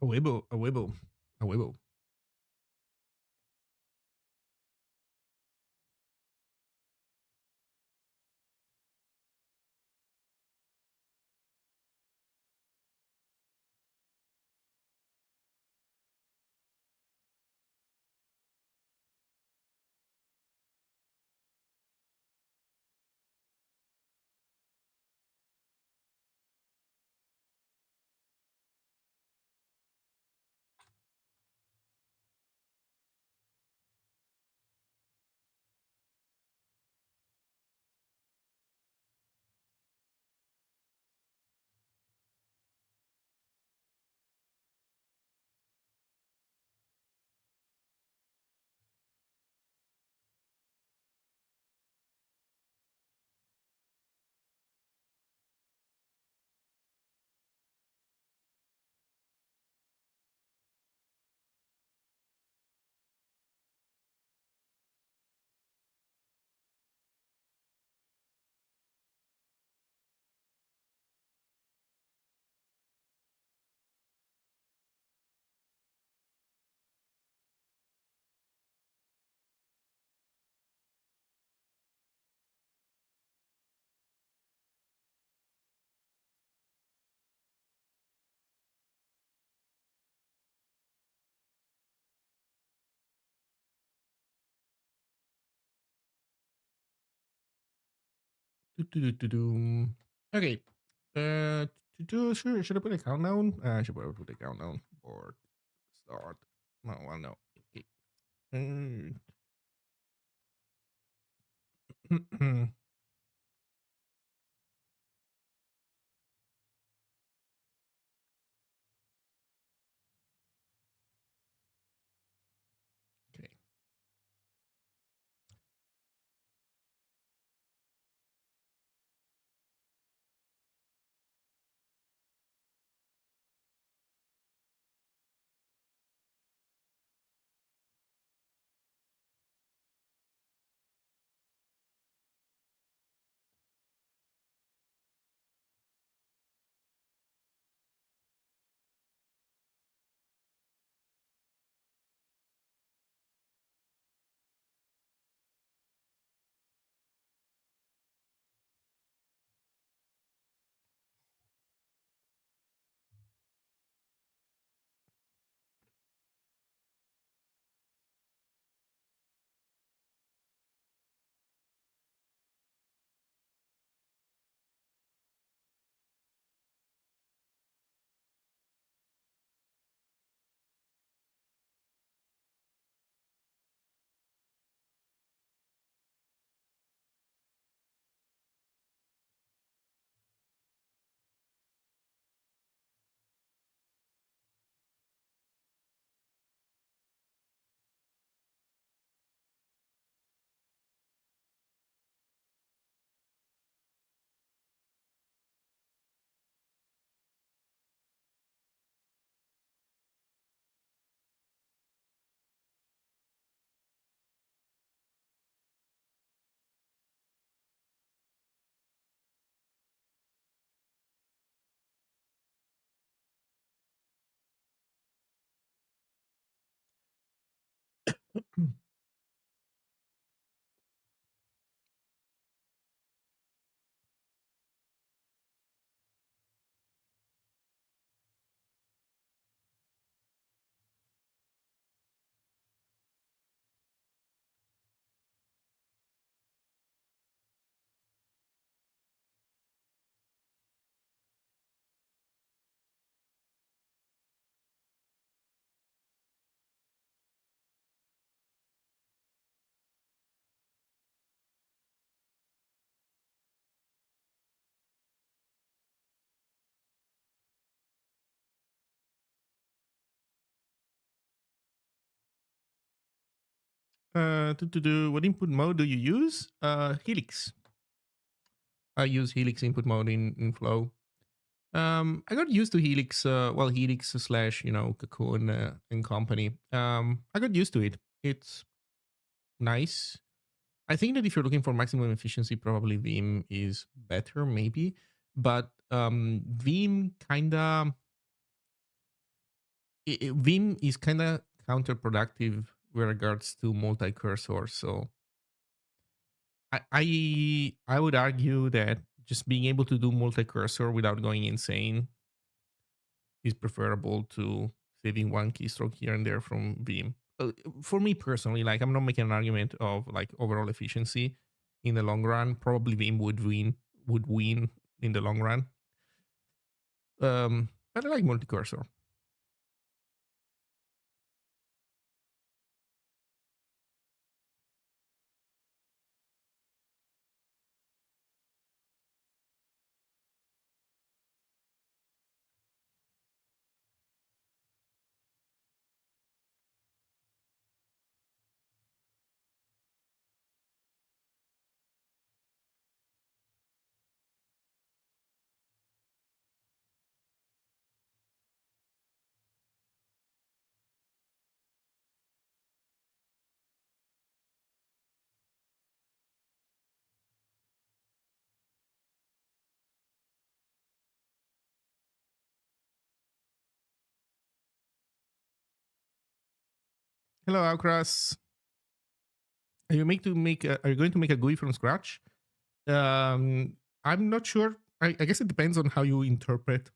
Awebo, Awebo, Awebo. Do-do-do-do-do. Okay. Should I put a countdown? I should probably put a countdown or start. No, well, no. Okay. Okay. What input mode do you use? Helix. I use Helix input mode in Flow. I got used to Helix, Helix slash, Cocoon and company. I got used to it. It's nice. I think that if you're looking for maximum efficiency, probably Vim is better, maybe. But Vim kinda Vim is kind of counterproductive with regards to multi-cursor. So I would argue that just being able to do multi-cursor without going insane is preferable to saving one keystroke here and there from Vim. For me personally, like I'm not making an argument of like overall efficiency in the long run. Probably Vim would win in the long run. But I like multi-cursor. Hello, Alcras. Are you going to make a GUI from scratch? Um, I'm not sure. I guess it depends on how you interpret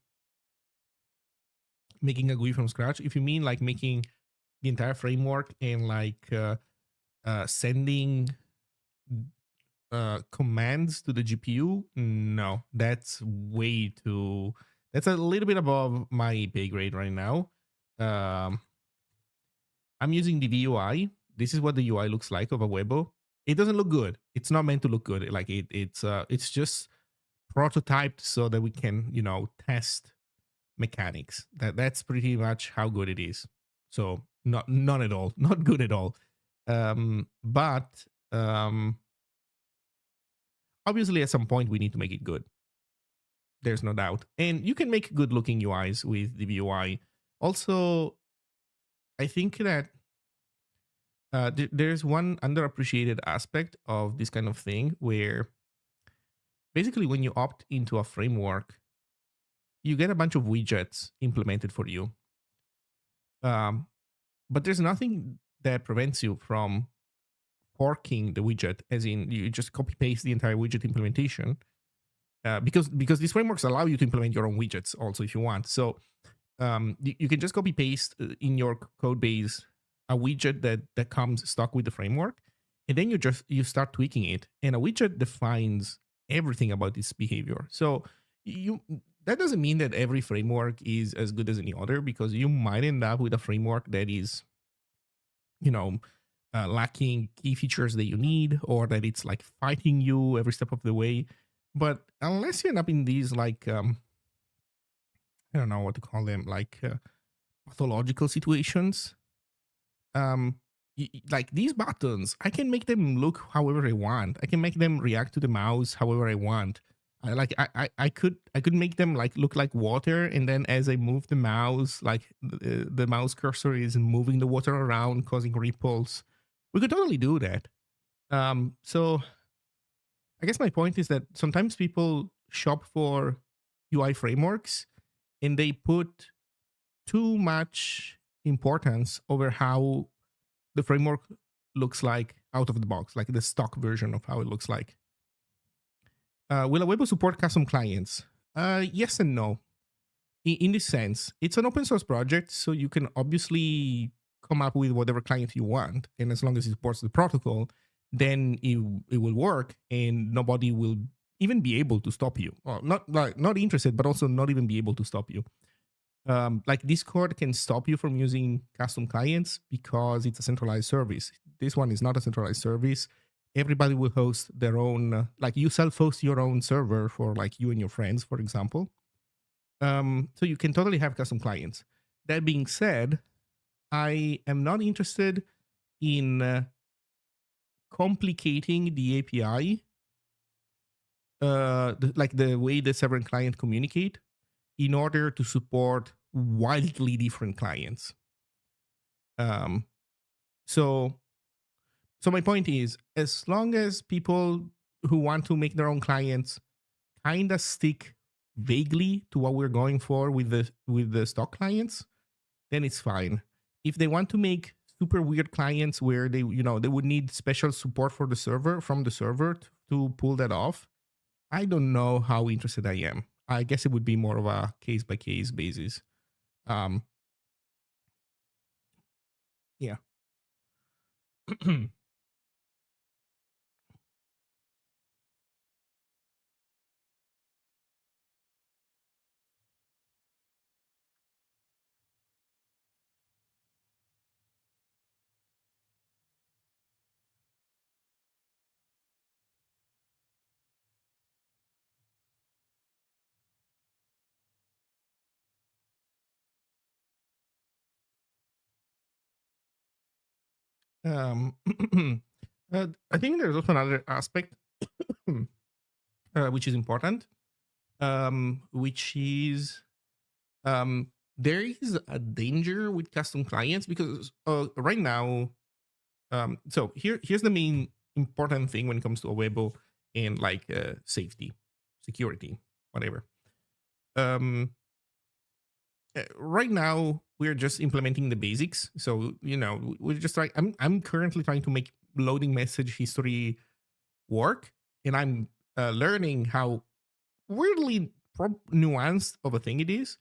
making a GUI from scratch. If you mean like making the entire framework and like sending commands to the GPU, no, that's way too. That's a little bit above my pay grade right now. Um, I'm using the VUI. This is what the UI looks like of Awebo. It doesn't look good. It's not meant to look good. Like it's just prototyped so that we can test mechanics. That's pretty much how good it is. So not at all, not good at all. But obviously at some point we need to make it good. There's no doubt. And you can make good looking UIs with the VUI. Also, I think that there's one underappreciated aspect of this kind of thing where basically when you opt into a framework, you get a bunch of widgets implemented for you. But there's nothing that prevents you from forking the widget, as in you just copy paste the entire widget implementation, because these frameworks allow you to implement your own widgets also if you want. So you can just copy paste in your code base a widget that comes stock with the framework, and then you start tweaking it, and a widget defines everything about its behavior. So that doesn't mean that every framework is as good as any other, because you might end up with a framework that is lacking key features that you need, or that it's like fighting you every step of the way. But unless you end up in these like I don't know what to call them, like pathological situations, um like these buttons, I can make them look however I want. I can make them react to the mouse however I want. I could make them like look like water, and then as I move the mouse, like the mouse cursor is moving the water around, causing ripples. We could totally do that. So I guess my point is that sometimes people shop for UI frameworks and they put too much importance over how the framework looks like out of the box, like the stock version of how it looks like. Will Awebo support custom clients? Yes and no. In this sense, it's an open source project, so you can obviously come up with whatever client you want, and as long as it supports the protocol, then it will work, and nobody will even be able to stop you. Well, not interested, but also not even be able to stop you. Like Discord can stop you from using custom clients because it's a centralized service. This one is not a centralized service. Everybody will host their own, like you self-host your own server for like you and your friends, for example. So you can totally have custom clients. That being said, I am not interested in complicating the API, like the way the server and client communicate, in order to support wildly different clients. So my point is, as long as people who want to make their own clients kind of stick vaguely to what we're going for with the stock clients, then it's fine. If they want to make super weird clients where they would need special support for the server from the server to pull that off, I don't know how interested I am. I guess it would be more of a case by case basis. Um, yeah. um, I think there's also another aspect which is important, which is there is a danger with custom clients because right now, so here's the main important thing when it comes to Awebo and like safety, security, whatever. Um, right now we're just implementing the basics, so we're just like I'm currently trying to make loading message history work, and I'm learning how weirdly nuanced of a thing it is.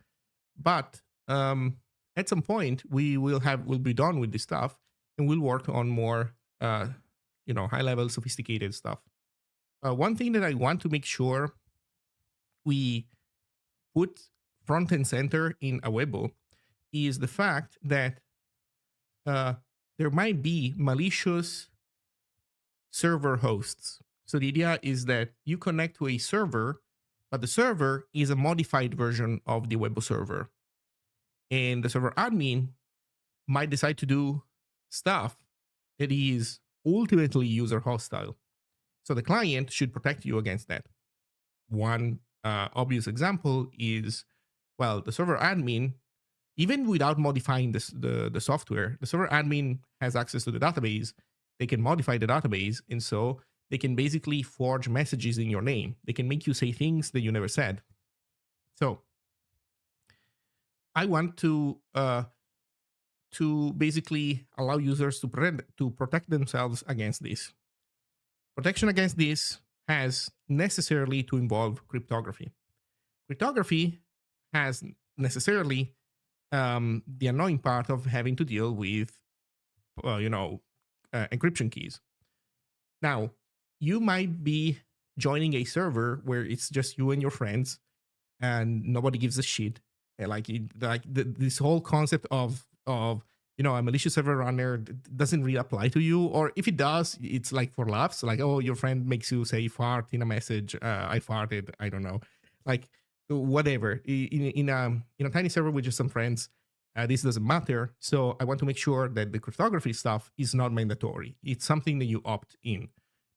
But at some point, we'll be done with this stuff, and we'll work on more, high level, sophisticated stuff. One thing that I want to make sure we put front and center in Awebo is the fact that uh, there might be malicious server hosts. So the idea is that you connect to a server, but the server is a modified version of the Awebo server, and the server admin might decide to do stuff that is ultimately user hostile. So the client should protect you against that. One obvious example is, well, the server admin, even without modifying the software, the server admin has access to the database. They can modify the database, and so they can basically forge messages in your name. They can make you say things that you never said. So I want to basically allow users to protect themselves against this. Protection against this has necessarily to involve cryptography. Cryptography has necessarily the annoying part of having to deal with, encryption keys. Now, you might be joining a server where it's just you and your friends, and nobody gives a shit. This whole concept of a malicious server runner doesn't really apply to you, or if it does, it's like for laughs. Like, oh, your friend makes you say fart in a message. I farted. I don't know, like whatever. In a tiny server with just some friends, this doesn't matter. So I want to make sure that the cryptography stuff is not mandatory. It's something that you opt in.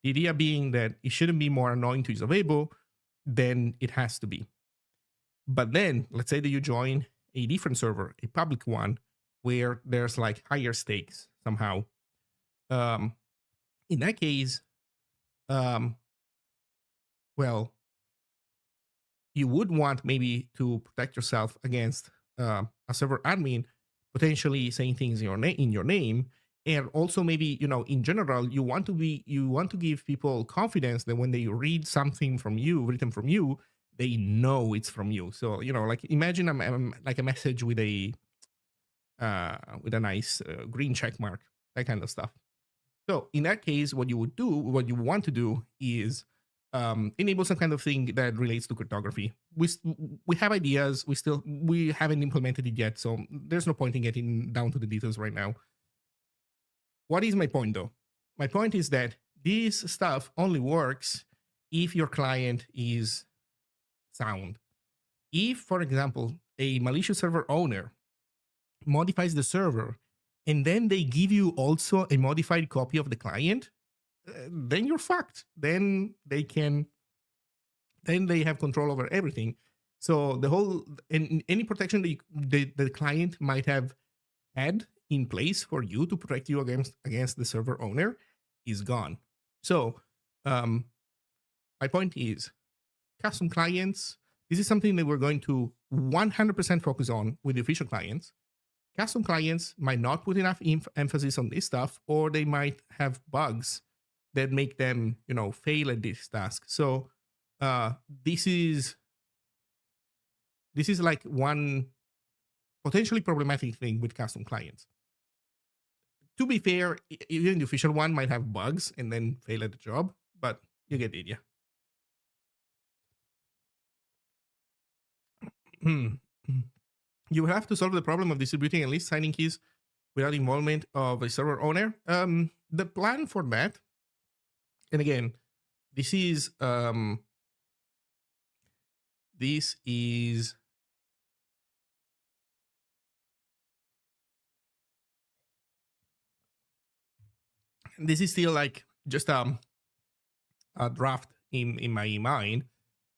The idea being that it shouldn't be more annoying to use Awebo than it has to be. But then, let's say that you join a different server, a public one, where there's like higher stakes somehow. In that case, well, you would want maybe to protect yourself against a server admin potentially saying things in your name, and also maybe in general you want to give people confidence that when they read something from you, written from you, they know it's from you. So like imagine I'm like a message with a nice green check mark, that kind of stuff. So in that case, what you want to do is enable some kind of thing that relates to cryptography. We have ideas. We haven't implemented it yet, so there's no point in getting down to the details right now. What is my point, though? My point is that this stuff only works if your client is sound. If, for example, a malicious server owner modifies the server and then they give you also a modified copy of the client, then you're fucked. Then they have control over everything. So the whole and any protection that the client might have had in place for you to protect you against the server owner is gone. So my point is, custom clients, this is something that we're going to 100% focus on with the official clients. custom clients might not put enough emphasis on this stuff, or they might have bugs that make them, fail at this task. So uh, this is like one potentially problematic thing with custom clients. To be fair, even the official one might have bugs and then fail at the job, but you get the idea. You have to solve the problem of distributing and least signing keys without involvement of a server owner. The plan for that, and again, this is this is still like just a draft in my mind.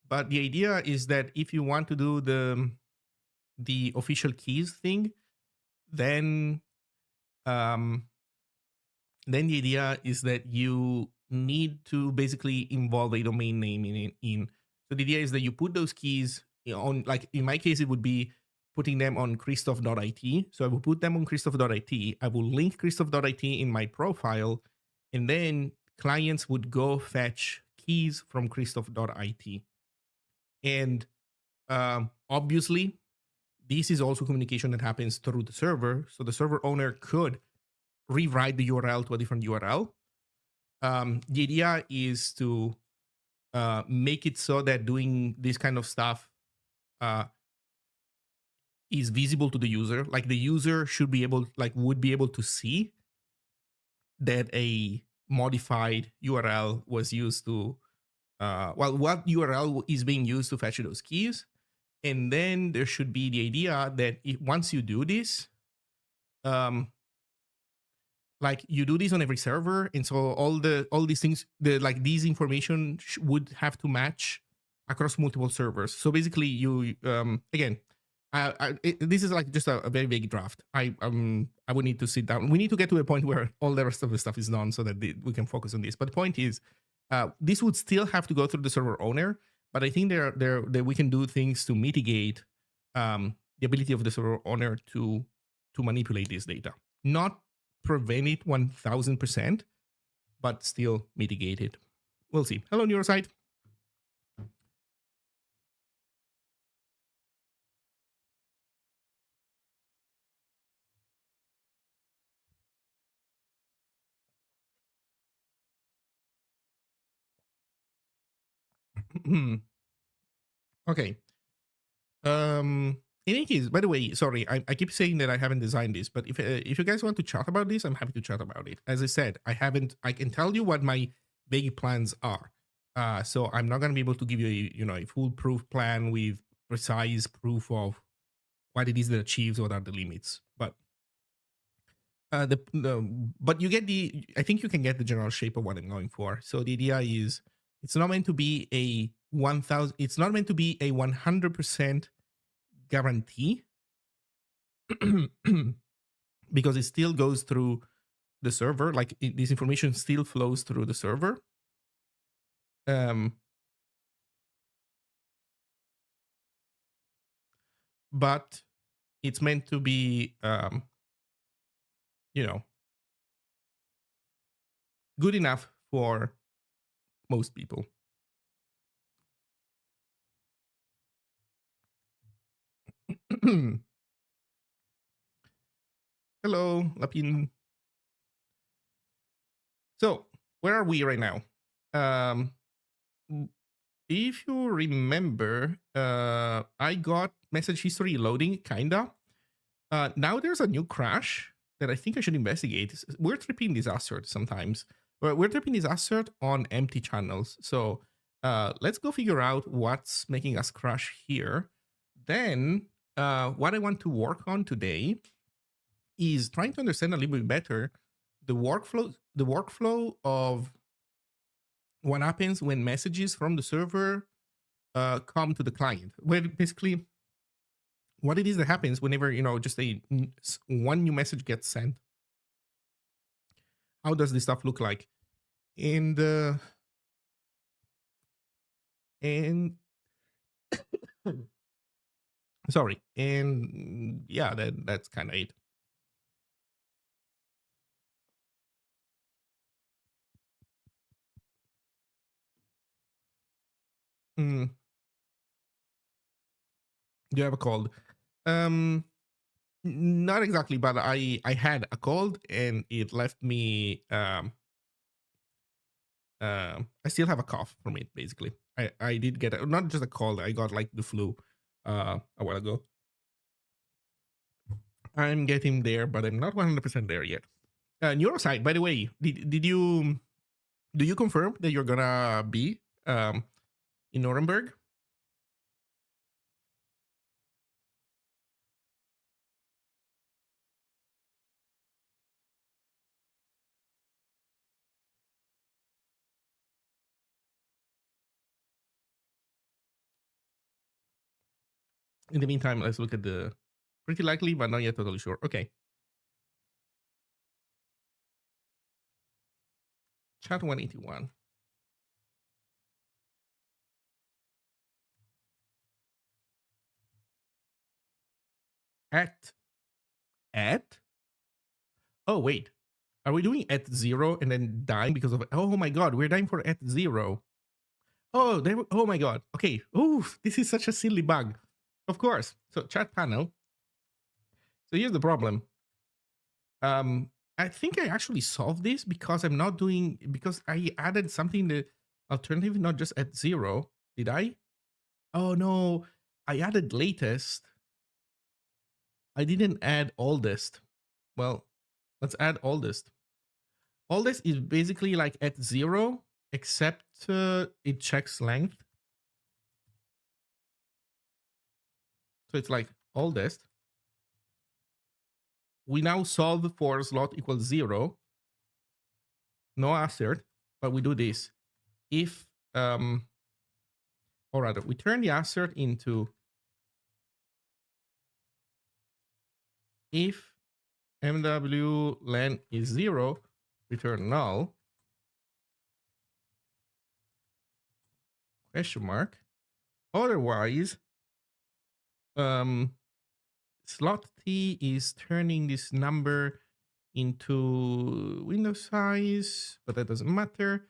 But the idea is that if you want to do the official keys thing, then the idea is that you need to basically involve a domain name in. So the idea is that you put those keys on, like in my case, it would be putting them on Christoph.it. So I will put them on Christoph.it. I will link Christoph.it in my profile, and then clients would go fetch keys from Christoph.it. And obviously, this is also communication that happens through the server. So the server owner could rewrite the URL to a different URL. The idea is to make it so that doing this kind of stuff is visible to the user. Like the user should be able, would be able to see that a modified URL was used to, what URL is being used to fetch those keys. And then there should be the idea that once you do this, like you do this on every server, and so all these things, these information would have to match across multiple servers. So basically, you again, this is like just a very vague draft. I would need to sit down. We need to get to a point where all the rest of the stuff is done so that we can focus on this. But the point is, this would still have to go through the server owner. But I think that we can do things to mitigate the ability of the server owner to manipulate this data. Not prevent it 1000%, but still mitigate it. We'll see. Hello, Neurosite. Okay. In any case, by the way, sorry, I keep saying that I haven't designed this, but if you guys want to chat about this, I'm happy to chat about it. As I said, I can tell you what my big plans are. So I'm not going to be able to give you a foolproof plan with precise proof of what it is that achieves, what are the limits. But but you get I think you can get the general shape of what I'm going for. So the idea is it's not meant to be a 1000, it's not meant to be a 100% guarantee because it still goes through the server. Like this information still flows through the server. But it's meant to be, good enough for most people. Hello, Lapin. So, where are we right now? If you remember, I got message history loading, kinda. Now there's a new crash that I think I should investigate. We're tripping this assert sometimes. But we're tripping this assert on empty channels. So let's go figure out what's making us crash here. Then what I want to work on today is trying to understand a little bit better the workflow of what happens when messages from the server come to the client. Where basically what it is that happens whenever just one new message gets sent. How does this stuff look like? And sorry, and yeah, that's kind of it. Mm, do you have a cold? Um, Not exactly, but I had a cold and it left me. I still have a cough from it. Basically, I did get not just a cold. I got like the flu a while ago. I'm getting there, but I'm not 100% there yet. Neuroside, by the way, did you do you confirm that you're gonna be in Nuremberg? In the meantime, let's look at the pretty likely, but not yet totally sure. Okay, chat 181 at at. Oh wait, are we doing at 0 and then dying because of? Oh my god, we're dying for at 0. Oh, there. Oh my god. Okay. Oh, this is such a silly bug. Of course. So chat panel. So here's the problem. Um, I think I actually solved this because I'm not doing because I added something the alternative, not just at 0. Did I? Oh no, I added latest. I didn't add oldest. Well, let's add oldest. Oldest is basically like at 0, except it checks length. So it's like oldest. We now solve for slot equals 0. No assert, but we do this. If, or rather, we turn the assert into if MW len is 0, return null, question mark. Otherwise, slot t is turning this number into window size, but that doesn't matter.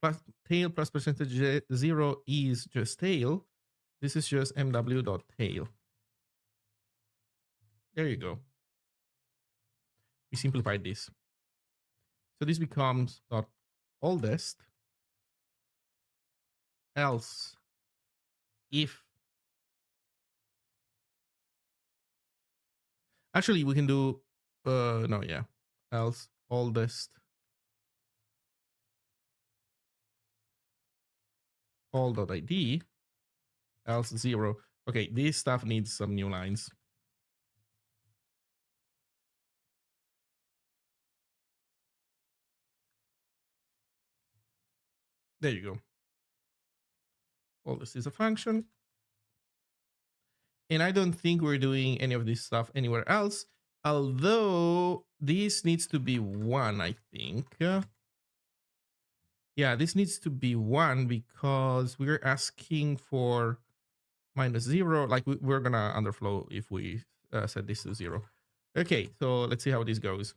Plus tail plus percentage 0 is just tail. This is just mw.tail. There you go. We simplified this. So this becomes dot oldest else if actually we can do no, yeah, else oldest all.id else 0. Okay, this stuff needs some new lines. There you go. Oldest is a function, and I don't think we're doing any of this stuff anywhere else, although this needs to be 1, I think. Yeah, this needs to be 1 because we're asking for -0. Like we're gonna underflow if we set this to 0. Okay, so let's see how this goes.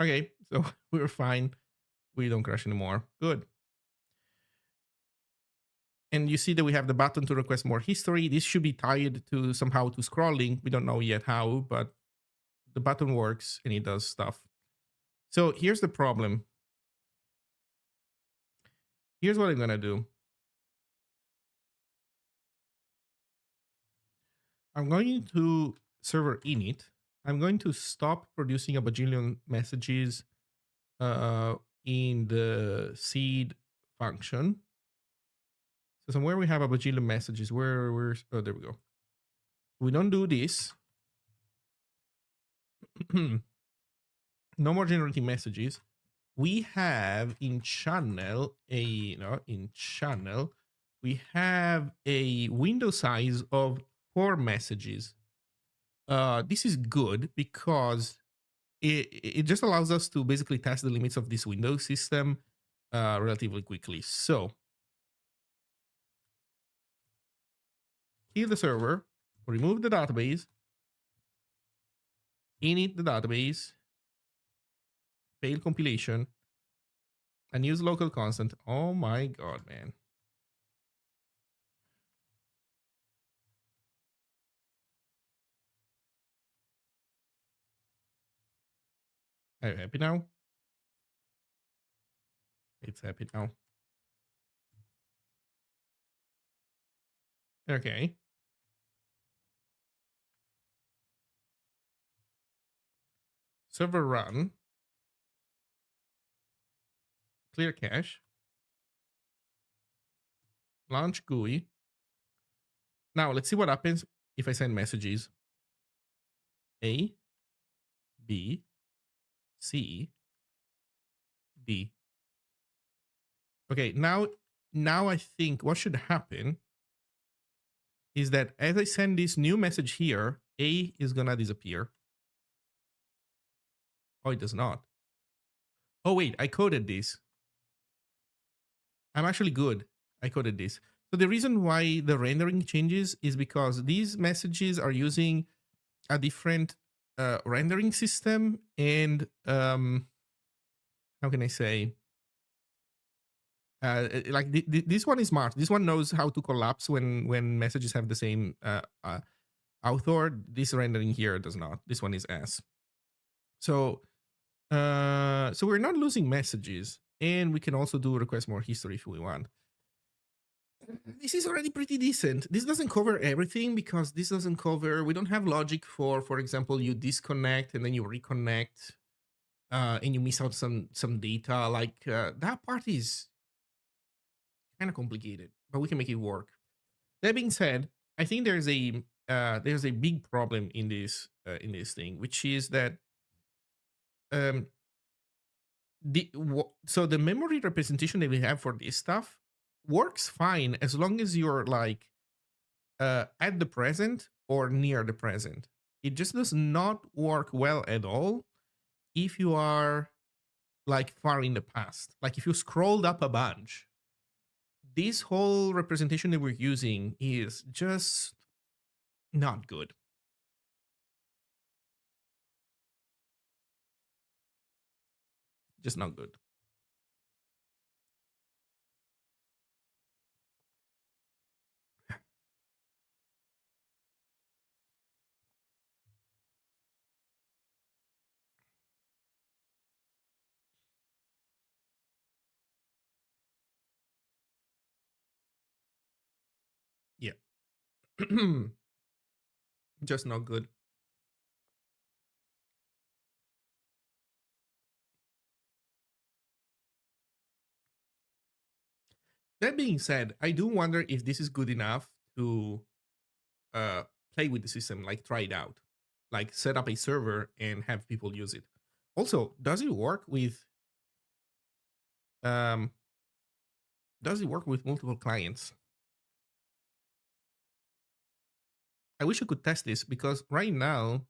Okay, so we're fine. We don't crash anymore. Good. And you see that we have the button to request more history. This should be tied to somehow to scrolling. We don't know yet how, but the button works and it does stuff. So here's the problem. Here's what I'm gonna do. I'm going to server init. I'm going to stop producing a bajillion messages in the seed function. So somewhere we have a bajillion messages. Oh, there we go. We don't do this. No more generating messages. We have in channel we have a window size of 4 messages. This is good because it just allows us to basically test the limits of this window system relatively quickly. So kill the server, remove the database, init the database, fail compilation, Unused local constant. Oh my god, man. Are you happy now? It's happy now. Okay. Server run. Clear cache. Launch GUI. Now let's see what happens if I send messages. A, B, C, D. Okay, now I think what should happen is that as I send this new message here, A is gonna disappear. Oh, it does not. Oh wait, I coded this. I'm actually good. I coded this. So the reason why the rendering changes is because these messages are using a different rendering system, and how can I say? Like this one is smart. This one knows how to collapse when messages have the same author. This rendering here does not. This one is S. So so we're not losing messages, and we can also do request more history if we want. This is already pretty decent. This doesn't cover everything because this doesn't cover. We don't have logic for example, you disconnect and then you reconnect, and you miss out some data. Like that part is kind of complicated, but we can make it work. That being said, I think there's a big problem in this thing, which is that um, so the memory representation that we have for this stuff works fine as long as you're like at the present or near the present. It just does not work well at all if you are like far in the past. Like if you scrolled up a bunch, this whole representation that we're using is just not good. Just not good. Yeah. Just not good. That being said, I do wonder if this is good enough to uh, play with the system, like try it out, like set up a server and have people use it. Also, um, does it work with multiple clients? I wish I could test this because right now,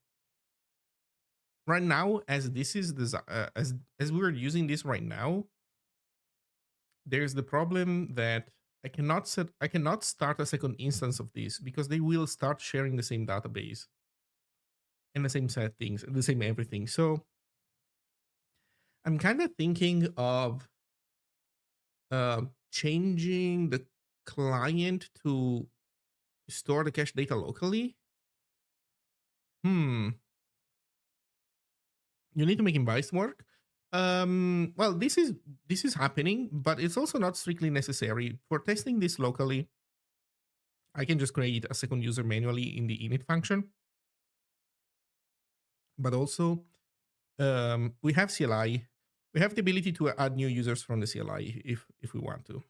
as this is as we're using this right now, there's the problem that I cannot start a second instance of this because they will start sharing the same database and the same settings and the same everything. So I'm kind of thinking of changing the client to store the cache data locally. You need to make invice work. Well, this is happening, but it's also not strictly necessary. For testing this locally, I can just create a second user manually in the init function. But also, we have CLI. We have the ability to add new users from the CLI if we want to.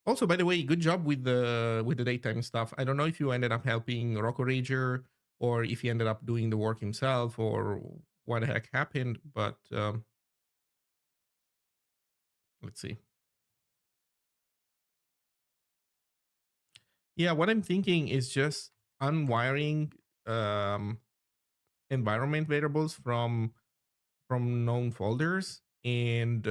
Also, by the way, good job with the daytime stuff. I don't know if you ended up helping Rocco Rager or if he ended up doing the work himself or what the heck happened, but let's see. Yeah, what I'm thinking is just unwiring um, environment variables from known folders and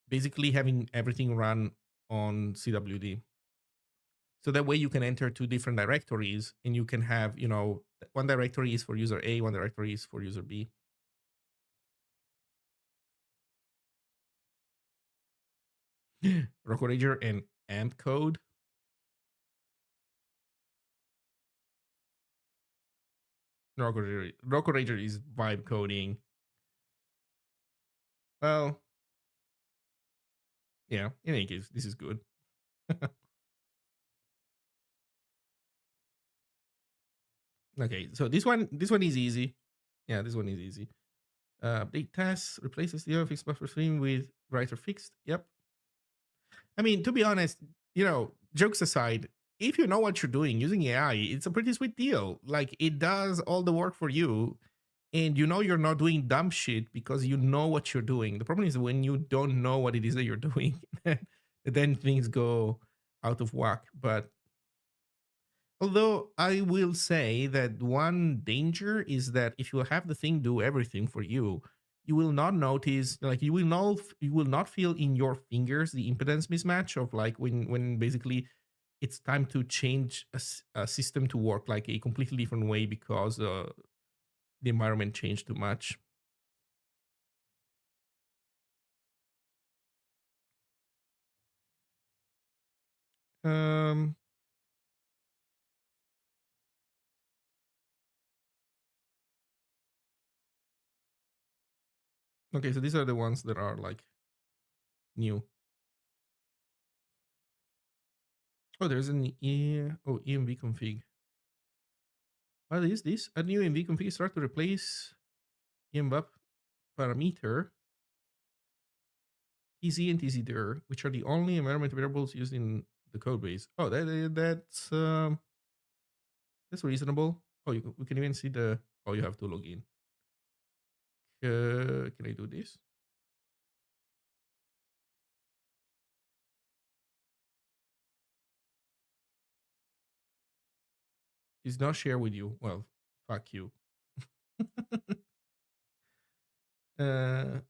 basically having everything run on CWD. So that way you can enter two different directories and you can have, one directory is for user A, one directory is for user B. Rocco Ranger and AMP code. Rocco Ranger is vibe coding. Well, yeah, in any case, this is good. Okay, so this one is easy. Yeah, this one is easy. Update tasks replaces the fixed buffer stream with writer fixed. Yep. I mean, to be honest, jokes aside, if you know what you're doing using AI, it's a pretty sweet deal. Like it does all the work for you, and you're not doing dumb shit because you know what you're doing. The problem is when you don't know what it is that you're doing, then things go out of whack. But although I will say that one danger is that if you have the thing do everything for you, you will not notice, like you will not feel in your fingers the impedance mismatch of like when basically it's time to change a system to work like a completely different way because the environment changed too much. Um. Okay, so these are the ones that are like new. Oh, there's EMV config. What is this? A new EMV config start to replace EMVAP parameter TZ and TZDir, which are the only environment variables used in the code base. Oh, that's reasonable. Oh, we can even see the. Oh, you have to log in. Can I do this? It's not share with you. Well, fuck you. uh,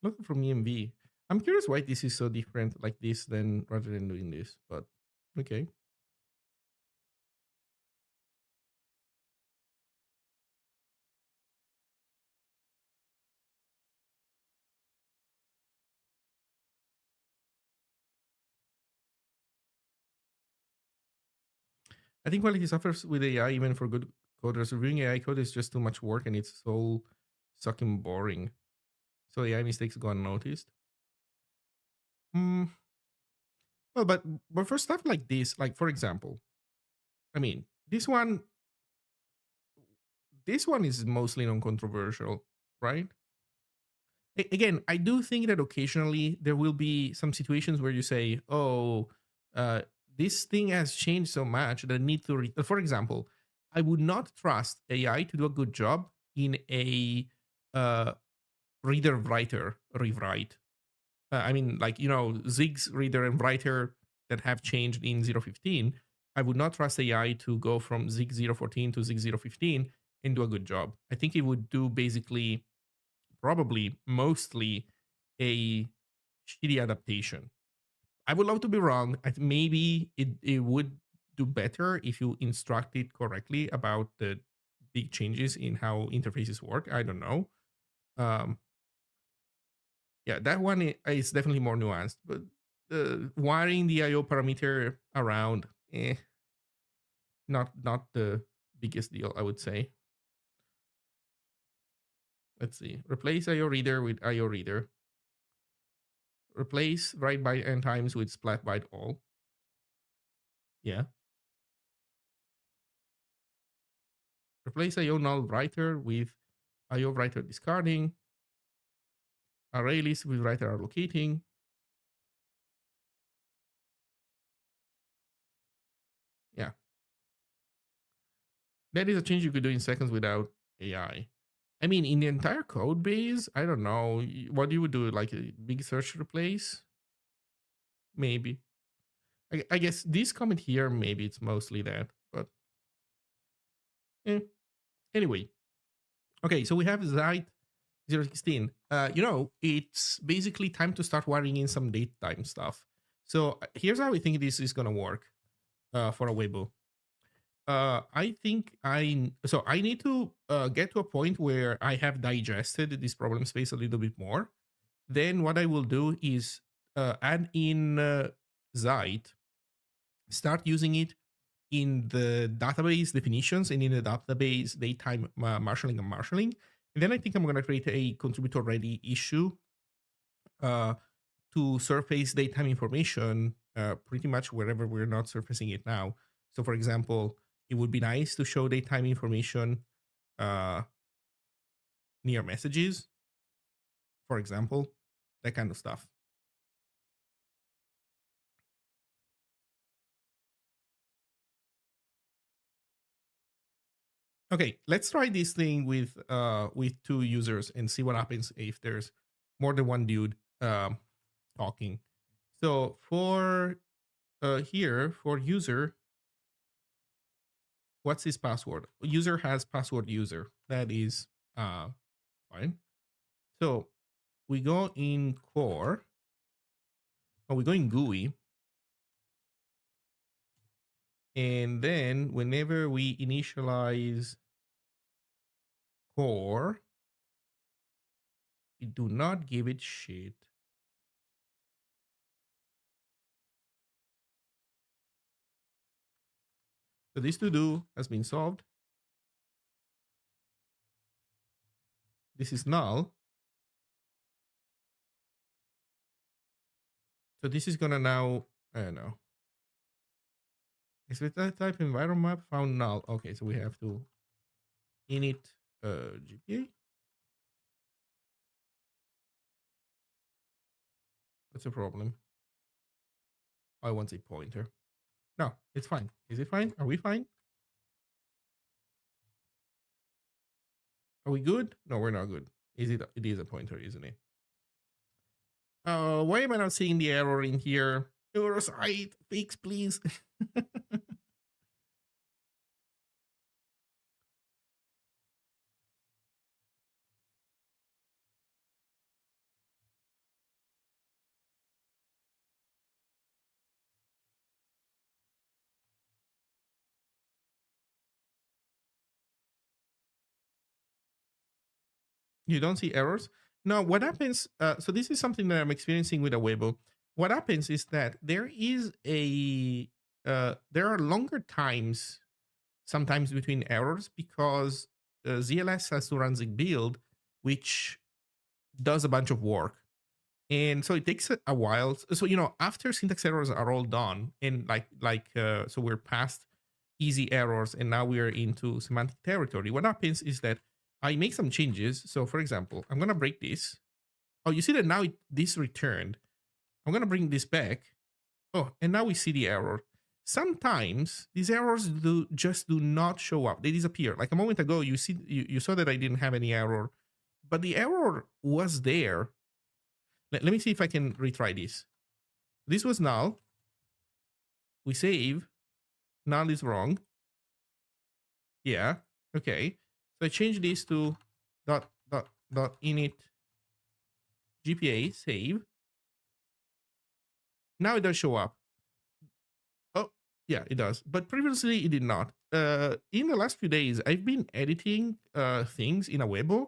Look from EMV. I'm curious why this is so different like this than rather than doing this, but okay. I think quality suffers with AI even for good coders. Reviewing AI code is just too much work and it's so sucking boring. So AI mistakes go unnoticed. Hmm. Well, but for stuff like this, like for example, I mean, this one is mostly non-controversial, right? Again, I do think that occasionally there will be some situations where you say, "Oh, uh, this thing has changed so much that I need to." For example, I would not trust AI to do a good job in a uh, reader writer rewrite. I mean, like Zig's reader and writer that have changed in 0.15. I would not trust AI to go from Zig 0.14 to Zig 0.15 and do a good job. I think it would do basically probably mostly a shitty adaptation. I would love to be wrong. Maybe it would do better if you instruct it correctly about the big changes in how interfaces work. I don't know. Um, yeah, that one is definitely more nuanced, but wiring the IO parameter around, not the biggest deal, I would say. Let's see. Replace IO reader with IO reader. Replace write byte n times with splat byte all. Yeah. Replace IO null writer with IO writer discarding. Array list with writer allocating. Yeah. That is a change you could do in seconds without AI. I mean, in the entire code base, I don't know. What you would do, like a big search replace? Maybe. I guess this comment here, maybe it's mostly that. But eh. Anyway, okay, so we have Zeit 016. It's basically time to start wiring in some date time stuff. So here's how I think this is gonna work for Awebo. I think I need to get to a point where I have digested this problem space a little bit more. Then what I will do is add in Zeit, start using it in the database definitions and in the database daytime marshalling and marshalling. And then I think I'm going to create a contributor ready issue uh, to surface daytime information pretty much wherever we're not surfacing it now. So, for example, it would be nice to show daytime information uh, near messages, for example, that kind of stuff. Okay, let's try this thing with two users and see what happens if there's more than one dude talking. So for here for user, what's his password? User has password user. That is fine. So we go in core, or we go in GUI, and then whenever we initialize core, we do not give it shit. So this to do has been solved. This is null. So this is gonna now, I don't know. Is with that type environment map found null? Okay, so we have to init GPA. What's the problem? I want a pointer. No, it's fine. Is it fine? Are we fine? Are we good? No, we're not good. Is it? It is a pointer, isn't it? Why am I not seeing the error in here? Error site, fix please. You don't see errors? No, what happens, so this is something that I'm experiencing with Awebo. What happens is that there are longer times sometimes between errors because ZLS has to run Zig build, which does a bunch of work. And so it takes a while. So, after syntax errors are all done and so we're past easy errors and now we're into semantic territory. What happens is that I make some changes. So for example, I'm going to break this. Oh, you see that now this returned. I'm going to bring this back. Oh, and now we see the error. Sometimes these errors just do not show up. They disappear. Like a moment ago, you saw that I didn't have any error, but the error was there. Let me see if I can retry this. This was null. We save. Null is wrong. Yeah. Okay. So I change this to dot init GPA save. Now it does show up. Oh, yeah, it does. But previously it did not. In the last few days, I've been editing things in Awebo,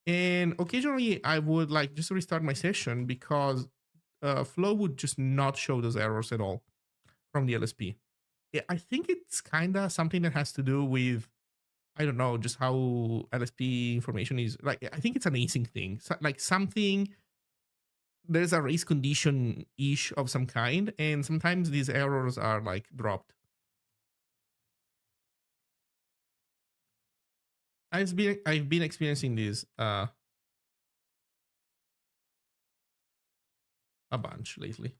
and occasionally I would like just restart my session because Flow would just not show those errors at all from the LSP. Yeah, I think it's kind of something that has to do with, I don't know, just how LSP information is. Like, I think it's an async thing. So, like something, there's a race condition ish of some kind, and sometimes these errors are like dropped. I've been experiencing this a bunch lately.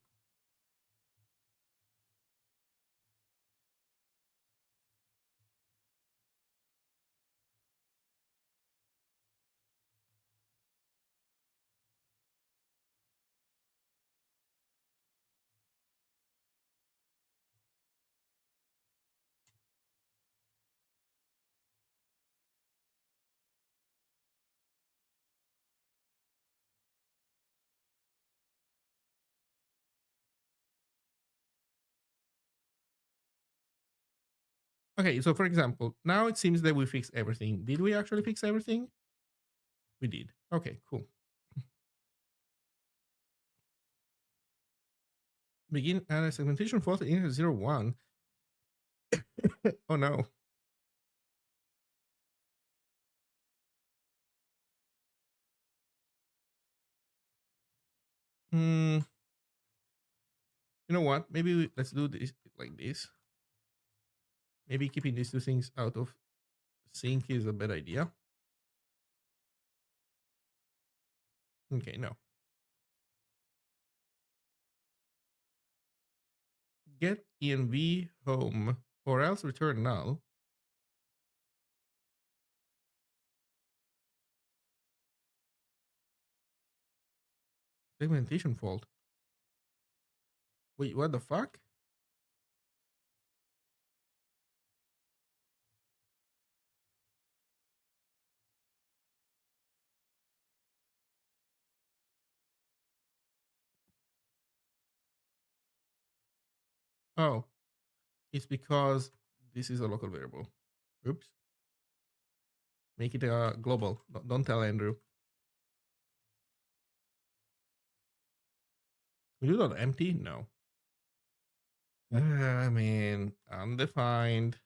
Okay, so for example, now it seems that we fixed everything. Did we actually fix everything? We did. Okay, cool. Begin a segmentation fault in 01. Oh no. Hmm. You know what? Maybe let's do this like this. Maybe keeping these two things out of sync is a bad idea. Okay, no. Get env home or else return null. Segmentation fault. Wait, what the fuck? Oh, it's because this is a local variable. Oops. Make it a global. Don't tell Andrew. We do not empty? No. I mean, undefined.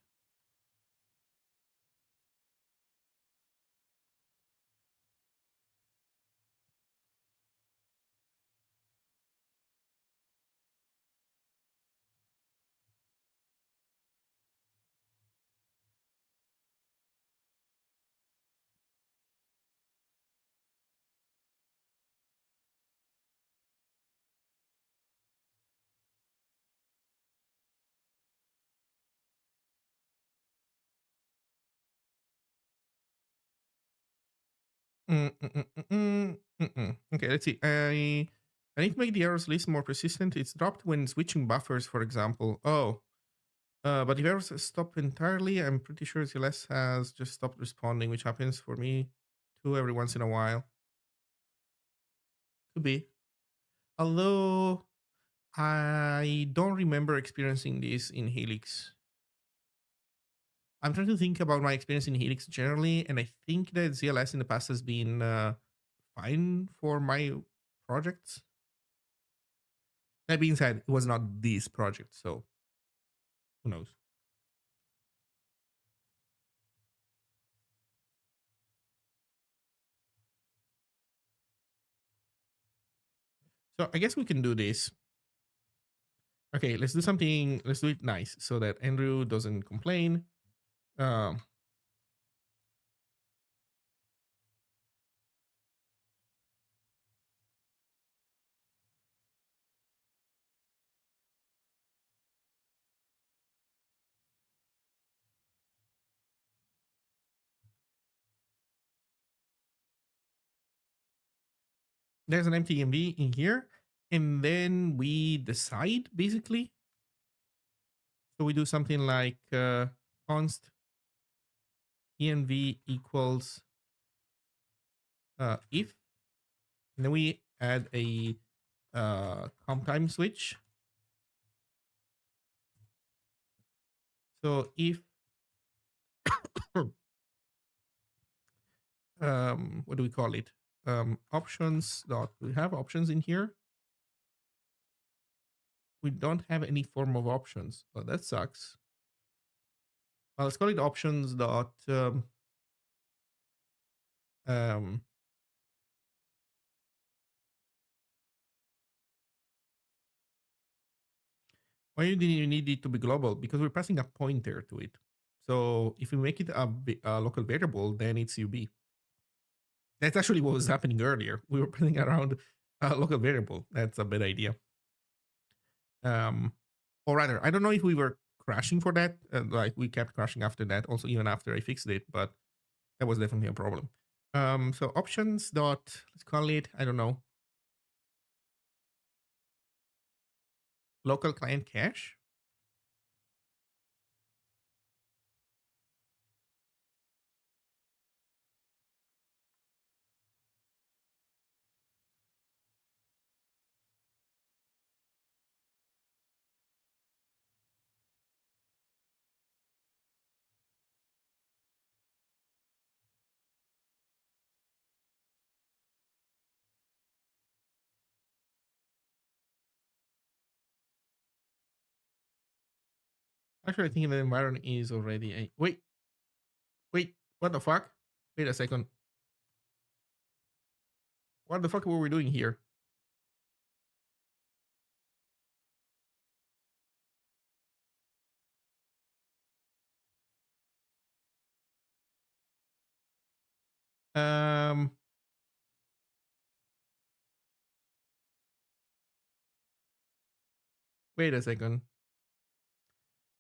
Okay, let's see. I need to make the errors list more persistent. It's dropped when switching buffers, for example. Oh, but if errors stop entirely, I'm pretty sure CLS has just stopped responding, which happens for me too every once in a while. Could be. Although I don't remember experiencing this in Helix. I'm trying to think about my experience in Helix generally, and I think that ZLS in the past has been fine for my projects. That being said, it was not this project, so who knows? So I guess we can do this. Okay, let's do something. Let's do it nice so that Andrew doesn't complain. Um, there's an empty env in here, and then we decide basically. So we do something like const env equals if, and then we add a comp time switch. So if what do we call it? Options dot. We have options in here. We don't have any form of options. Oh, that sucks. Well, let's call it options dot. Um, why do you need it to be global? Because we're passing a pointer to it. So if we make it a local variable, then it's UB. That's actually what was happening earlier. We were playing around a local variable. That's a bad idea. Or rather, I don't know if we were crashing for that. Like we kept crashing after that, also even after I fixed it, but that was definitely a problem. So options dot, let's call it, I don't know, local client cache. Actually, I think the environment is already a wait, what the fuck? Wait a second. What the fuck were we doing here? Um Wait a second.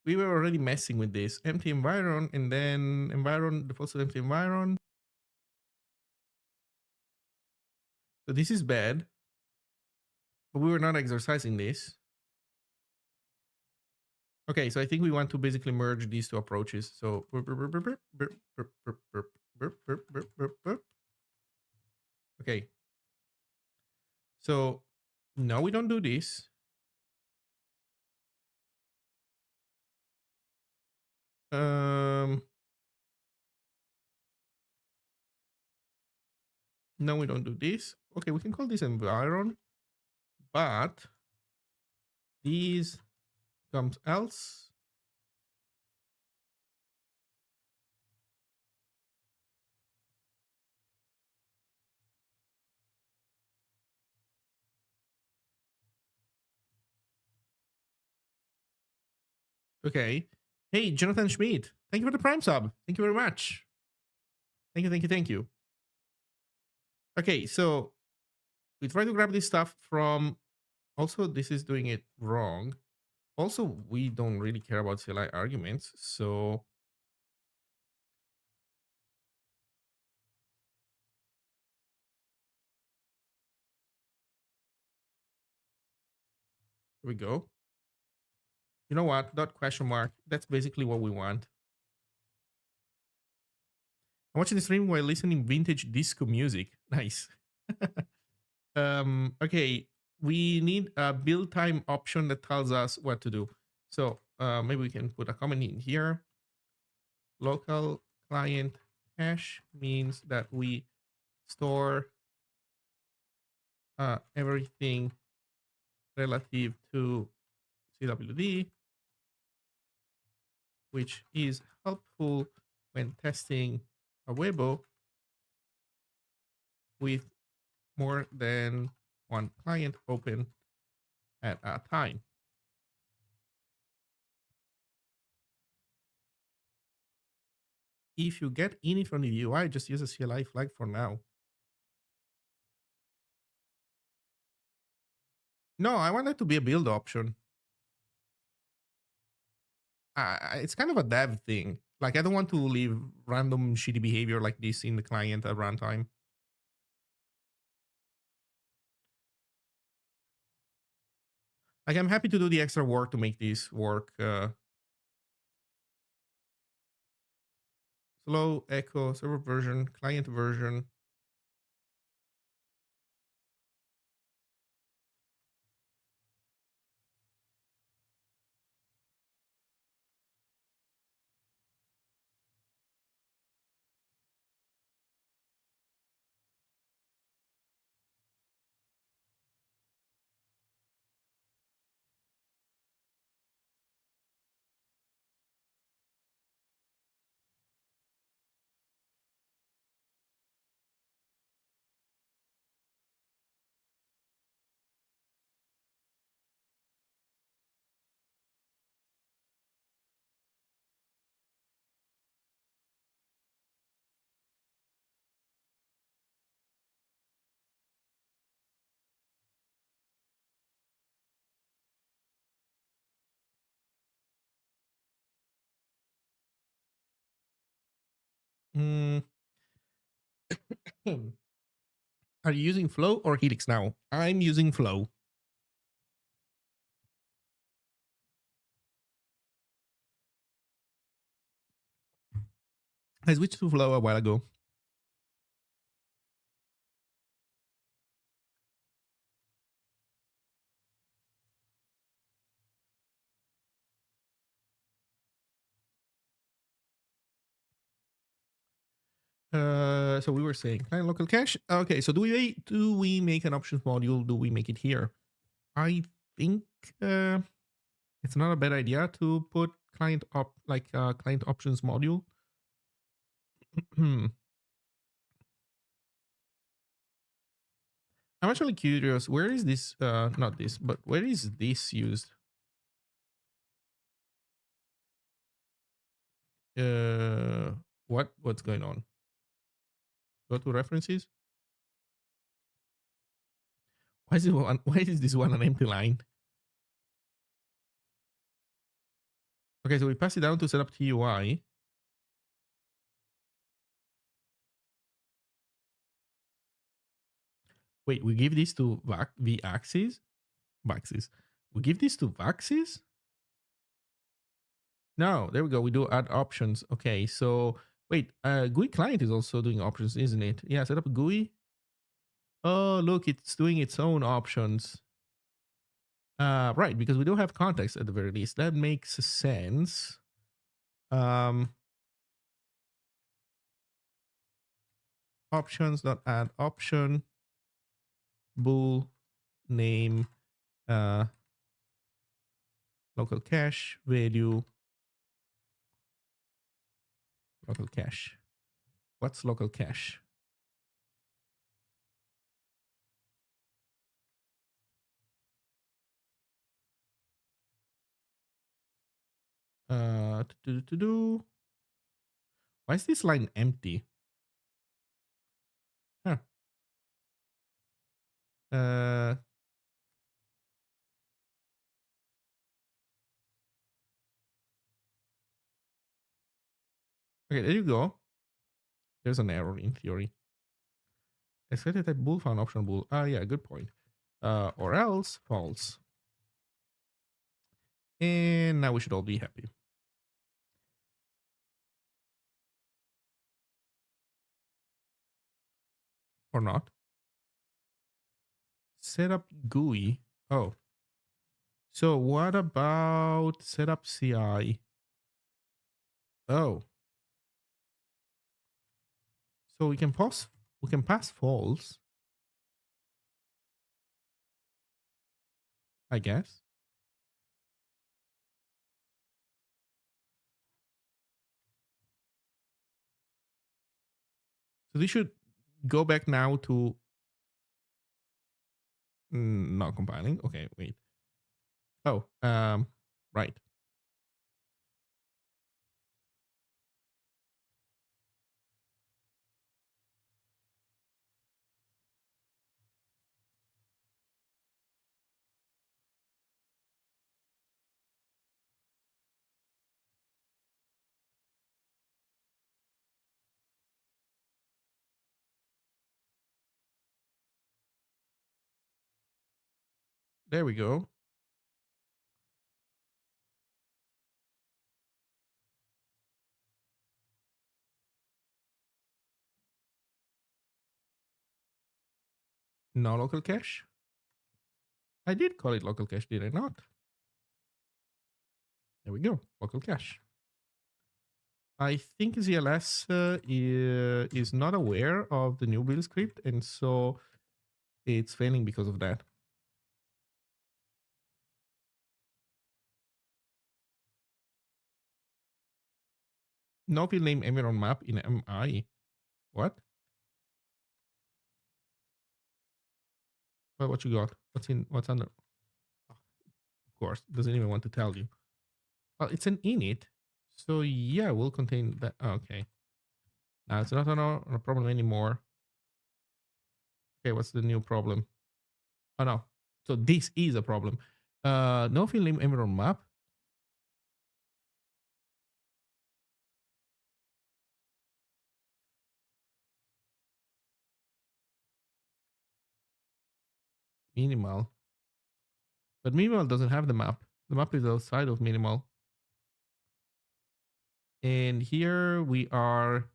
We were already messing with this. Empty environment and then environment defaults to empty environment. So this is bad, but we were not exercising this. Okay, so I think we want to basically merge these two approaches. So okay. So no, we don't do this. No, we don't do this. Okay, we can call this environment, but these comes else. Okay. Hey, Jonathan Schmidt. Thank you for the Prime sub. Thank you very much. Thank you, thank you, thank you. Okay, so we try to grab this stuff from. Also, this is doing it wrong. Also, we don't really care about CLI arguments, so here we go. You know what? Dot question mark. That's basically what we want. I'm watching the stream while listening vintage disco music. Nice. Okay, we need a build time option that tells us what to do. So maybe we can put a comment in here. Local client cache means that we store everything relative to CWD, which is helpful when testing Awebo with more than one client open at a time. If you get init from the UI, just use a CLI flag for now. No, I want it to be a build option. It's kind of a dev thing. Like, I don't want to leave random shitty behavior like this in the client at runtime. Like, I'm happy to do the extra work to make this work. Slow, echo, server version, client version. Mm. Are you using Flow or Helix now? I'm using Flow. I switched to Flow a while ago. So we were saying client local cache. Okay, so do we make an options module? Do we make it here? I think it's not a bad idea to put client client options module. I'm actually curious, where is this not this, but where is this used? What's going on? Go to references. Why is this one an empty line? Okay, so we pass it down to set up TUI. Wait, we give this to V-axis? Vaxis. We give this to Vaxis? No, there we go. We do add options. Okay, so wait, GUI client is also doing options, isn't it? Yeah, set up a GUI. Oh, look, it's doing its own options. Right, because we don't have context at the very least. That makes sense. Options dot add option bool name local cache value local cache. What's local cache? Why is this line empty? Huh. Uh, okay, there you go. There's an error in theory. Expected type bool found optional bool. Ah, yeah, good point. Or else false. And now we should all be happy. Or not. Set up GUI. Oh. So what about setup CI? Oh. So we can pass false, I guess. So this should go back now to not compiling. Okay, wait. Oh, right. There we go. No local cache. I did call it local cache, did I not? There we go. Local cache. I think ZLS is not aware of the new build script, and so it's failing because of that. No field name environ map in MI. What? What you got? What's under? Of course, doesn't even want to tell you. Well, it's an init, so yeah, we'll contain that. Okay. Now it's not a problem anymore. Okay, what's the new problem? Oh no. So this is a problem. No field name environ map. Minimal. But minimal doesn't have the map. The map is outside of minimal. And here we're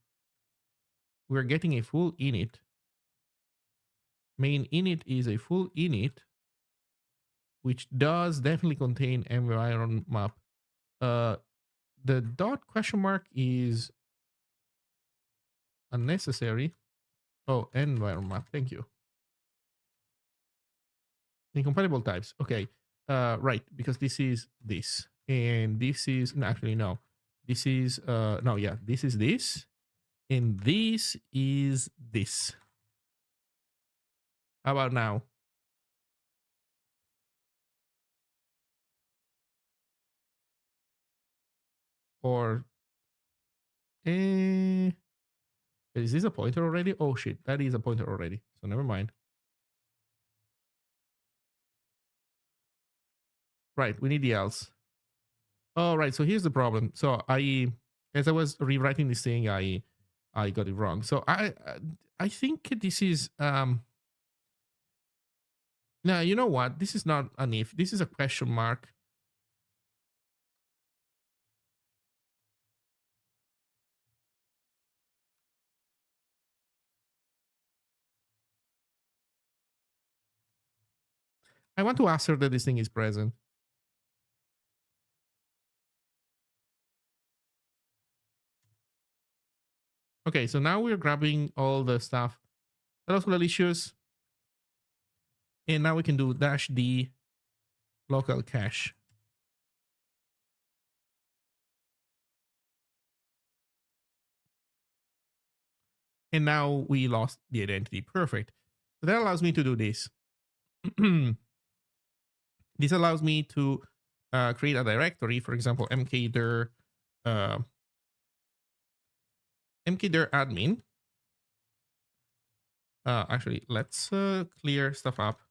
getting a full init. Main init is a full init, which does definitely contain environ map. The dot question mark is unnecessary. Oh, environ map. Thank you. Incompatible types. Okay. Right, because this is this. And this is no, actually no. This is no, yeah, this is this, and this is this. How about now? Or eh, is this a pointer already? Oh shit, that is a pointer already. So never mind. Right, we need the else. Oh right, so here's the problem. So as I was rewriting this thing, I got it wrong. So I think this is now you know what? This is not an if. This is a question mark. I want to assert that this thing is present. Okay, so now we're grabbing all the stuff that was malicious, and now we can do -d local cache. And now we lost the identity. Perfect. So that allows me to do this. This allows me to create a directory, for example, mkdir uh, mkdir admin. Actually, let's clear stuff up.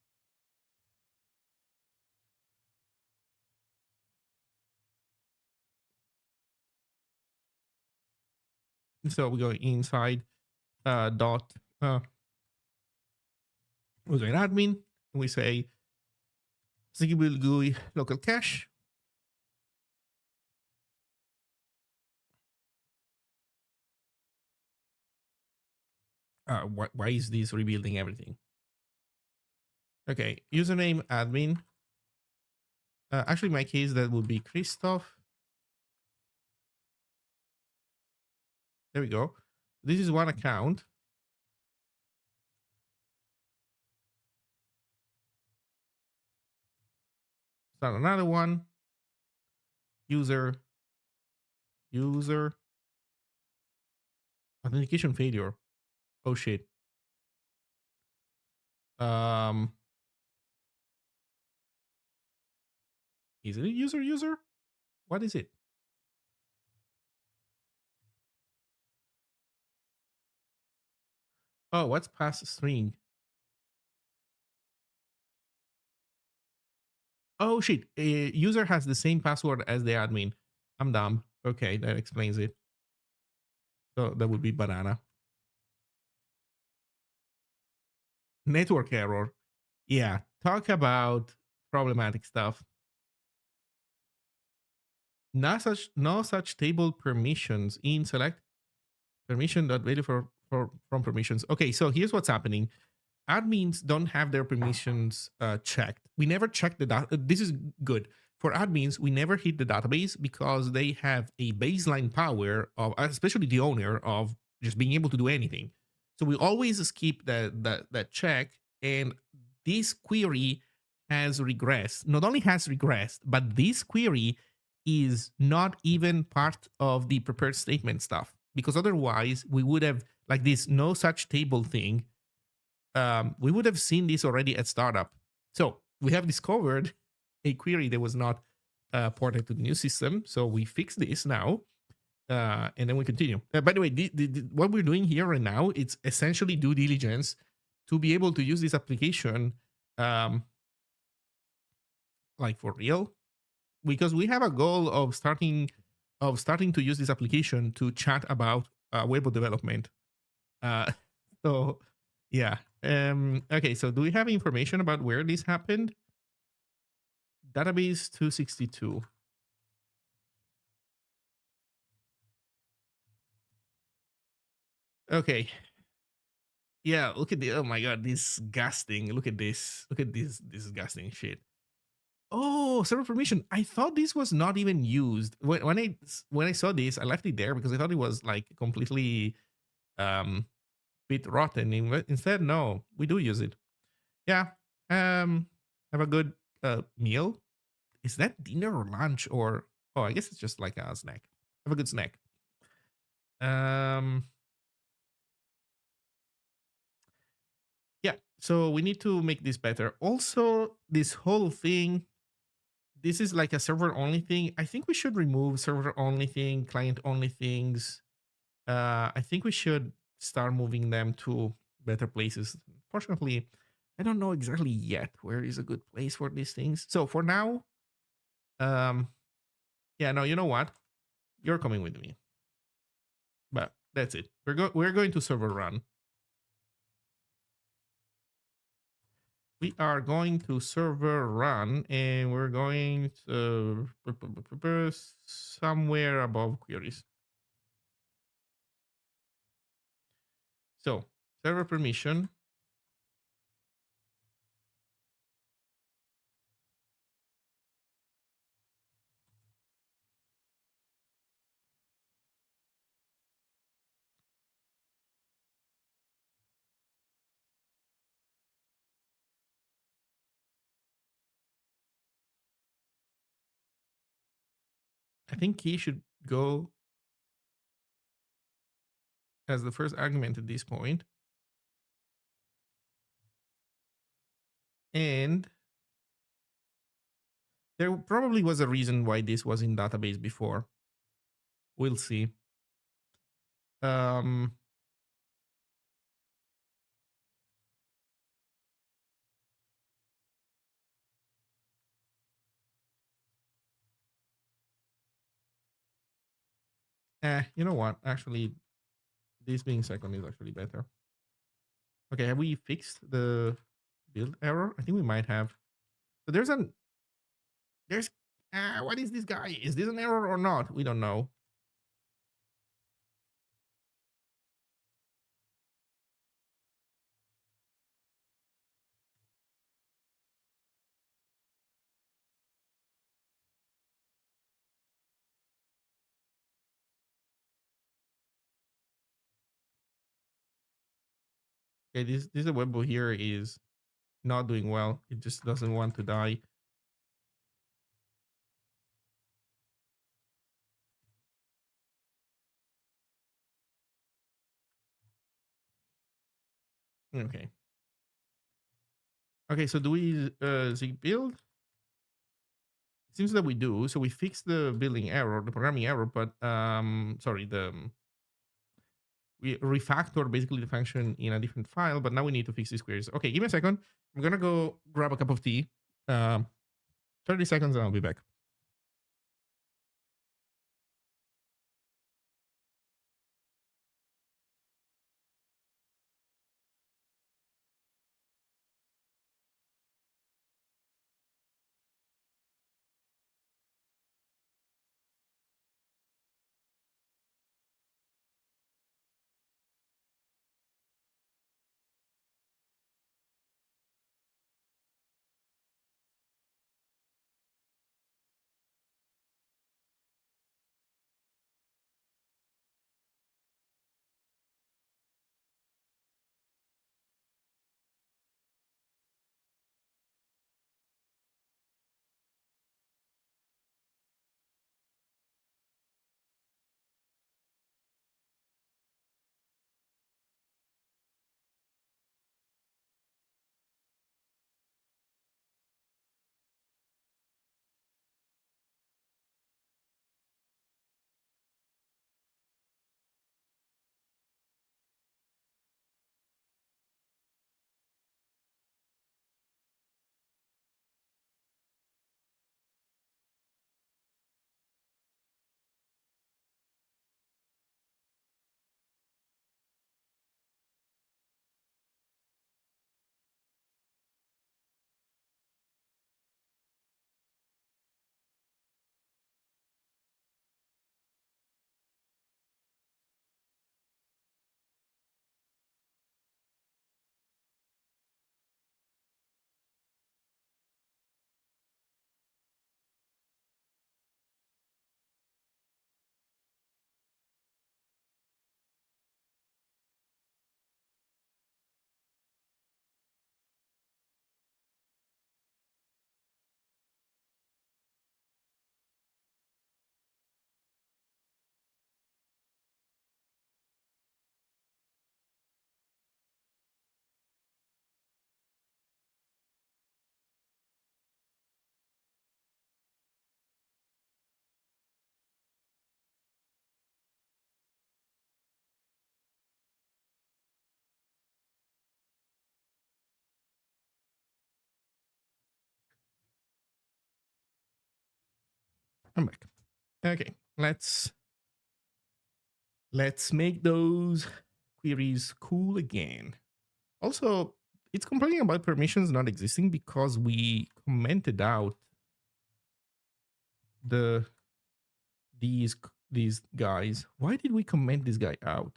So we go inside dot we go in admin, and we say Zig GUI local cache. Why is this rebuilding everything? Okay, username admin. Actually, in my case, that would be Christoph. There we go. This is one account. Start another one. User authentication failure. Oh shit. Um, is it a user? What is it? Oh, what's pass string? Oh shit. A user has the same password as the admin. I'm dumb. Okay, that explains it. So that would be banana. Network error. Yeah, talk about problematic stuff. No such table permissions in select permission.value from permissions. Okay, so here's what's happening. Admins don't have their permissions checked. We never check the data. This is good. For admins, we never hit the database because they have a baseline power of, especially the owner, of just being able to do anything. So we always skip that check, and this query has regressed. Not only has regressed, but this query is not even part of the prepared statement stuff, because otherwise we would have like this no such table thing. We would have seen this already at startup. So we have discovered a query that was not ported to the new system. So we fix this now, and then we continue. By the way, what we're doing here right now, it's essentially due diligence to be able to use this application, like for real, because we have a goal of starting to use this application to chat about Awebo development. Uh, so yeah. Okay, so do we have information about where this happened? Database 262. Okay. Yeah, look at the oh my god, disgusting. Look at this. Look at this disgusting shit. Oh, server permission. I thought this was not even used. When I saw this, I left it there because I thought it was like completely bit rotten. Instead, no, we do use it. Yeah. Have a good meal. Is that dinner or lunch or oh, I guess it's just like a snack. Have a good snack. Um yeah, so we need to make this better. Also, this whole thing, this is like a server only thing. I think we should remove server only thing, client only things. I think we should start moving them to better places. Fortunately, I don't know exactly yet where is a good place for these things. So for now, um, yeah, no, you know what? You're coming with me, but that's it. We're going to server run. We are going to server run, and we're going to somewhere above queries. So server permission. I think key should go as the first argument at this point. And there probably was a reason why this was in database before. We'll see. Um, you know what? Actually, this being second is actually better. Okay, have we fixed the build error? I think we might have. So there's what is this guy? Is this an error or not? We don't know. Okay, this Awebo here is not doing well. It just doesn't want to die. Okay. Okay, so do we Zig build? It seems that we do. So we fix the building error, the programming error, but sorry, the we refactor basically the function in a different file, but now we need to fix these queries. Okay, give me a second. I'm gonna go grab a cup of tea. Um, 30 seconds and I'll be back. I'm back. Okay, let's make those queries cool again. Also, it's complaining about permissions not existing because we commented out the these guys. Why did we comment this guy out?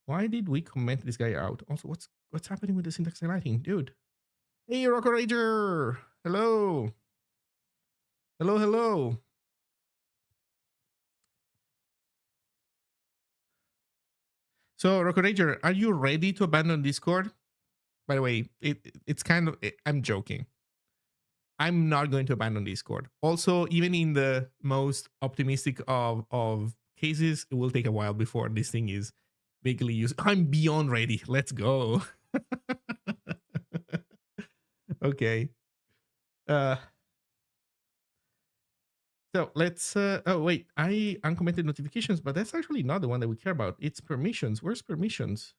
Why did we comment this guy out? Also, what's happening with the syntax highlighting, dude? Hey, Rocker Rager! Hello, hello, hello. So, Rocker Rager, are you ready to abandon Discord? By the way, it's kind of I'm joking. I'm not going to abandon Discord. Also, even in the most optimistic of cases, it will take a while before this thing is bigly used. I'm beyond ready. Let's go. Okay. Uh so let's oh wait, I uncommented notifications, but that's actually not the one that we care about. It's permissions. Where's permissions?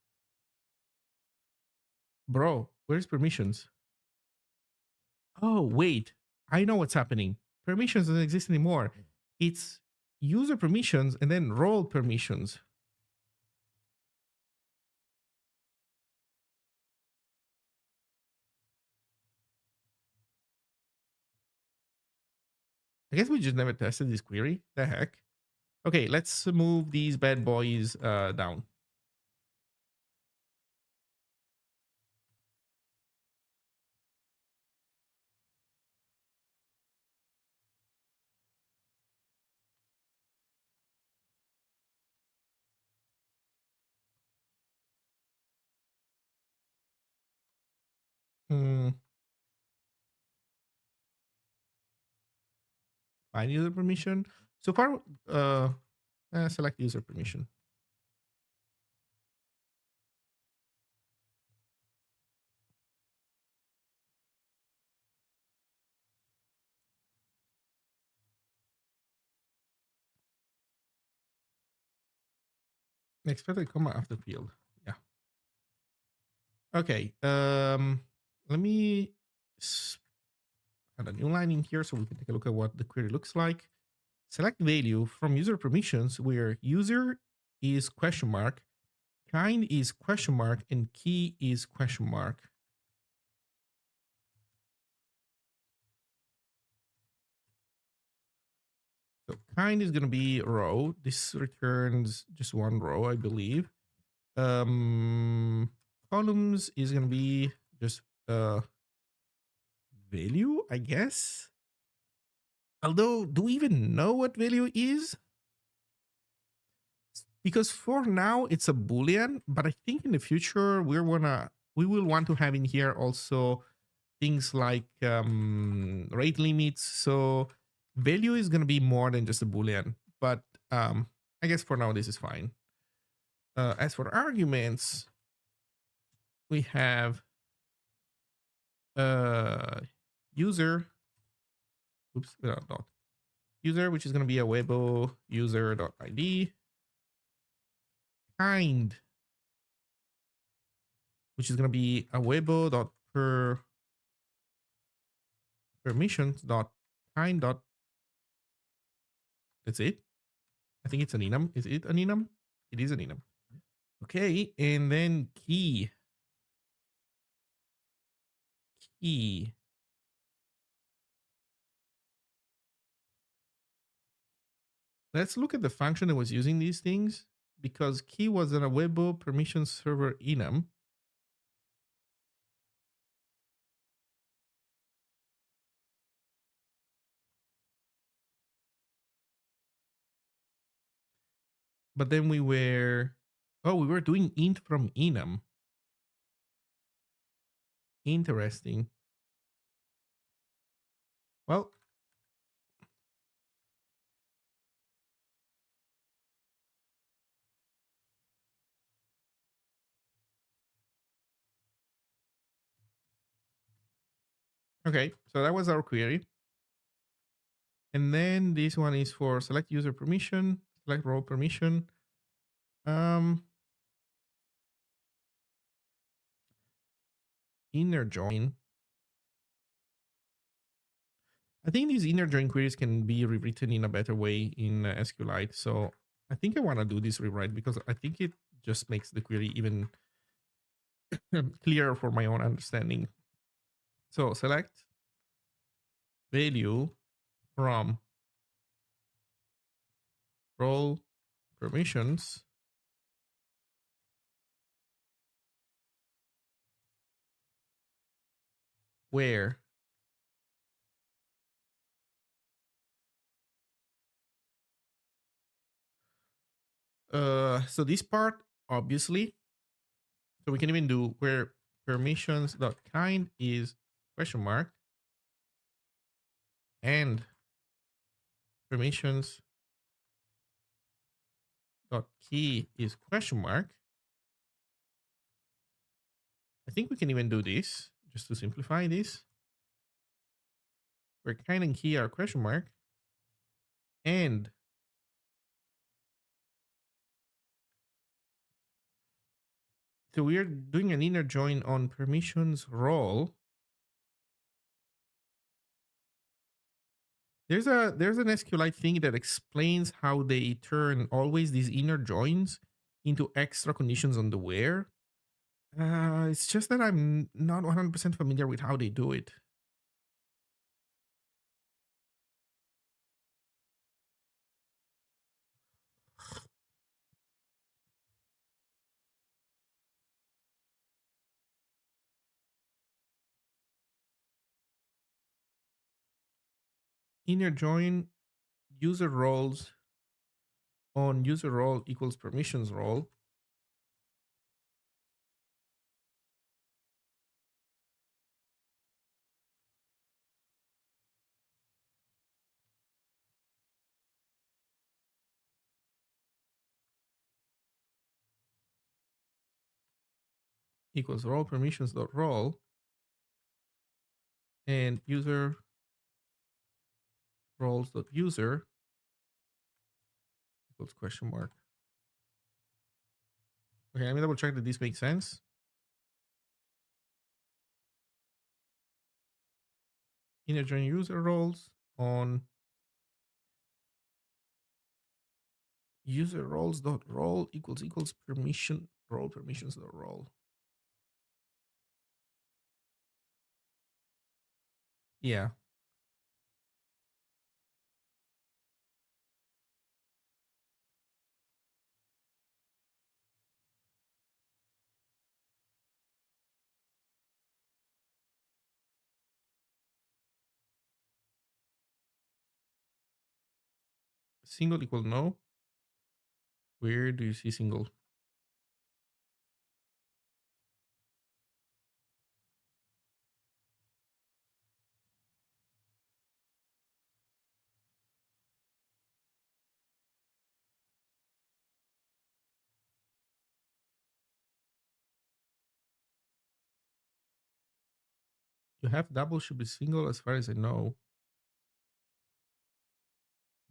Bro, where's permissions? Oh, wait. I know what's happening. Permissions doesn't exist anymore. It's user permissions and then role permissions. I guess we just never tested this query. The heck? Okay, let's move these bad boys down. Hmm, find user permission. So far, select user permission. Expected comma after field. Yeah. Okay. Let me add a new line in here so we can take a look at what the query looks like. Select value from user permissions where user is question mark, kind is question mark, and key is question mark. So kind is going to be row. This returns just one row, I believe. Columns is going to be just value, I guess. Although, do we even know what value is? Because for now it's a boolean, but I think in the future we will want to have in here also things like rate limits. So value is going to be more than just a boolean, but I guess for now this is fine. As for arguments, we have user, oops, not user, which is going to be Awebo user.id, kind, which is going to be Awebo.permissions.kind. That's it. I think it's an enum. Is it an enum? It is an enum. Okay, and then key. Let's look at the function that was using these things, because key was an Awebo permission server enum. But then we were doing int from enum. Interesting. Well, okay, so that was our query. And then this one is for select user permission, select role permission. Inner join. I think these inner join queries can be rewritten in a better way in SQLite. So I think I want to do this rewrite because I think it just makes the query even clearer for my own understanding. So select value from role permissions where so this part obviously, so we can even do where permissions dot kind is question mark and permissions dot key is question mark. I think we can even do this just to simplify this. Where kind and key are question mark and so we're doing an inner join on permissions role. There's an SQLite thing that explains how they turn always these inner joins into extra conditions on the where. It's just that I'm not 100% familiar with how they do it. Inner join user roles on user role equals permissions role. Equals role permissions dot role and user roles dot user equals question mark. Okay, let me double check that this makes sense. Inner join user roles on user roles dot role equals permission role permissions dot role. Yeah. Single equal no. Where do you see single? You have double should be single as far as I know.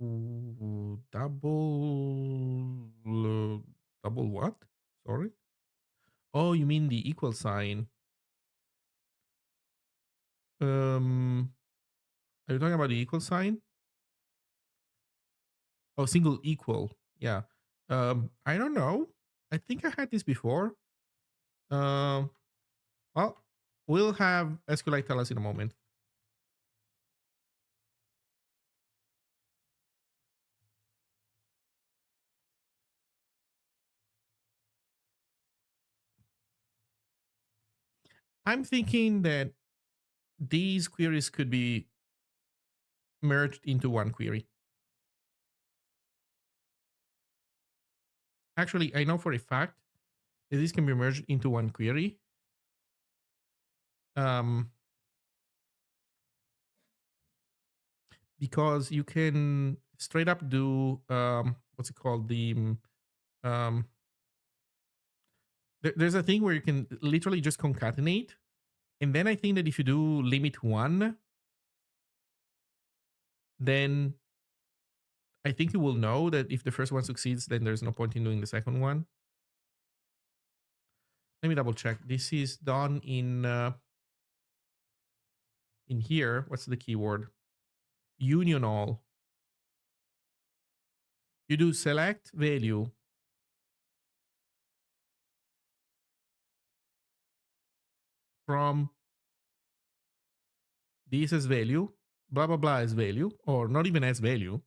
Ooh, double what? Sorry. Oh, you mean the equal sign? Are you talking about the equal sign? Oh, single equal. Yeah. I don't know. I think I had this before. Um, well, we'll have SQLite tell us in a moment. I'm thinking that these queries could be merged into one query. Actually, I know for a fact that this can be merged into one query. Um, because you can straight up do what's it called? Um, there's a thing where you can literally just concatenate. And then I think that if you do limit one, then I think you will know that if the first one succeeds, then there's no point in doing the second one. Let me double check. This is done in here. What's the keyword? union all. You do select value from this as value, blah, blah, blah as value, or not even as value.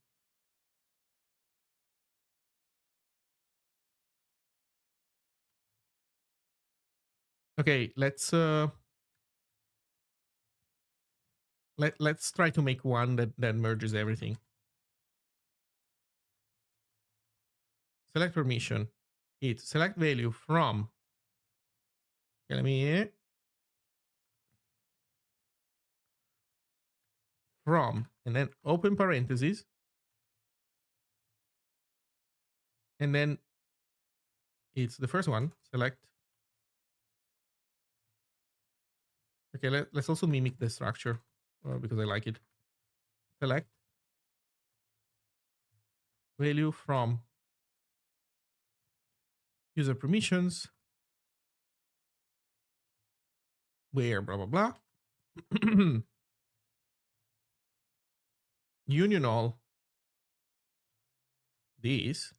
Okay, let's try to make one that merges everything. Select permission. It's select value from. Okay, let me from, and then open parentheses, and then it's the first one. Select. Okay, let's also mimic the structure because I like it. Select value from user permissions where blah blah blah union all this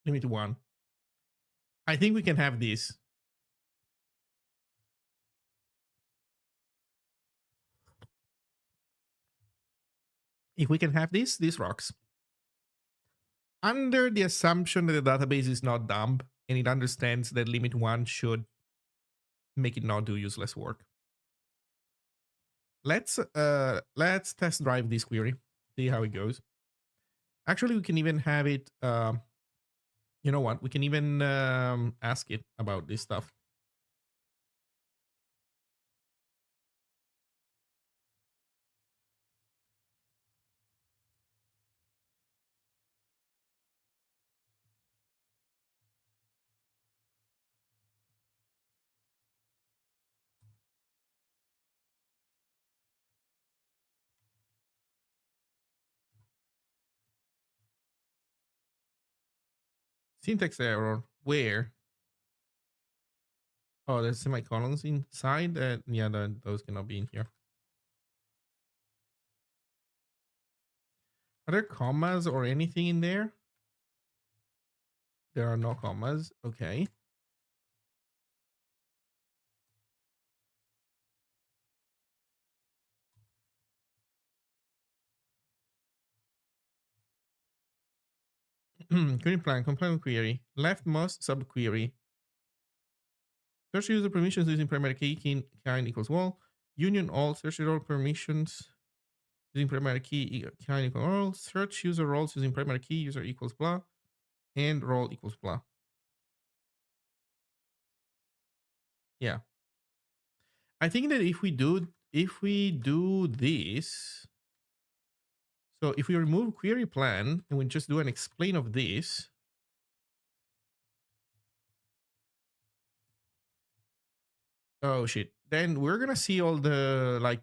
limit 1. I think we can have this. If we can have this rocks. Under the assumption that the database is not dumb and it understands that limit 1 should make it not do useless work. Let's test drive this query, see how it goes. Actually, we can even have it. You know what? We can even ask it about this stuff. Syntax error. Where? Oh, there's semicolons inside. Yeah, those cannot be in here. Are there commas or anything in there? There are no commas. Okay. Query plan, complement query, leftmost subquery. Search user permissions using primary key kind equals wall. Union all search all permissions using primary key kind equals all. Search user roles using primary key user equals blah, and role equals blah. Yeah, I think that if we do this, so if we remove query plan and we just do an explain of this. Oh shit! Then we're gonna see all the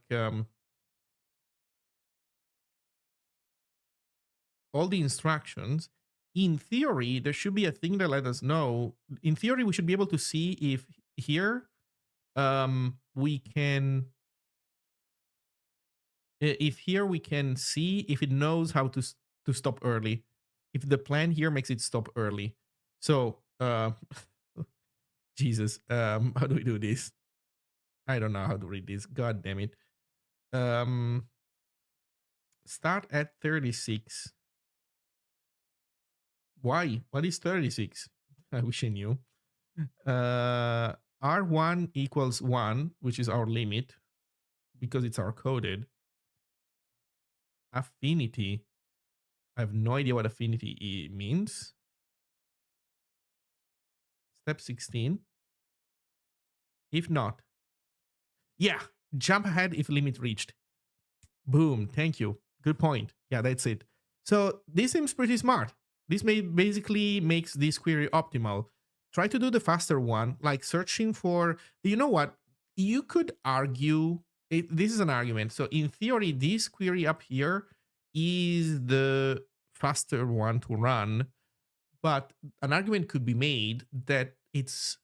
all the instructions. In theory, there should be a thing that let us know. In theory, we should be able to see if here we can. If here we can see if it knows how to stop early. If the plan here makes it stop early. So Jesus, how do we do this? I don't know how to read this. God damn it. Start at 36. Why? What is 36? I wish I knew. R1 equals 1, which is our limit, because it's our coded. Affinity. I have no idea what affinity means. Step 16. If not. Yeah, jump ahead if limit reached. Boom, thank you. Good point. Yeah, that's it. So this seems pretty smart. This basically makes this query optimal. try to do the faster one, like searching for, you know what? You could argue, this is an argument. So in theory, this query up here is the faster one to run, but an argument could be made that it's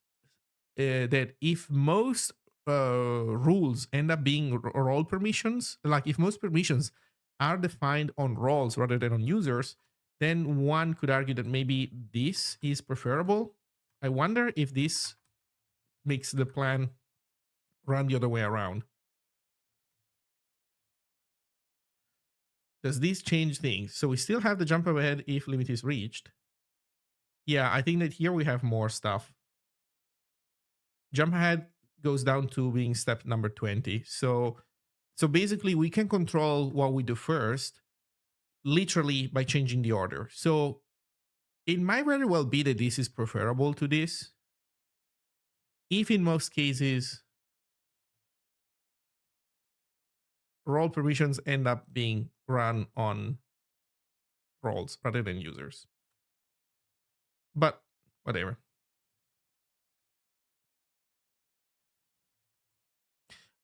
that if most rules end up being role permissions, like if most permissions are defined on roles rather than on users, then one could argue that maybe this is preferable. I wonder if this makes the plan run the other way around. Does this change things? So we still have the jump ahead if limit is reached. Yeah, I think that here we have more stuff. Jump ahead goes down to being step number 20. So basically we can control what we do first literally by changing the order. So it might very well be that this is preferable to this, if in most cases role permissions end up being run on roles rather than users. But whatever.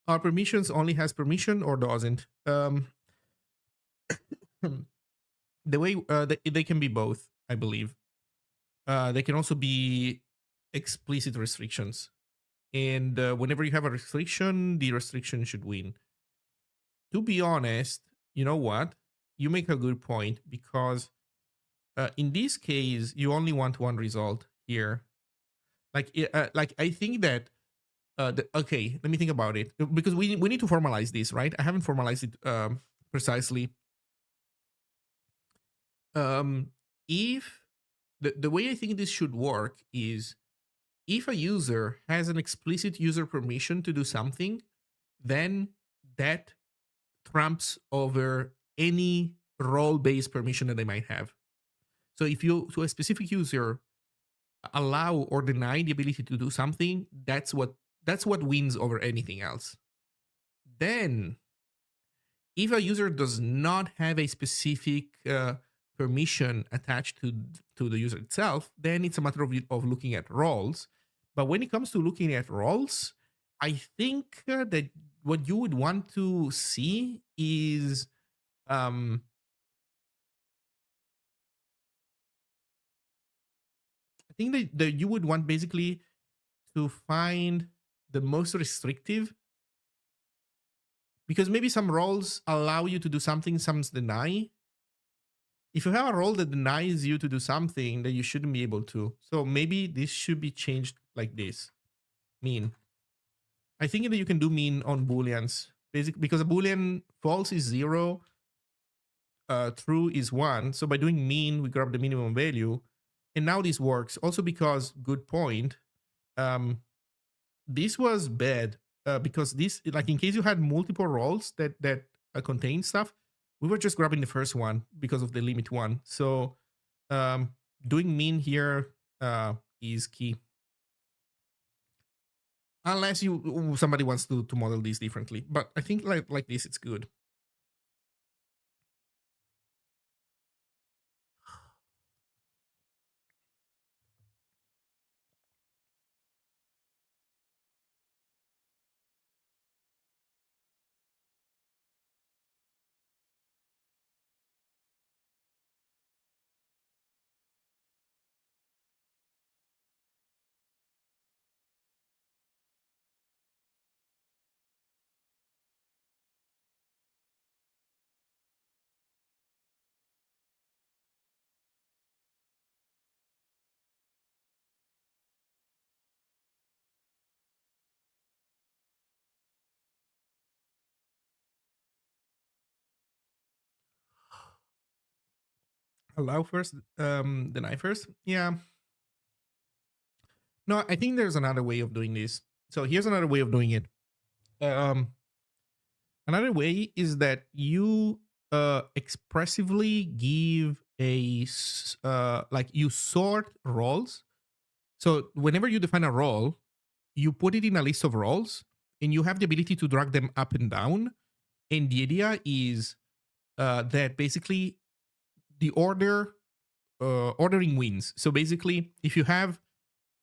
Our permissions only has permission or doesn't. The way they can be both, I believe. They can also be explicit restrictions. And whenever you have a restriction, the restriction should win. To be honest, you know what? You make a good point, because in this case, you only want one result here. Like I think that okay, let me think about it, because we need to formalize this, right? I haven't formalized it precisely. If the way I think this should work is, if a user has an explicit user permission to do something, then that trumps over any role-based permission that they might have. So if you, to a specific user, allow or deny the ability to do something, that's what wins over anything else. Then, if a user does not have a specific permission attached to the user itself, then it's a matter of looking at roles. But when it comes to looking at roles, I think that what you would want to see is I think that you would want basically to find the most restrictive, because maybe some roles allow you to do something, some deny. If you have a role that denies you to do something, then you shouldn't be able to. So maybe this should be changed like this. Mean. I think that you can do mean on booleans, basically, because a boolean false is 0, true is 1. So by doing mean, we grab the minimum value, and now this works. Also because, good point, this was bad because this, like, in case you had multiple roles that contain stuff, we were just grabbing the first one because of the limit 1. So doing mean here is key. Unless somebody wants to model this differently, but I think like this, it's good. Allow first, deny first. Yeah. No, I think there's another way of doing this. So here's another way of doing it. Another way is that you expressively give like you sort roles. So whenever you define a role, you put it in a list of roles, and you have the ability to drag them up and down. And the idea is that basically the ordering wins. So basically, if you have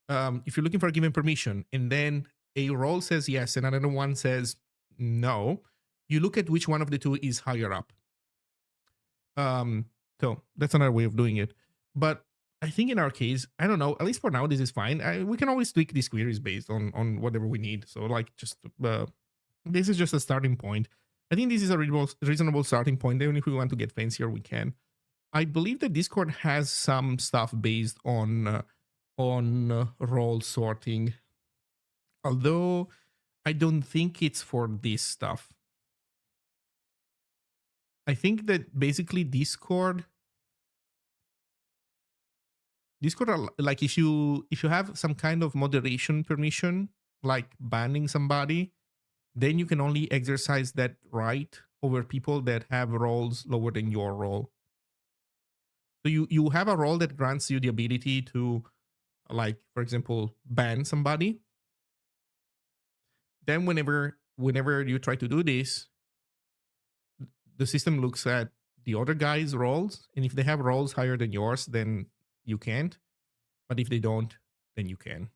if you're looking for a given permission and then a role says yes and another one says no, you look at which one of the two is higher up. So that's another way of doing it. But I think in our case, I don't know. At least for now, this is fine. We can always tweak these queries based on whatever we need. So like, just this is just a starting point. I think this is a reasonable starting point. Even if we want to get fancier, we can. I believe that Discord has some stuff based on role sorting, although I don't think it's for this stuff. I think that basically Discord, like if you have some kind of moderation permission, like banning somebody, then you can only exercise that right over people that have roles lower than your role. So you have a role that grants you the ability to, like, for example, ban somebody. Then whenever you try to do this, the system looks at the other guy's roles, and if they have roles higher than yours, then you can't. But if they don't, then you can.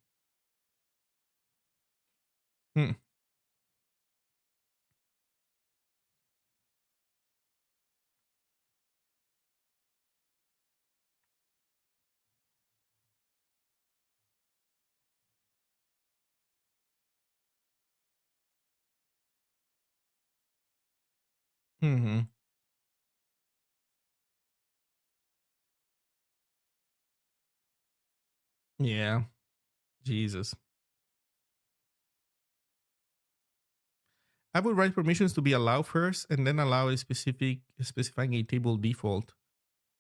Hmm. Mm-hmm. Yeah. Jesus. I would write permissions to be allowed first, and then allow a specifying a table default.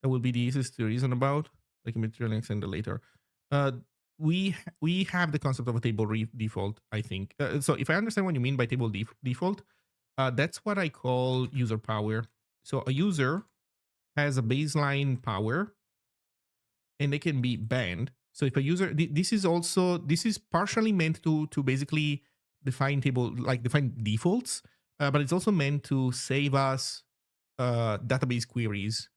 That will be the easiest to reason about. I can materially extend it later. Uh, we have the concept of a table default, I think. So if I understand what you mean by table default, that's what I call user power. So a user has a baseline power, and they can be banned. So if a user, this is partially meant to basically define define defaults, but it's also meant to save us database queries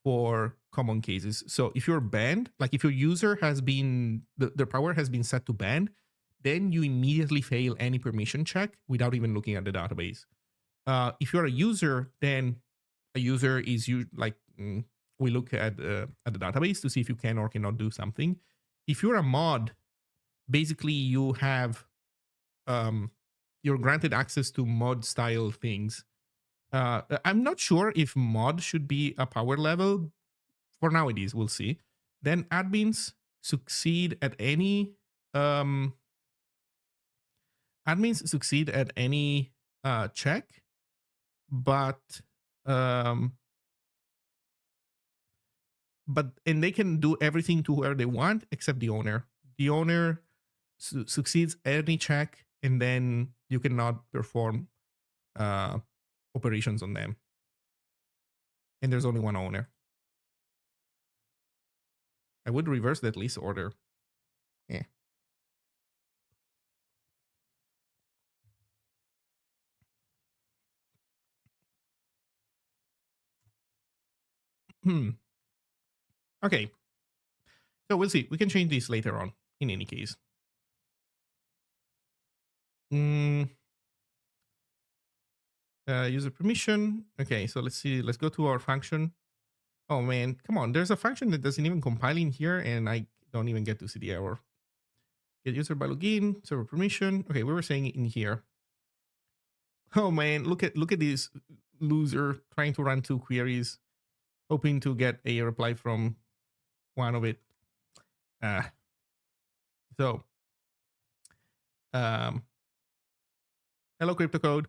for common cases. So if you're banned, like if your user has been their power has been set to banned, then you immediately fail any permission check without even looking at the database. If you're a user, then a user is we look at the database to see if you can or cannot do something. If you're a mod, basically you have you're granted access to mod style things. I'm not sure if mod should be a power level. For now it is, we'll see. Then admins succeed at any um check, but um and they can do everything to where they want except the owner. The owner succeeds any check, and then you cannot perform uh, operations on them. And there's only one owner. I would reverse that lease order. Yeah. Okay. So we'll see. We can change this later on. In any case. User permission. Okay, so let's see. Let's go to our function. Oh man, come on. There's a function that doesn't even compile in here, and I don't even get to see the error. Get user by login, server permission. Okay, we were saying it in here. Oh man, look at this loser trying to run two queries, hoping to get a reply from one of it. So, hello cryptocode.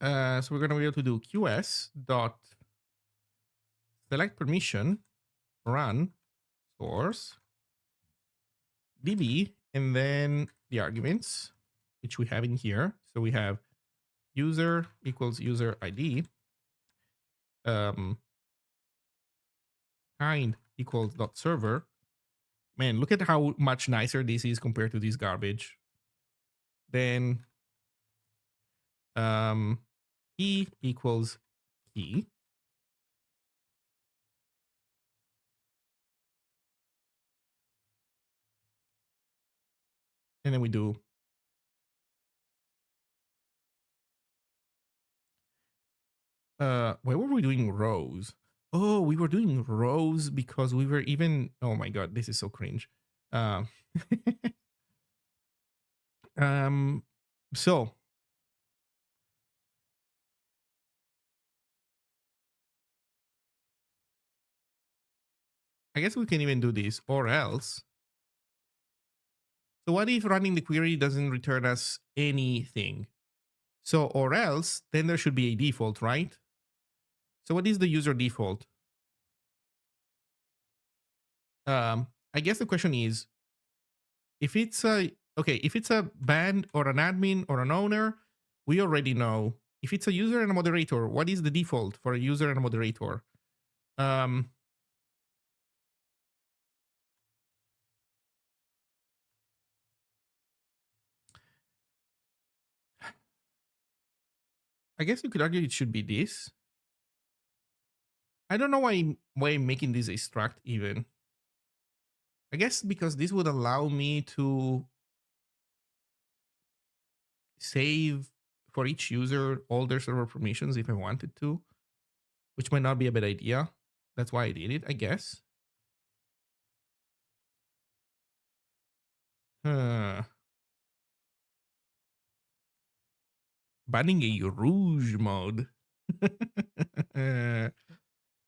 So we're gonna be able to do QS dot select permission run source db, and then the arguments which we have in here. So we have user equals user ID, kind equals dot server, Man, look at how much nicer this is compared to this garbage. Then key equals key. And then we do why were we doing rows? Oh, we were doing rows because we were even, oh my god, this is so cringe. Um so I guess we can even do this, or else. So what if running the query doesn't return us anything? So, or else, then there should be a default, right? So what is the user default? I guess the question is, if it's a, okay, if it's a band or an admin or an owner, we already know. If it's a user and a moderator, what is the default for a user and a moderator? Um, I guess you could argue it should be this. I don't know why I'm making this a struct even. I guess because this would allow me to save for each user all their server permissions if I wanted to, which might not be a bad idea. That's why I did it, I guess. Uh, banning a rouge mode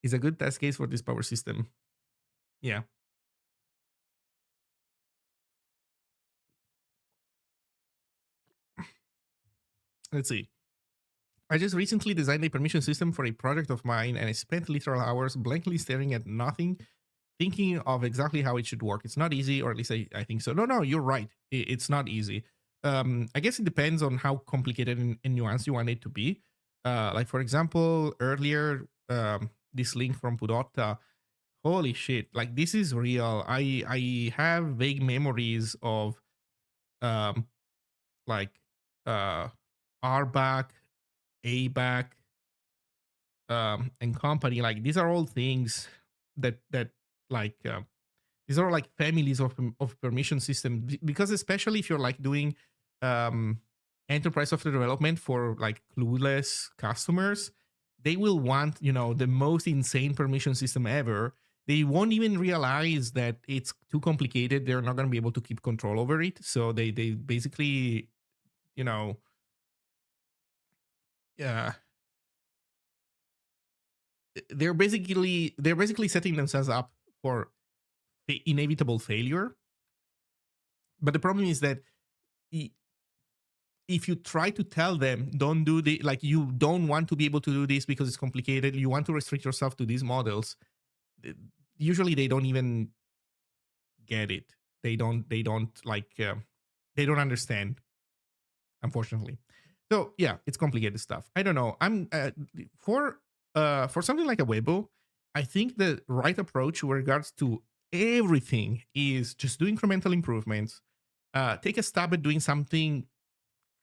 is a good test case for this power system. Yeah. Let's see. I just recently designed a permission system for a project of mine, and I spent literal hours blankly staring at nothing, thinking of exactly how it should work. It's not easy, or at least I think so. No, you're right. It's not easy. I guess it depends on how complicated and nuanced you want it to be. Like, for example, earlier, this link from Pudotta, holy shit, like this is real. I have vague memories of um like RBAC, ABAC, and company. Like these are all things that like these are like families of permission system, because especially if you're like doing um enterprise software development for like clueless customers, they will want, you know, the most insane permission system ever. They won't even realize that it's too complicated. They're not going to be able to keep control over it, so they basically, you know, uh they're basically setting themselves up for inevitable failure. But the problem is that if you try to tell them don't do the, like, you don't want to be able to do this because it's complicated, you want to restrict yourself to these models, usually they don't even get it. They don't like they don't understand, unfortunately. So yeah, it's complicated stuff. I don't know. I'm for something like Awebo, I think the right approach with regards to everything is just do incremental improvements. Take a stab at doing something,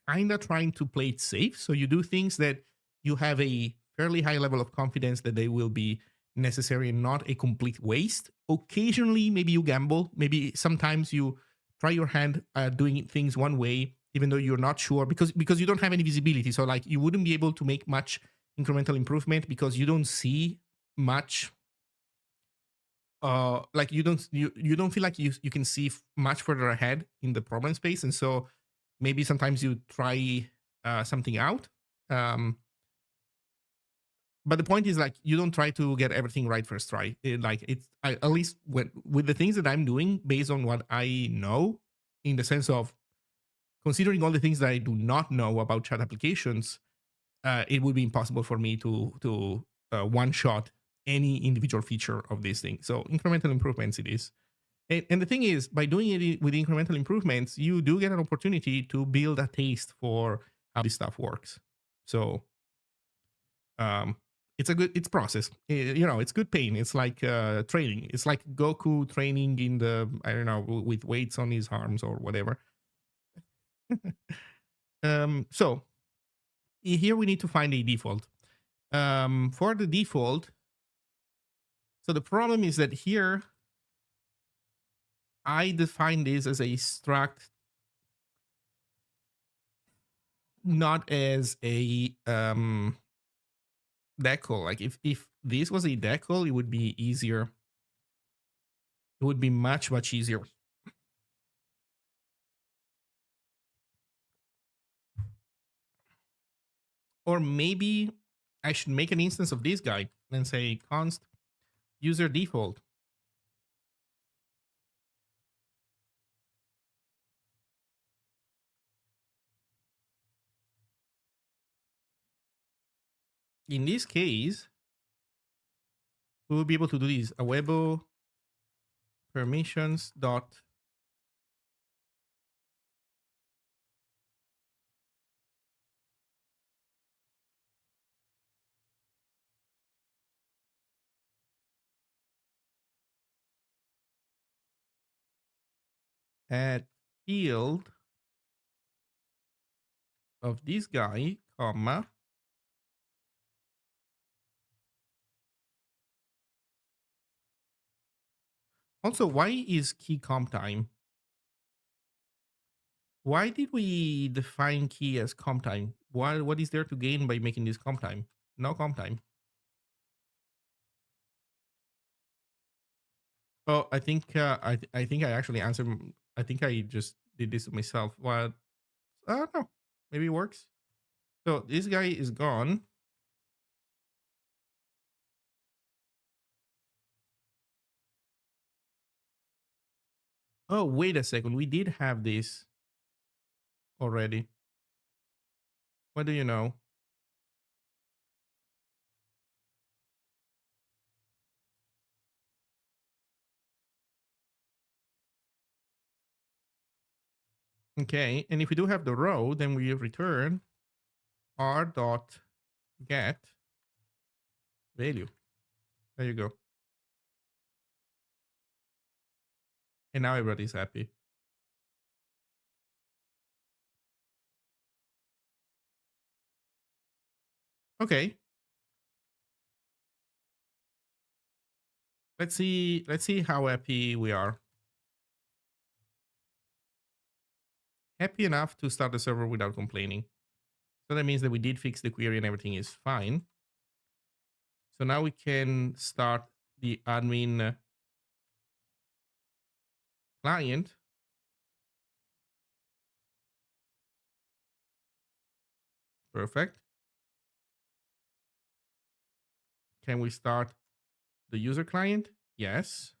kind of trying to play it safe. So you do things that you have a fairly high level of confidence that they will be necessary and not a complete waste. Occasionally, maybe you gamble. Maybe sometimes you try your hand at doing things one way, even though you're not sure, because you don't have any visibility. So like you wouldn't be able to make much incremental improvement because you don't see much. Like you don't feel like you can see much further ahead in the problem space, and so maybe sometimes you try something out. Um, but the point is, like, you don't try to get everything right first try. Like it's at least with the things that I'm doing based on what I know, in the sense of considering all the things that I do not know about chat applications, it would be impossible for me to one shot any individual feature of this thing. So incremental improvements it is. And the thing is, by doing it with incremental improvements, you do get an opportunity to build a taste for how this stuff works. So, um, it's process. You know, it's good pain. It's like training. It's like Goku training in the, I don't know, with weights on his arms or whatever. So here we need to find a default. For the default, so the problem is that here I define this as a struct, not as a decal. Like if this was a decal, it would be easier. It would be much easier. Or maybe I should make an instance of this guy and say const user default. In this case, we will be able to do this. Awebo permissions dot add field of this guy, comma. Also, why is key comp time? Why did we define key as comp time? What is there to gain by making this comp time? No comp time. Oh, I think I think I actually answered. I think I just did this myself. What? No, maybe it works. So this guy is gone. Oh, wait a second. We did have this already. What do you know? Okay, and if we do have the row, then we return r dot get value. There you go. And now everybody's happy. Okay. Let's see how happy we are. Happy enough to start the server without complaining. So that means that we did fix the query and everything is fine. So now we can start the admin client. Perfect. Can we start the user client? Yes.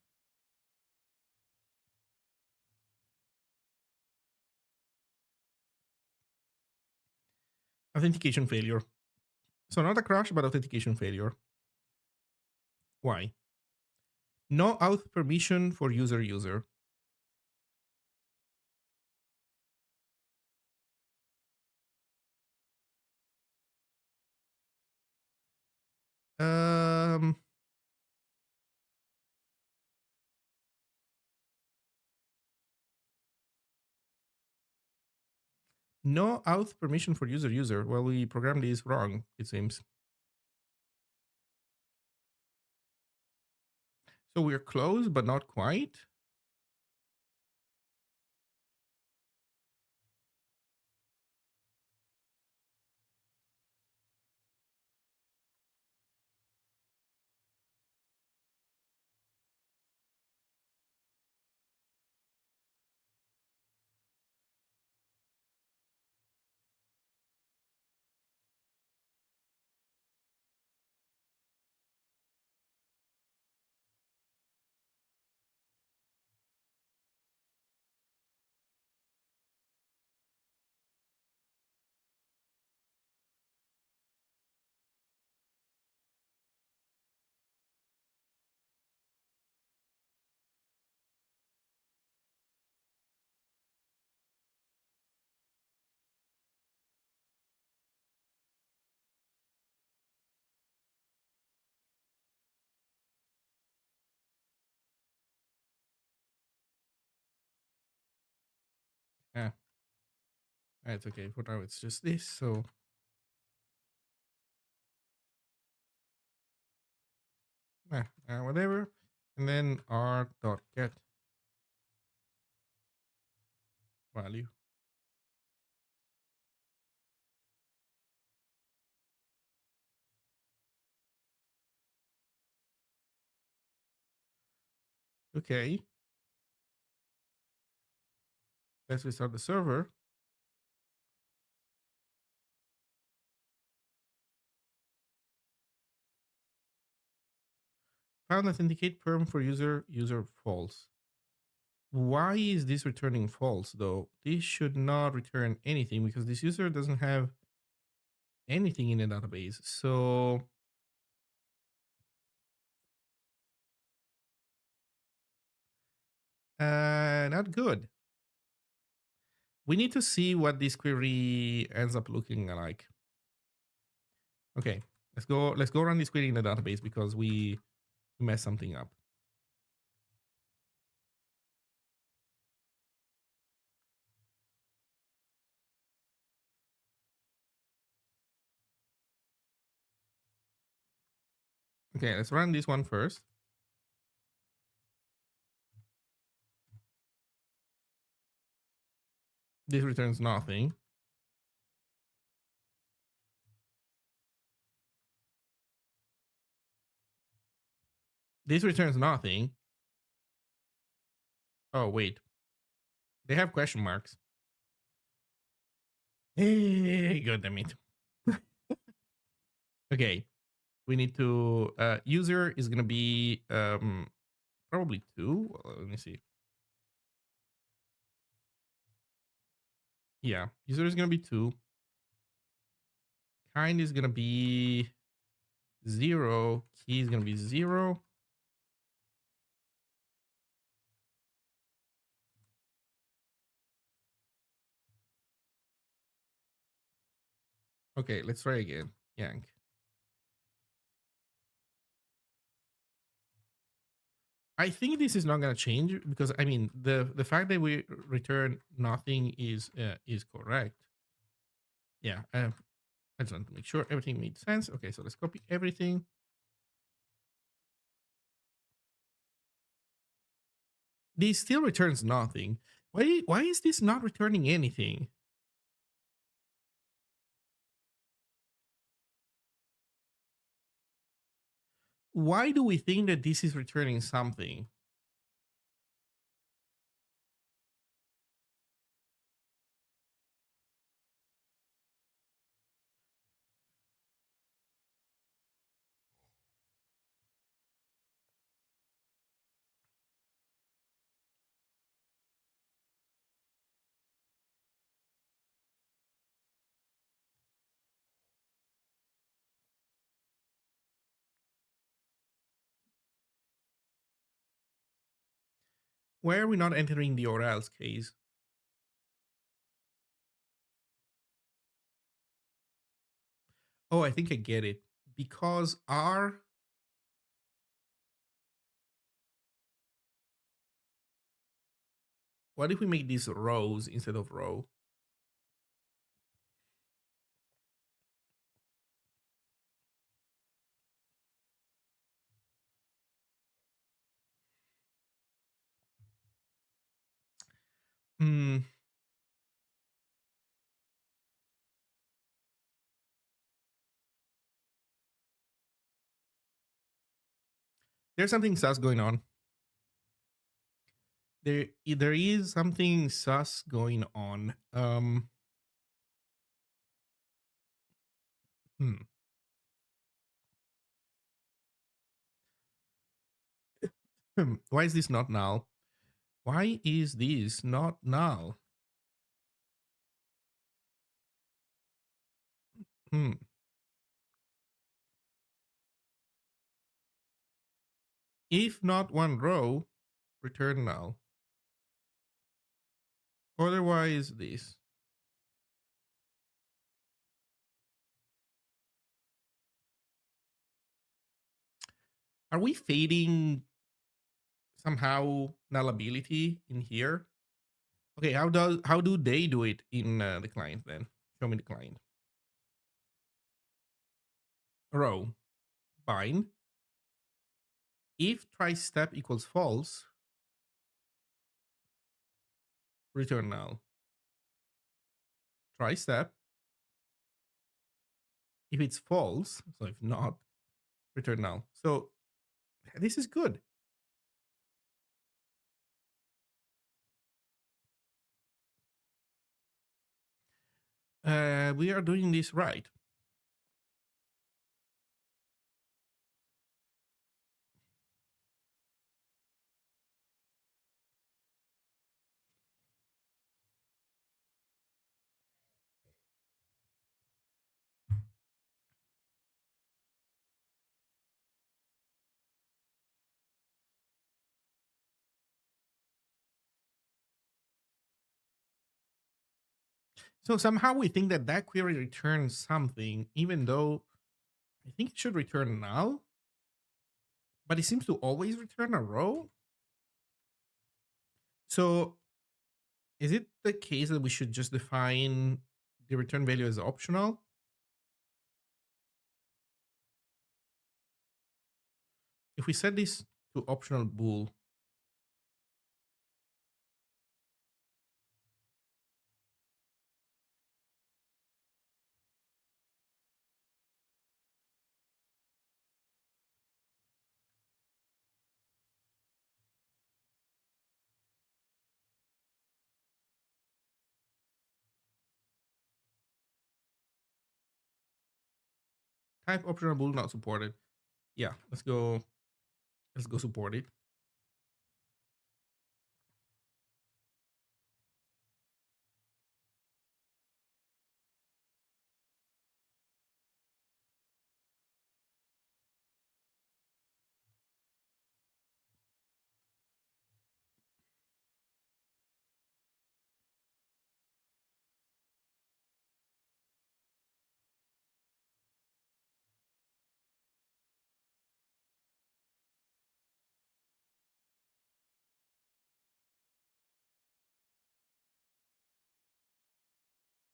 Authentication failure. So not a crash, but authentication failure. Why? No auth permission for user. Um, no auth permission for user. Well, we programmed this wrong, it seems. So we're close, but not quite. It's okay. For now, it's just this. So whatever. And then r.get value. Okay. Let's restart the server. Found authenticate perm for user false. Why is this returning false though? This should not return anything because this user doesn't have anything in the database. So not good. We need to see what this query ends up looking like. Okay, let's go run this query in the database because we messed something up. Okay, let's run this one first. This returns nothing. This returns nothing. Oh, wait. They have question marks. Hey, god damn it. Okay. We need to user is gonna be probably 2. Let me see. Yeah, user is gonna be 2. Kind is gonna be 0. Key is gonna be 0. Okay, let's try again. Yank. I think this is not gonna change because I mean the fact that we return nothing is correct. Yeah, I just want to make sure everything made sense. Okay, so let's copy everything. This still returns nothing. Why is this not returning anything? Why do we think that this is returning something? Why are we not entering the or else case? Oh, I think I get it. Because R. What if we make these rows instead of row? Hmm. There's something sus going on. There is something sus going on. Hmm. Why is this not null? Why is this not null? Hmm. If not one row, return null. Otherwise, this. Are we fading somehow nullability in here? Okay, how do they do it in the client then? Show me the client. Row bind. If try step equals false, return null. Try step. If it's false, so if not, return null. So this is good. We are doing this right. So somehow we think that that query returns something, even though I think it should return null, but it seems to always return a row. So is it the case that we should just define the return value as optional? If we set this to optional bool, type optional bool not supported. Yeah, let's go support it.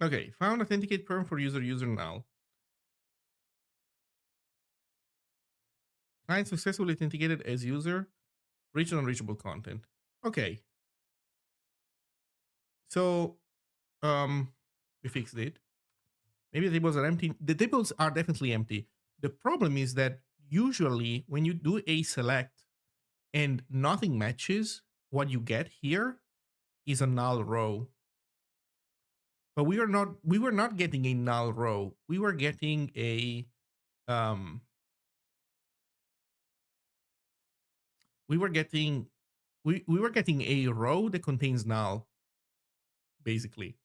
Okay, found authenticate perm for user null. Client successfully authenticated as user, reach unreachable content. Okay, so we fixed it. Maybe the tables are empty. The tables are definitely empty. The problem is that usually when you do a select and nothing matches, what you get here is a null row. But we were not getting a null row. We were getting a um we were getting we were getting a row that contains null, basically.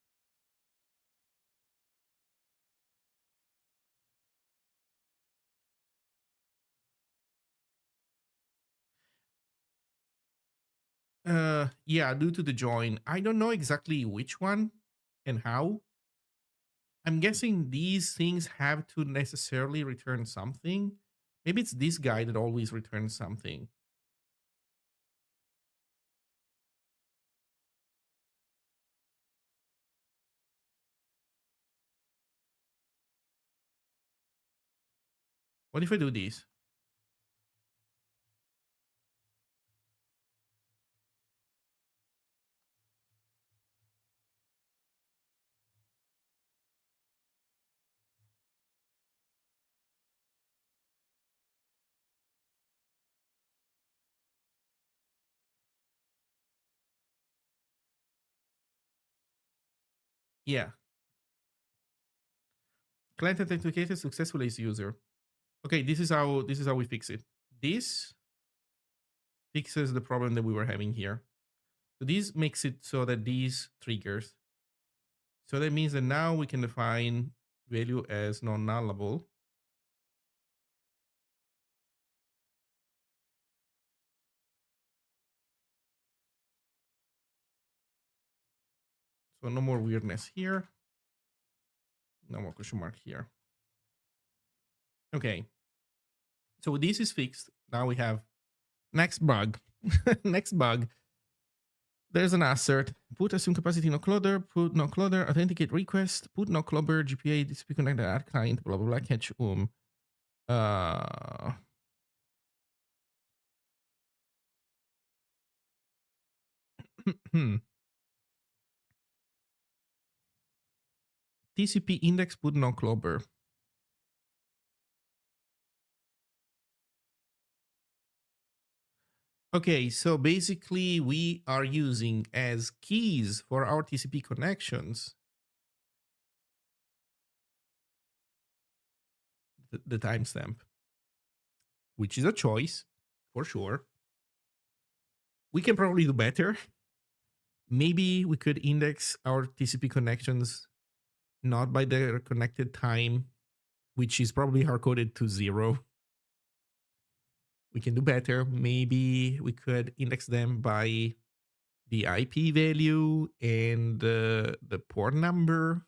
Yeah, due to the join. I don't know exactly which one and how. I'm guessing these things have to necessarily return something. Maybe it's this guy that always returns something. What if I do this? Yeah. Client authenticated successfully as user. Okay, this is how we fix it. This fixes the problem that we were having here. So this makes it so that these triggers. So that means that now we can define value as non-nullable. So no more weirdness here. No more question mark here. Okay. So this is fixed. Now we have next bug. Next bug. There's an assert. Put assume capacity no closer, put no closer, authenticate request, put no closer, GPA, DCP connected add client, blah blah blah, catch uh TCP index put no closer. Okay, so basically we are using as keys for our TCP connections the timestamp, which is a choice for sure. We can probably do better. Maybe we could index our TCP connections not by their connected time, which is probably hard coded to 0. We can do better. Maybe we could index them by the IP value and the port number.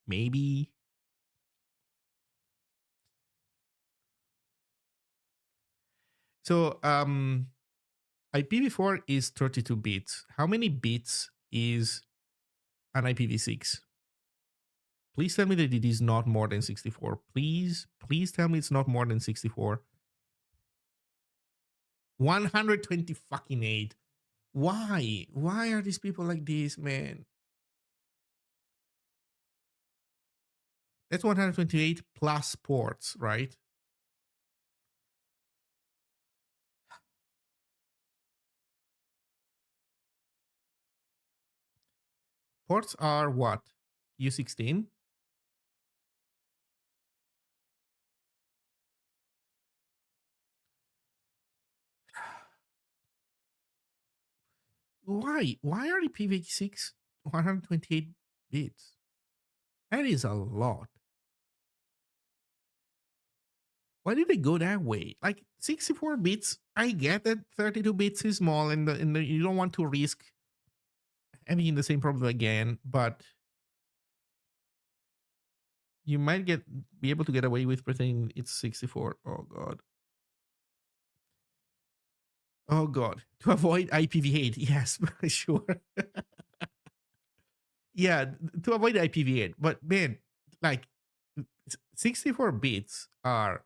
Maybe. So IPv4 is 32 bits. How many bits is an IPv6? Please tell me that it is not more than 64. Please tell me it's not more than 64. 120 fucking 8. Why? Why are these people like this, man? That's 128 plus ports, right? Ports are what? U16? Why? Why are the IPv6 128 bits? That is a lot. Why did they go that way? Like 64 bits, I get that 32 bits is small and you don't want to risk having the same problem again, but you might be able to get away with pretending it's 64. Oh god. Oh god. To avoid IPv8. Yes, sure. Yeah, to avoid IPv8. But man, like 64 bits are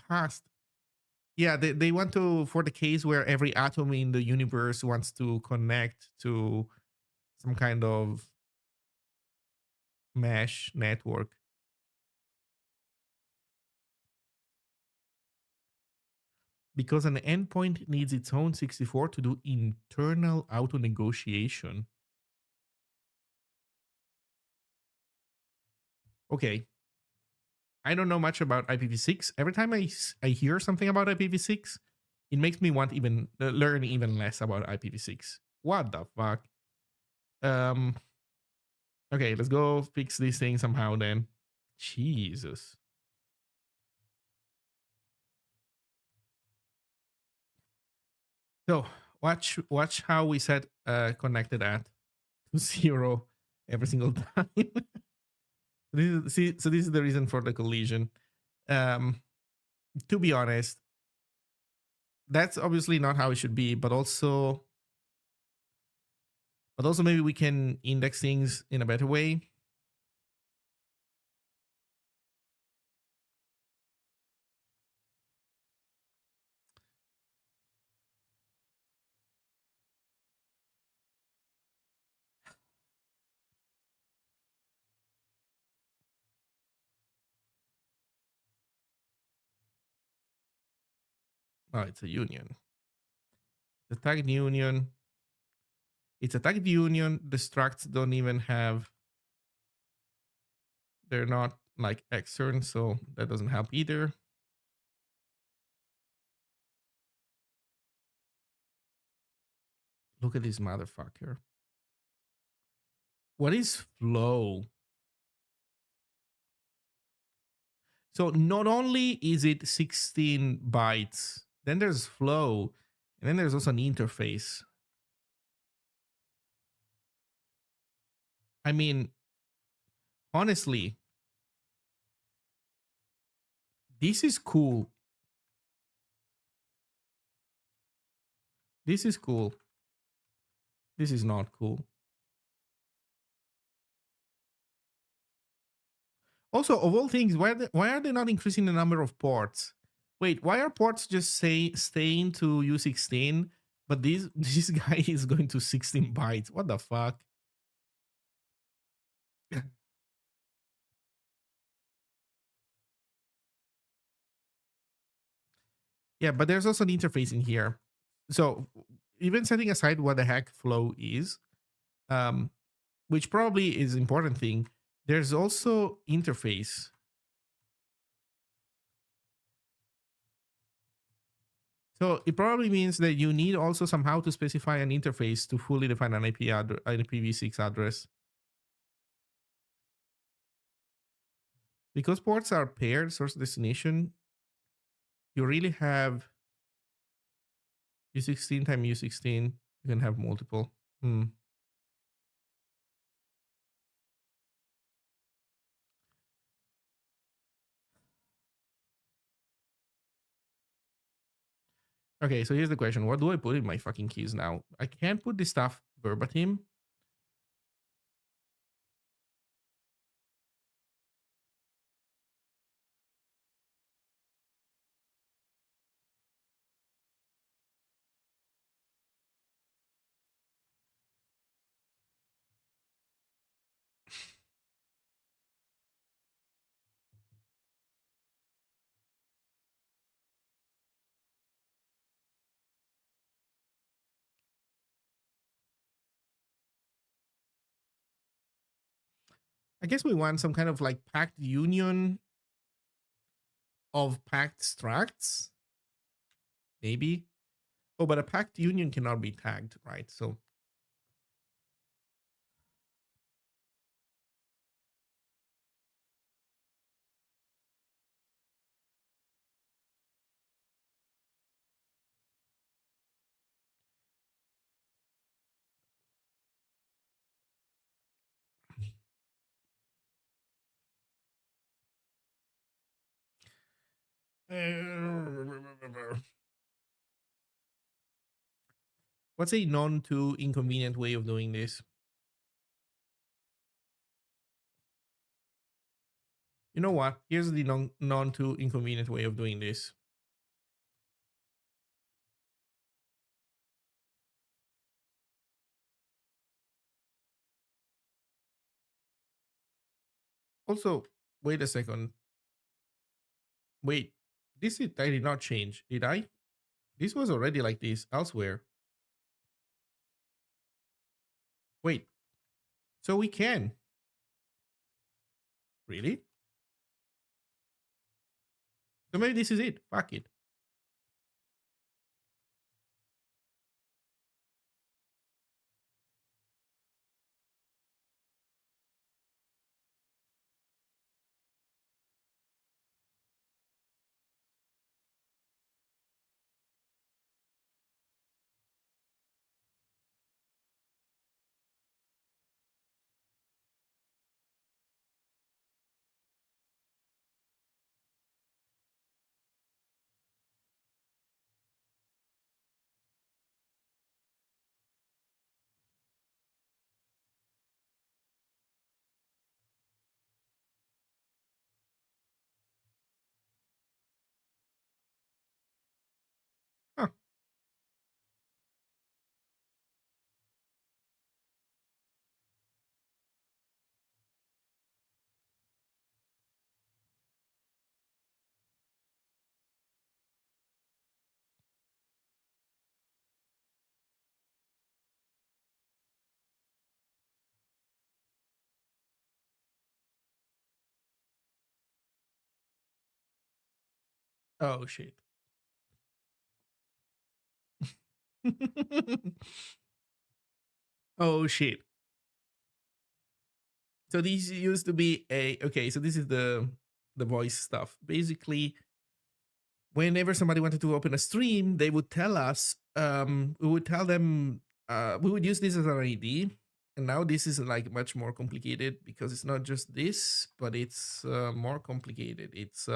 past. Yeah, they want to, for the case where every atom in the universe wants to connect to some kind of mesh network. Because an endpoint needs its own 64 to do internal auto negotiation. Okay. I don't know much about IPv6. Every time I hear something about IPv6, it makes me want even learn even less about IPv6. What the fuck? Um. Okay, let's go fix this thing somehow then. Jesus. So watch how we set connected at to 0 every single time. So this is the reason for the collision. Um, to be honest, that's obviously not how it should be, but also maybe we can index things in a better way. Oh, it's a union. The tagged union. It's a tagged union. The structs don't even have. They're not like extern, so that doesn't help either. Look at this motherfucker. What is flow? So not only is it 16 bytes, then there's flow, and then there's also an interface. I mean, honestly, this is cool. This is cool. This is not cool. Also, of all things, why are they not increasing the number of ports? Wait, why are ports just staying to U16, but this this guy is going to 16 bytes? What the fuck? Yeah, but there's also an interface in here. So even setting aside what the heck flow is, um, which probably is important thing, there's also interface. So it probably means that you need also somehow to specify an interface to fully define an IPv6 address. Because ports are paired source destination, you really have U16 times U16. You can have multiple. Hmm. Okay, so here's the question. What do I put in my fucking keys now? I can't put this stuff verbatim. I guess we want some kind of like packed union of packed structs, maybe. Oh, but a packed union cannot be tagged, right? So what's a non too inconvenient way of doing this? You know what? Here's the non too inconvenient way of doing this. Also, wait a second. Wait, I did not change, did I? This was already like this elsewhere. Wait, so we can really? So maybe this is it. Fuck it. Huh. Oh shit. Oh shit. So these used to be a okay. So this is the voice stuff. Basically, whenever somebody wanted to open a stream, they would tell us. We would tell them. We would use this as an ID, and now this is like much more complicated because it's not just this, but it's more complicated. It's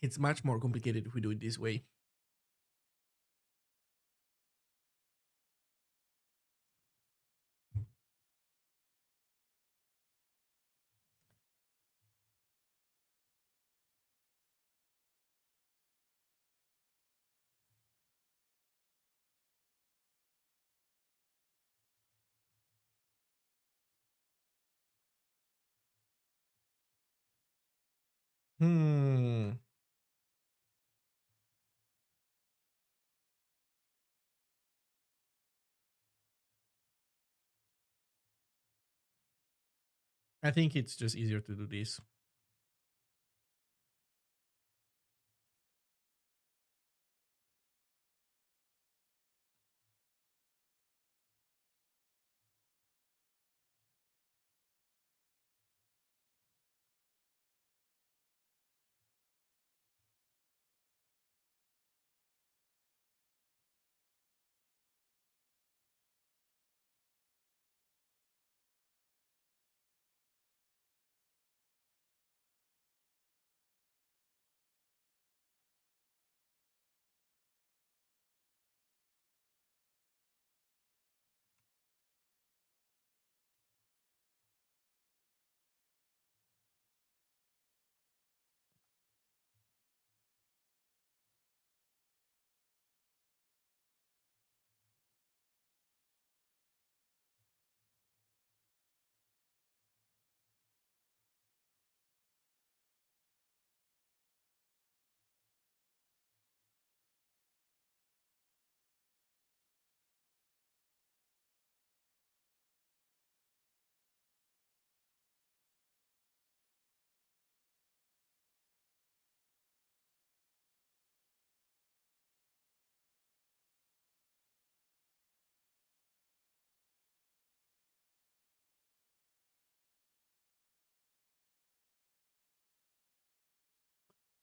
It's much more complicated if we do it this way. Hmm. I think it's just easier to do this.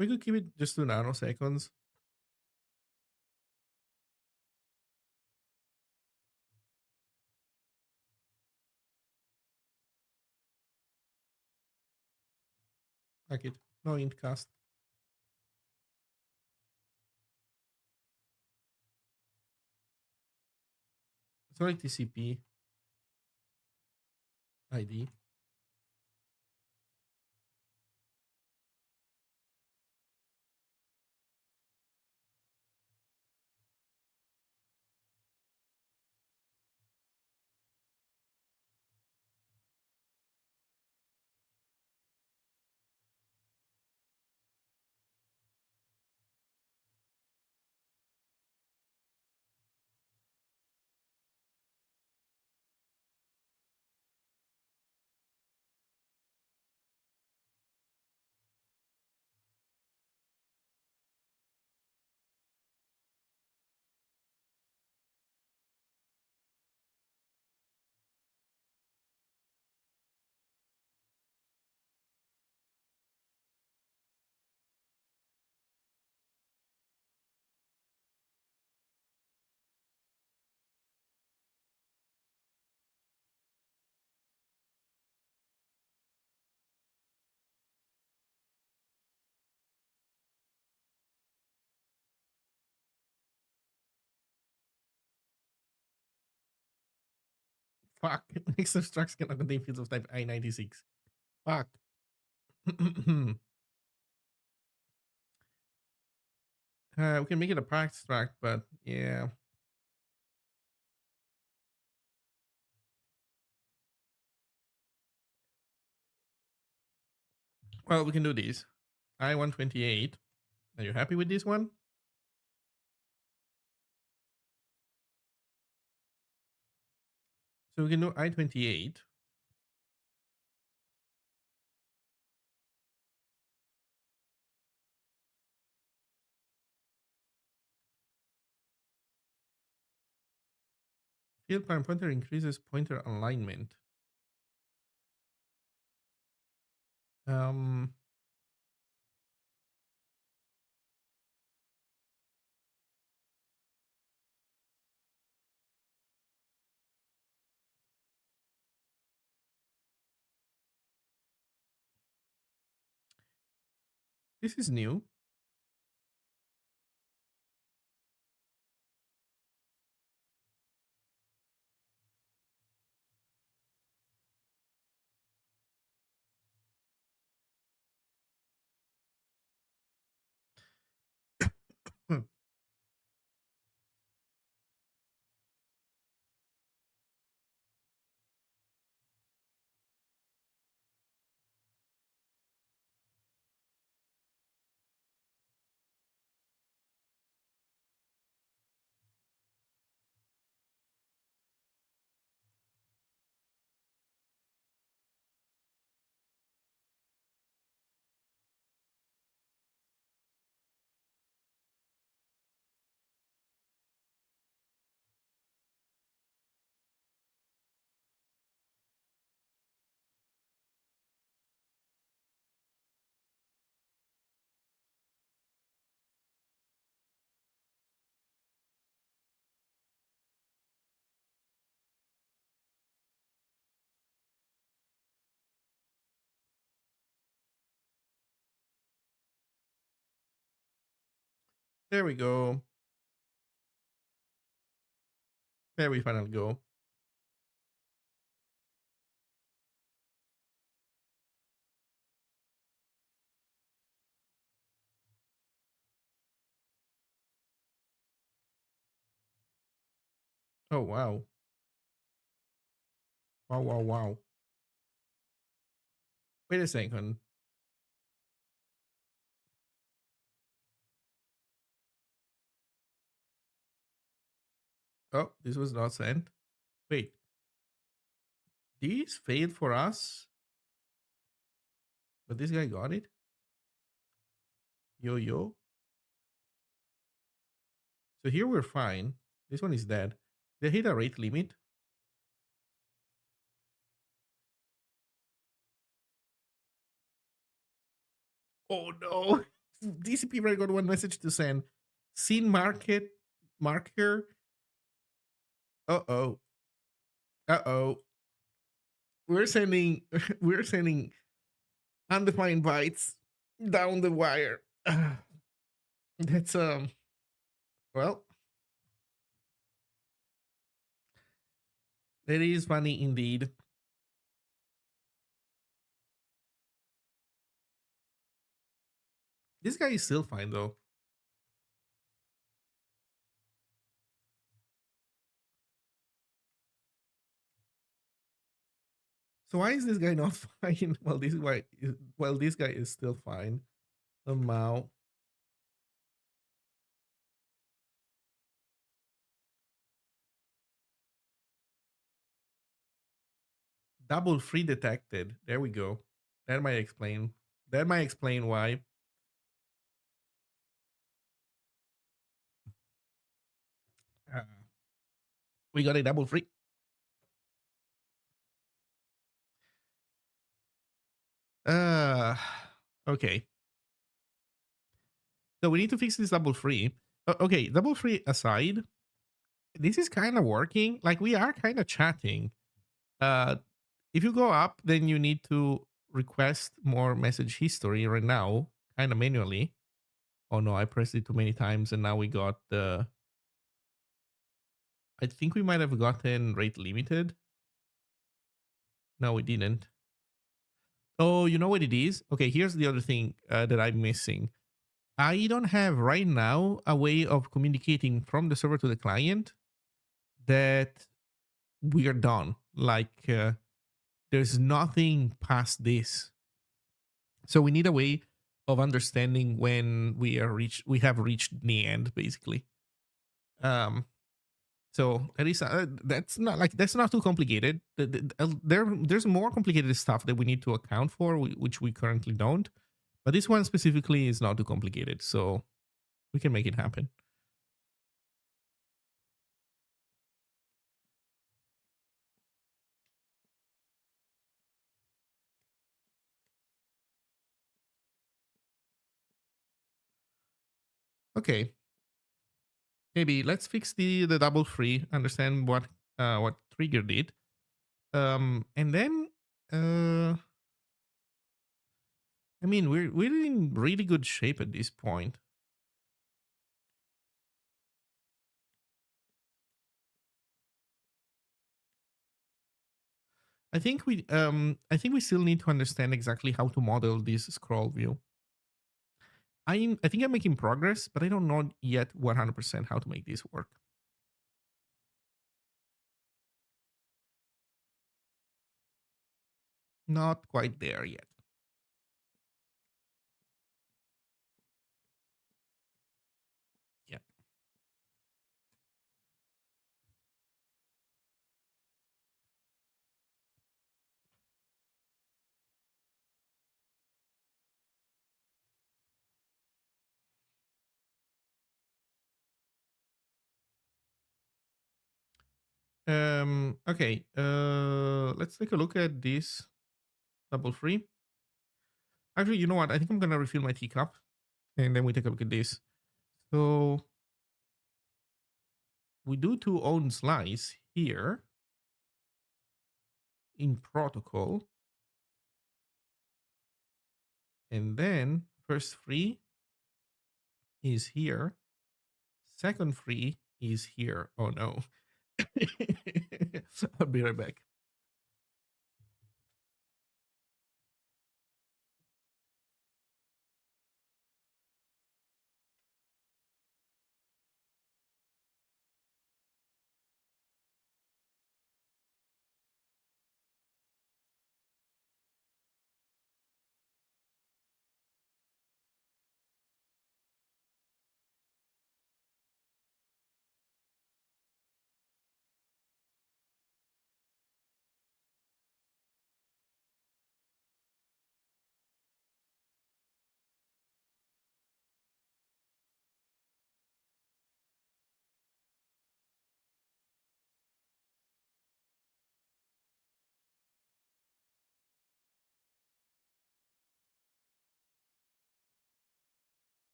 We could keep it just 2 nanoseconds. Like it. No int cast. Sorry, TCP ID. Fuck. Next structs cannot contain fields of type I96. Fuck. We can make it a practice track, but yeah. Well, we can do this. I-128. Are you happy with this one? So we can do I-28. Field prime pointer increases pointer alignment. Um, this is new. There we go. There we finally go. Oh, wow. Wow, wow, wow. Wait a second. Oh, this was not sent. Wait, this failed for us, but this guy got it? Yo, yo. So here we're fine. This one is dead. They hit a rate limit. Oh no. DCP already got one message to send. Scene market marker. Uh-oh. Uh-oh. We're sending we're sending undefined bytes down the wire. That's well, that is funny indeed. This guy is still fine though. So why is this guy not fine? Well, this guy is still fine. Mao. Double free detected. There we go. That might explain. That might explain why. Uh, we got a double free. Uh, okay. So we need to fix this double free. Okay, double free aside, this is kind of working. Like we are kind of chatting. Uh, if you go up, then you need to request more message history right now, kind of manually. Oh no, I pressed it too many times, and now we got the. I think we might have gotten rate limited. No, we didn't. Oh, you know what it is? Okay, here's the other thing that I'm missing. I don't have right now a way of communicating from the server to the client that we are done. Like, there's nothing past this. So we need a way of understanding when we have reached the end, basically. Um, so that's not too complicated. There's more complicated stuff that we need to account for, which we currently don't. But this one specifically is not too complicated, so we can make it happen. Okay, maybe let's fix the double free. Understand what triggered it, and then I mean we're in really good shape at this point. I think we still need to understand exactly how to model this scroll view. I think I'm making progress, but I don't know yet 100% how to make this work. Not quite there yet. Yeah. Okay. Let's take a look at this double free. Actually, you know what? I think I'm gonna refill my teacup, and then we take a look at this. So we do to own slice here in protocol, and then first free is here. second free is here. Oh no. I'll be right back.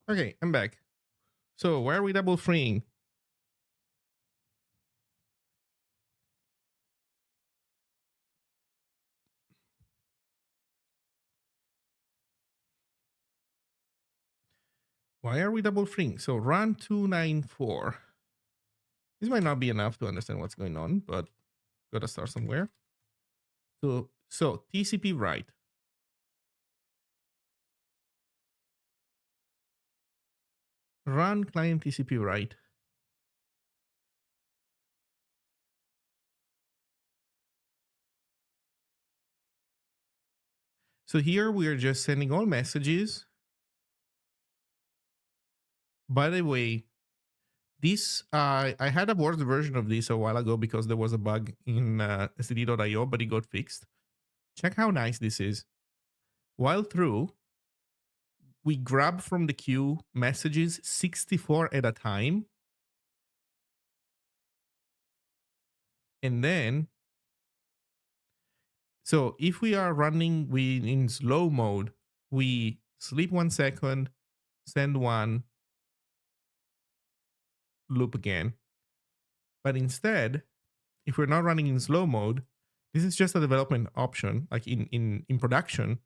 Okay, I'm back. So why are we double freeing? Why are we double freeing? So run 294. This might not be enough to understand what's going on, but gotta start somewhere. So TCP write. Run client TCP write. So here we are just sending all messages. By the way, this I had a worse version of this a while ago because there was a bug in std.io, but it got fixed. Check how nice this is. While through, we grab from the queue messages 64 at a time. And then, so if we are running in slow mode, we sleep 1 second, send one, loop again. But instead, if we're not running in slow mode, This is just a development option. Like in production,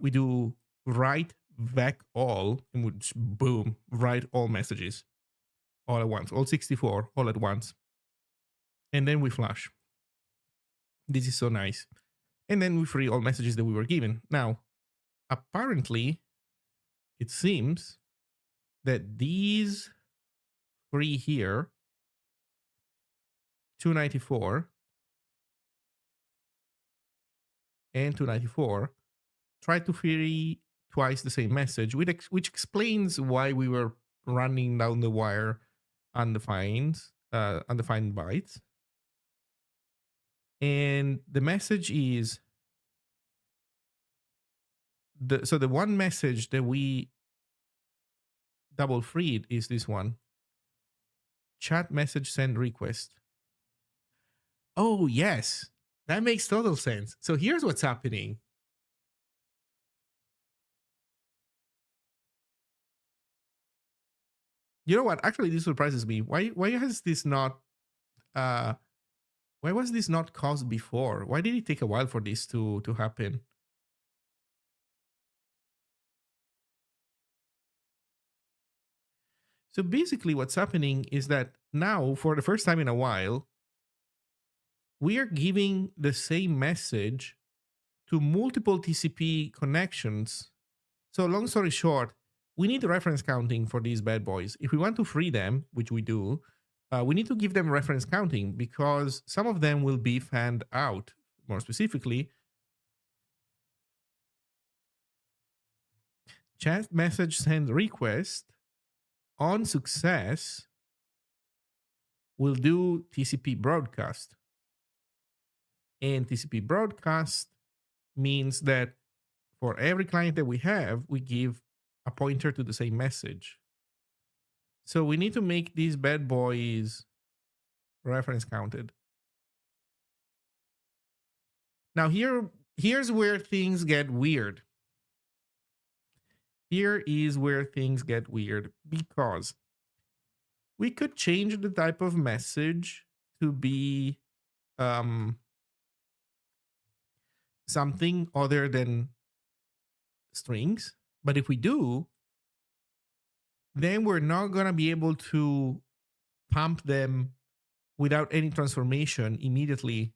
we do write vec all, and we just boom, write all messages all at once, all 64 all at once, and then we flush. This is so nice. And then we free all messages that we were given. Now, apparently, it seems that these three here, 294 and 294, try to free twice the same message, which explains why we were running down the wire undefined bytes. And the message is the one message that we double freed is this one: chat message send request. Oh yes, that makes total sense. So here's what's happening. You know what? Actually, this surprises me. Why has this not why was this not caused before? Why did it take a while for this to happen? So basically what's happening is that now, for the first time in a while, we are giving the same message to multiple TCP connections. So long story short, we need reference counting for these bad boys. If we want to free them, which we do, we need to give them reference counting because some of them will be fanned out. More specifically, chat message send request on success will do TCP broadcast. And TCP broadcast means that for every client that we have, we give a pointer to the same message. So we need to make these bad boys reference counted. Now here's where things get weird. Here is where things get weird because we could change the type of message to be something other than strings. But if we do, then we're not going to be able to pump them without any transformation immediately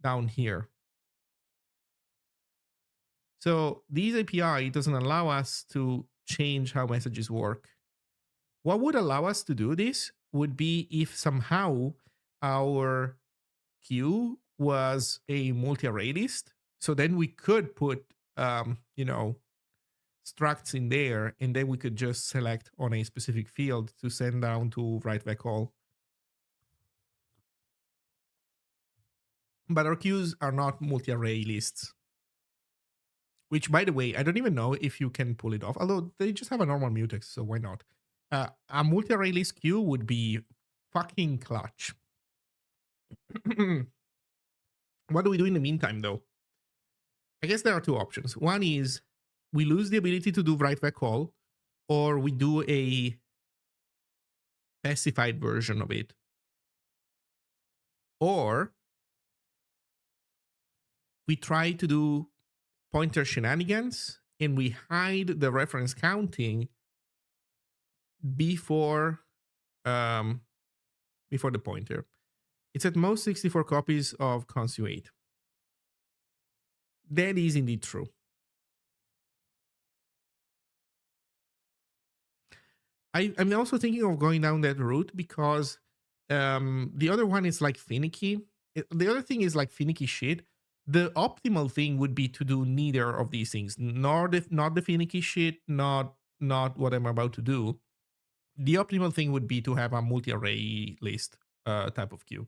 down here. So this API doesn't allow us to change how messages work. What would allow us to do this would be if somehow our queue was a multi-array list. So then we could put, structs in there, and then we could just select on a specific field to send down to write vec all. But our queues are not multi-array lists. Which, by the way, I don't even know if you can pull it off, although they just have a normal mutex, so why not? A multi-array list queue would be fucking clutch. What do we do in the meantime, though? I guess there are two options. One is we lose the ability to do write vec all, or we do a specified version of it. Or we try to do pointer shenanigans and we hide the reference counting before the pointer. It's at most 64 copies of consu8. That is indeed true. I'm also thinking of going down that route because the other one is like finicky. The other thing is like finicky shit. The optimal thing would be to do neither of these things. Not the finicky shit, not what I'm about to do. The optimal thing would be to have a multi-array list type of queue.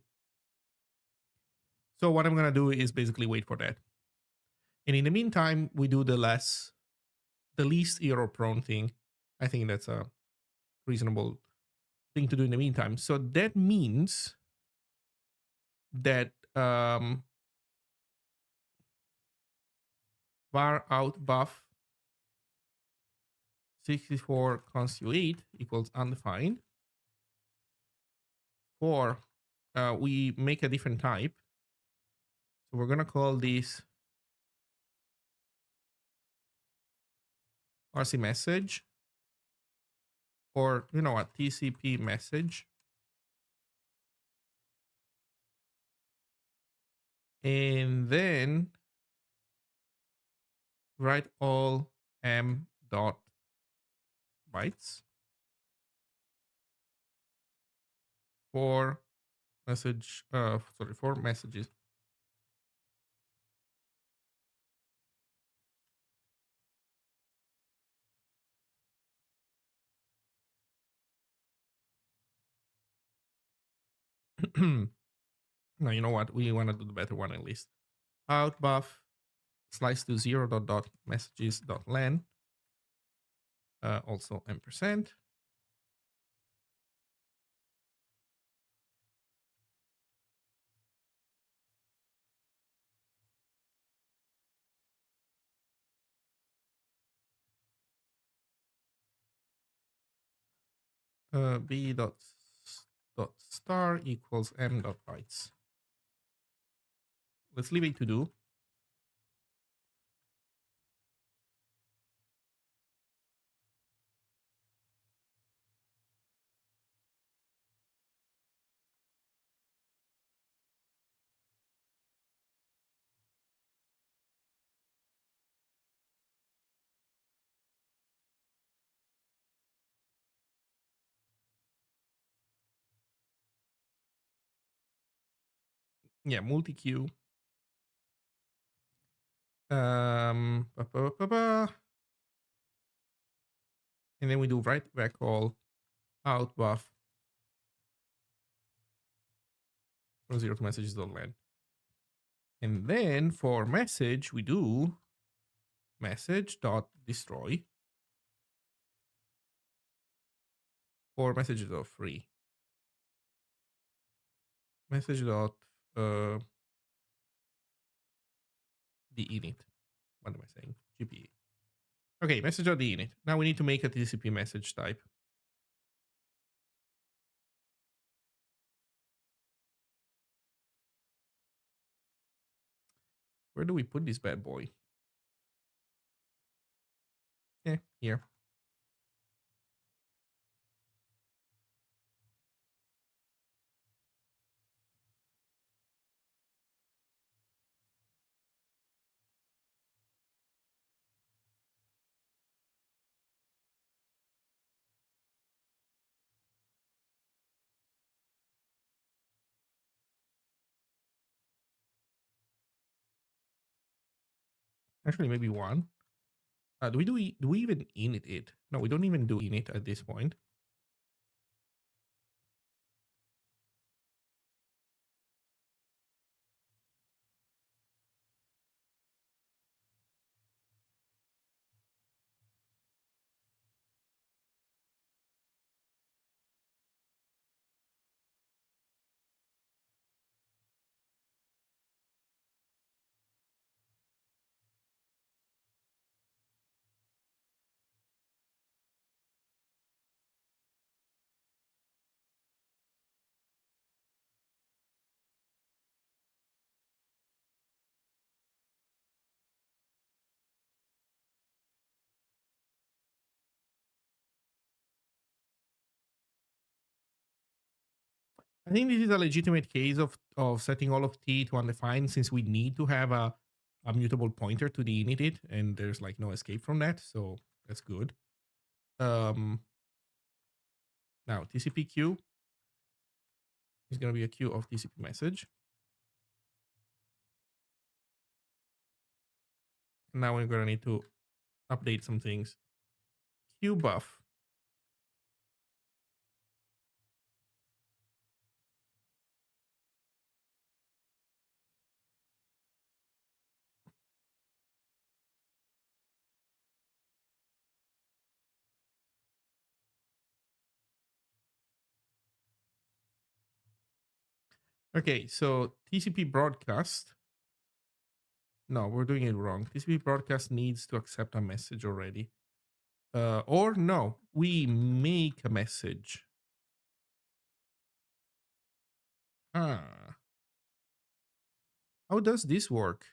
So what I'm gonna do is basically wait for that. And in the meantime, we do the least error prone thing. I think that's a reasonable thing to do in the meantime. So that means that var out buff 64 consu8 equals undefined. Or we make a different type. So we're going to call this RC message, or you know what, TCP message. And then write all m dot bytes for for messages. Now, you know what? We want to do the better one at least. Outbuff slice to 0 dot dot messages dot len. Also ampersand. B dot star equals m dot bytes. Let's leave it to do. Yeah, multi-queue. Ba, ba, ba, ba. And then we do write back all outbuff from 0 to messages dot len. And then for message, we do message dot destroy or messages dot free. Message dot the init. What am I saying? GPA. Okay, message dot the init. Now we need to make a TCP message type. Where do we put this bad boy? Yeah, here. Actually, maybe one. Do we even init it? No, we don't even do init at this point. I think this is a legitimate case of setting all of t to undefined, since we need to have a mutable pointer to the init it, and there's like no escape from that, so that's good. Now TCP queue is going to be a queue of TCP message. And now we're going to need to update some things. Queue buff. Okay, so TCP broadcast. No, we're doing it wrong. TCP broadcast needs to accept a message already. Or no, we make a message. Ah. How does this work?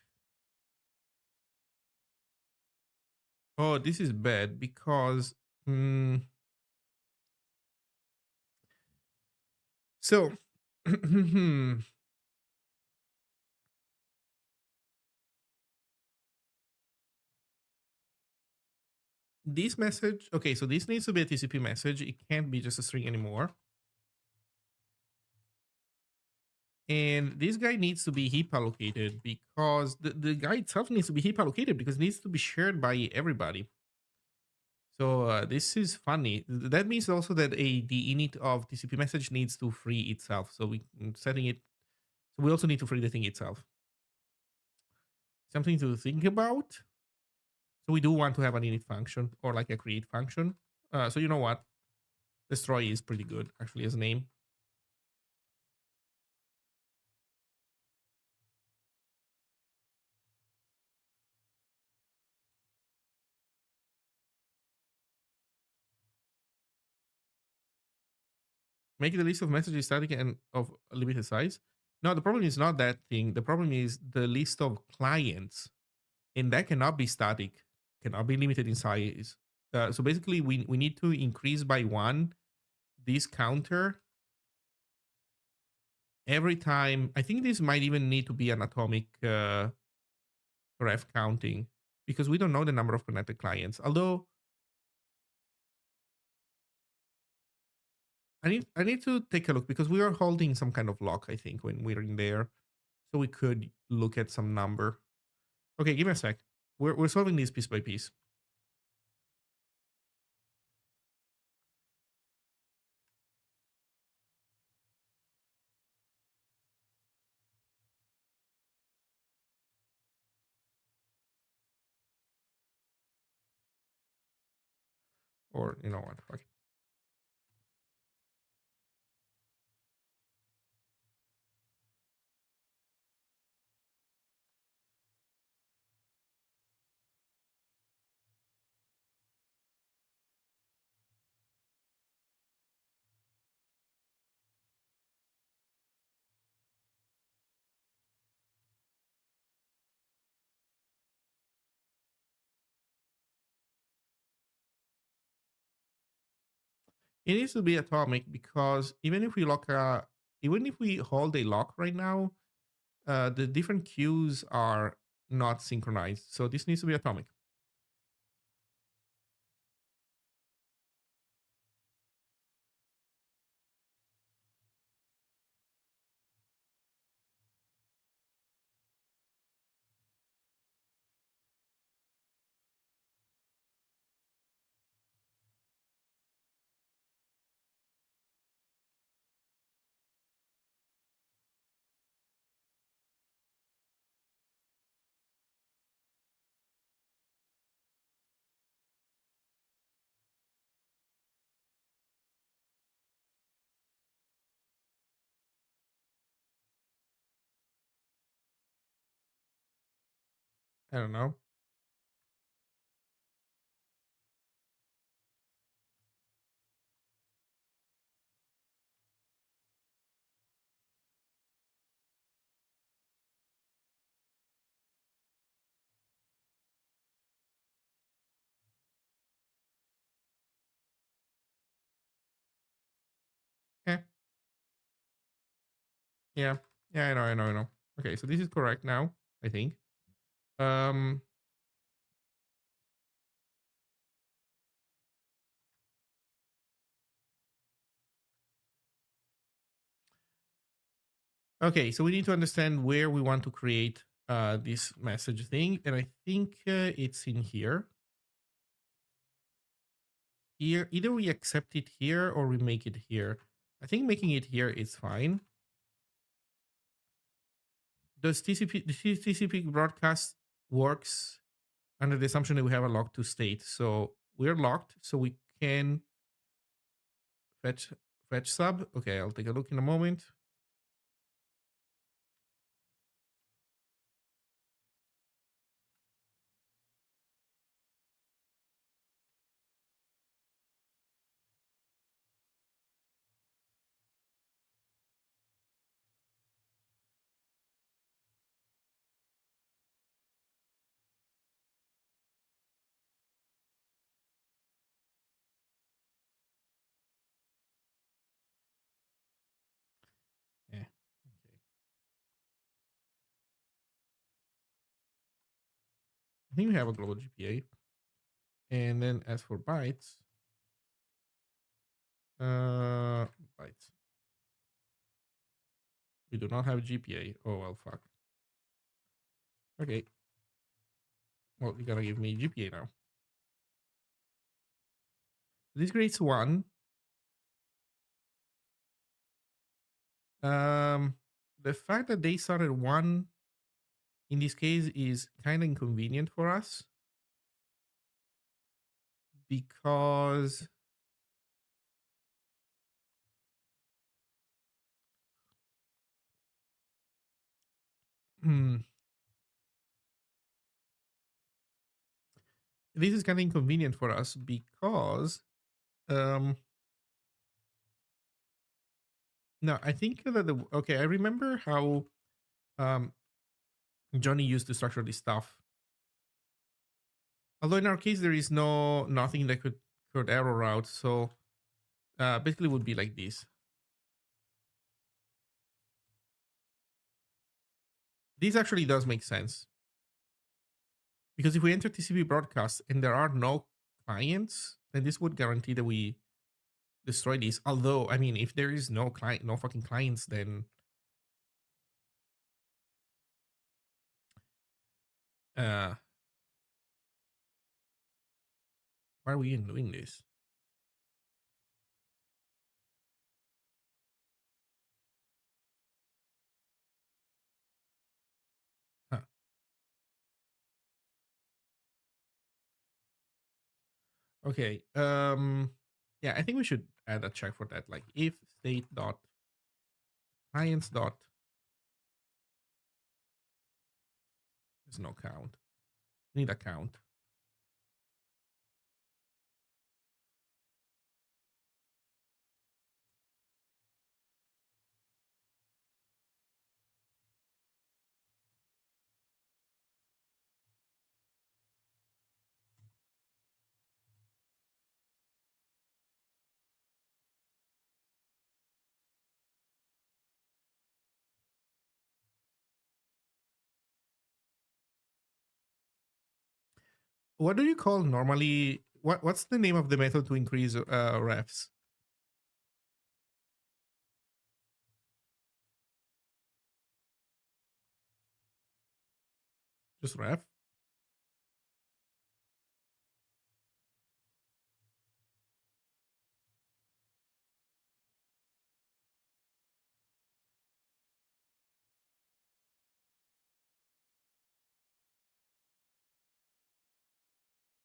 Oh, this is bad because mm, so this message. Okay, so this needs to be a TCP message. It can't be just a string anymore. And this guy needs to be heap allocated because the guy itself needs to be heap allocated because it needs to be shared by everybody. So this is funny. That means also that the init of TCP message needs to free itself. So we setting it. So we also need to free the thing itself. Something to think about. So we do want to have an init function or like a create function. So you know what? Destroy is pretty good actually as a name. Make the list of messages static and of limited size. No, the problem is not that thing. The problem is the list of clients, and that cannot be static, cannot be limited in size. So basically, we need to increase by one this counter every time. I think this might even need to be an atomic ref counting because we don't know the number of connected clients. Although I need to take a look because we are holding some kind of lock. I think when we're in there, so we could look at some number. Okay, give me a sec. We're solving this piece by piece. Or you know what? Okay. It needs to be atomic because even if we hold a lock right now, the different queues are not synchronized. So this needs to be atomic. I don't know. Yeah, yeah, yeah. I know. Okay, so this is correct now. I think. Um. Okay, so we need to understand where we want to create this message thing, and I think it's in here. Here, either we accept it here or we make it here. I think making it here is fine. Does TCP broadcast works under the assumption that we have a locked to state? So we're locked, so we can fetch sub. Okay, I'll take a look in a moment. I think we have a global GPA. And then as for bytes, bytes. We do not have GPA. Oh, well, fuck. Okay. Well, you gotta give me GPA now. This grades 1. The fact that they started 1 in this case is kind of inconvenient for us because this is kind of inconvenient for us because um no, I think that I remember how um Johnny used to structure this stuff. Although in our case there is nothing that could error out, so basically it would be like this. This actually does make sense because if we enter TCP broadcast and there are no clients, then this would guarantee that we destroy these. Although, I mean, if there is no client, no fucking clients, then uh, why are we even doing this? Huh. Okay. Yeah, I think we should add a check for that. Like if state dot clients dot there's no count. We need a count. What do you call normally? What's the name of the method to increase refs? Just ref.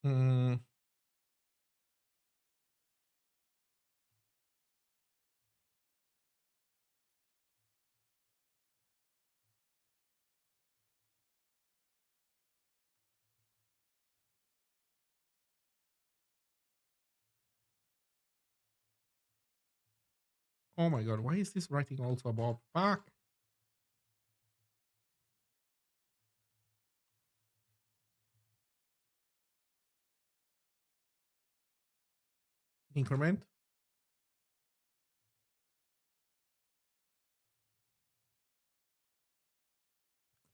Mm, oh my god, why is this writing also about fuck? Increment?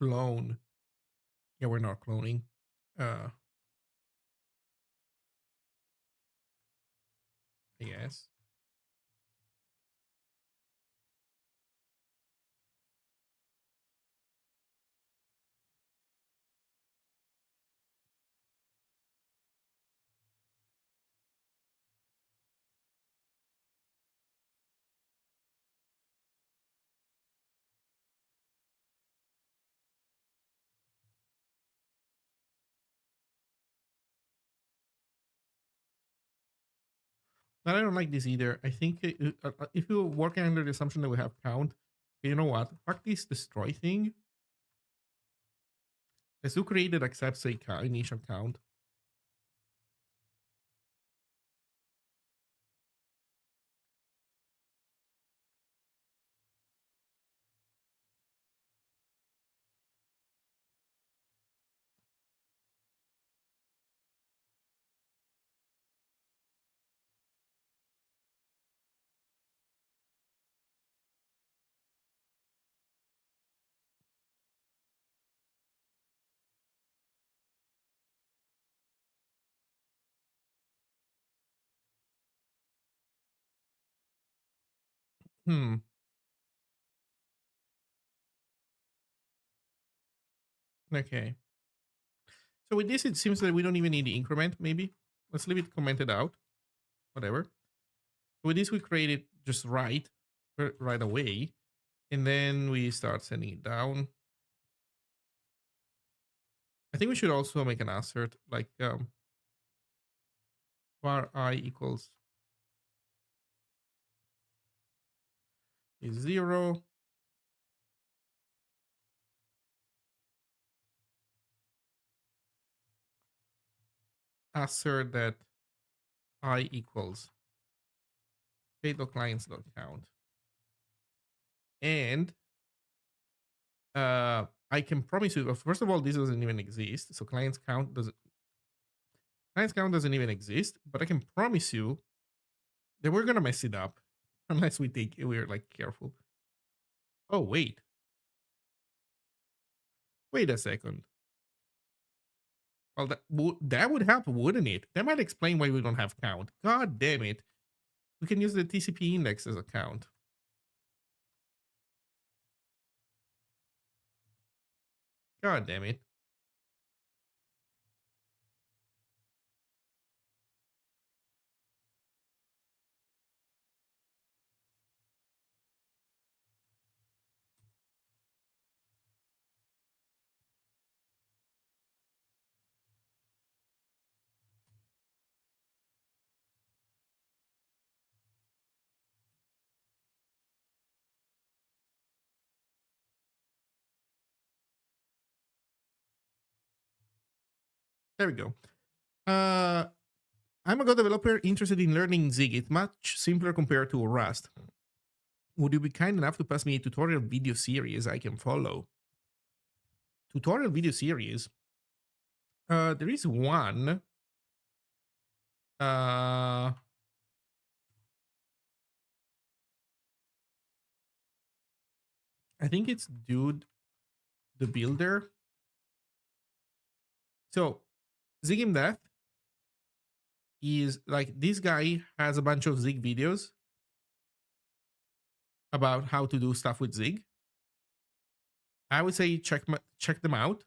Clone. Yeah, we're not cloning. Uh I guess. But I don't like this either. I think if you're working under the assumption that we have count, you know what? Fuck this destroy thing. Let's do created accepts a initial count. Hmm. Okay. So with this, it seems that we don't even need the increment, maybe. Let's leave it commented out. Whatever. With this, we create it just right away. And then we start sending it down. I think we should also make an assert like var I equals is 0. Assert that I equals fatal clients.count. And I can promise you, first of all, this doesn't even exist. So clients count doesn't even exist, but I can promise you that we're gonna mess it up unless we're like careful. Oh wait a second. Well, that would help, wouldn't it? That might explain why we don't have count. God damn it. We can use the TCP index as a count. God damn it. There we go. I'm a Go developer interested in learning Zig. It's much simpler compared to Rust. Would you be kind enough to pass me a tutorial video series I can follow? Tutorial video series? There is one. Uh, I think it's Dude the Builder. So, Zig in Death is like this guy has a bunch of Zig videos about how to do stuff with Zig. I would say check them out.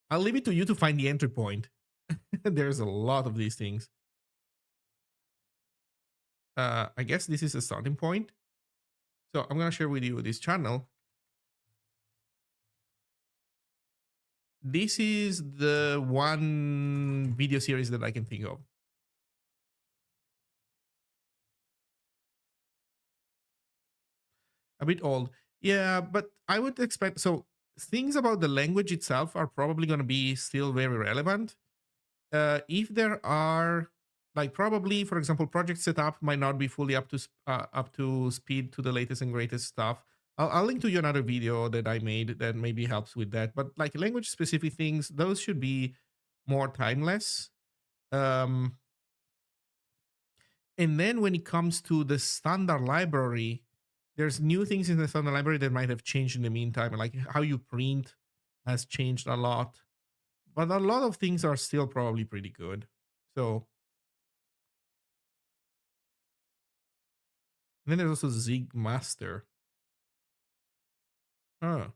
I'll leave it to you to find the entry point. There's a lot of these things. I guess this is a starting point. So I'm gonna share with you this channel. This is the one video series that I can think of. A bit old. Yeah, but I would expect so things about the language itself are probably going to be still very relevant. If there are like probably for example project setup might not be fully up to speed to the latest and greatest stuff. I'll link to you another video that I made that maybe helps with that. But like language specific things, those should be more timeless. Um, and then when it comes to the standard library, there's new things in the standard library that might have changed in the meantime, like how you print has changed a lot. But a lot of things are still probably pretty good. So then there's also Zig Master. Huh.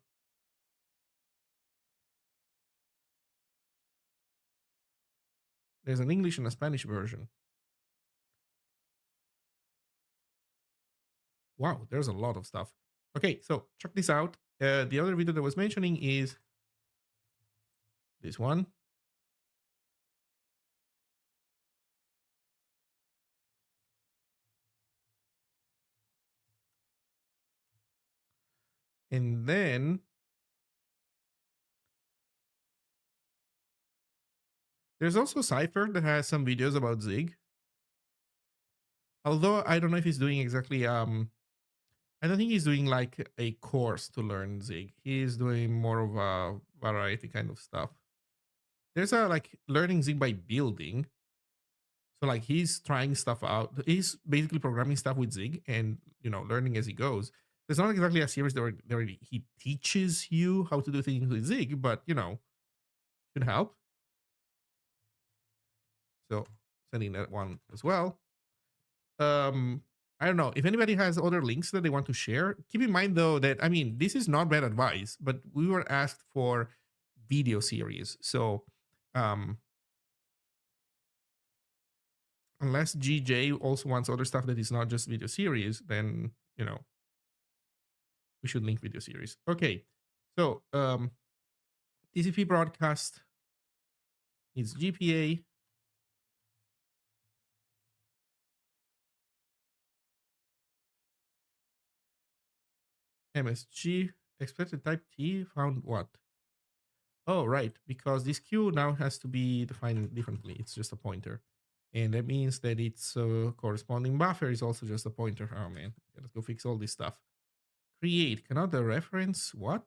There's an English and a Spanish version. Wow, there's a lot of stuff. Okay, so check this out. The other video that I was mentioning is this one. And then there's also Cypher that has some videos about Zig. Although I don't know if he's doing exactly I don't think he's doing like a course to learn Zig. He's doing more of a variety kind of stuff. There's a like learning Zig by building. So like he's trying stuff out. He's basically programming stuff with Zig and learning as he goes. It's not exactly a series where he teaches you how to do things with Zig, but should help. So sending that one as well. I don't know if anybody has other links that they want to share. Keep in mind though that I mean this is not bad advice, but we were asked for video series, so um, unless GJ also wants other stuff that is not just video series, then we should link video series. Okay, so TCP broadcast needs GPA. MSG expected type T found what? Oh, right, because this Q now has to be defined differently. It's just a pointer. And that means that its corresponding buffer is also just a pointer. Oh, man. Let's go fix all this stuff. Create. Cannot the reference what?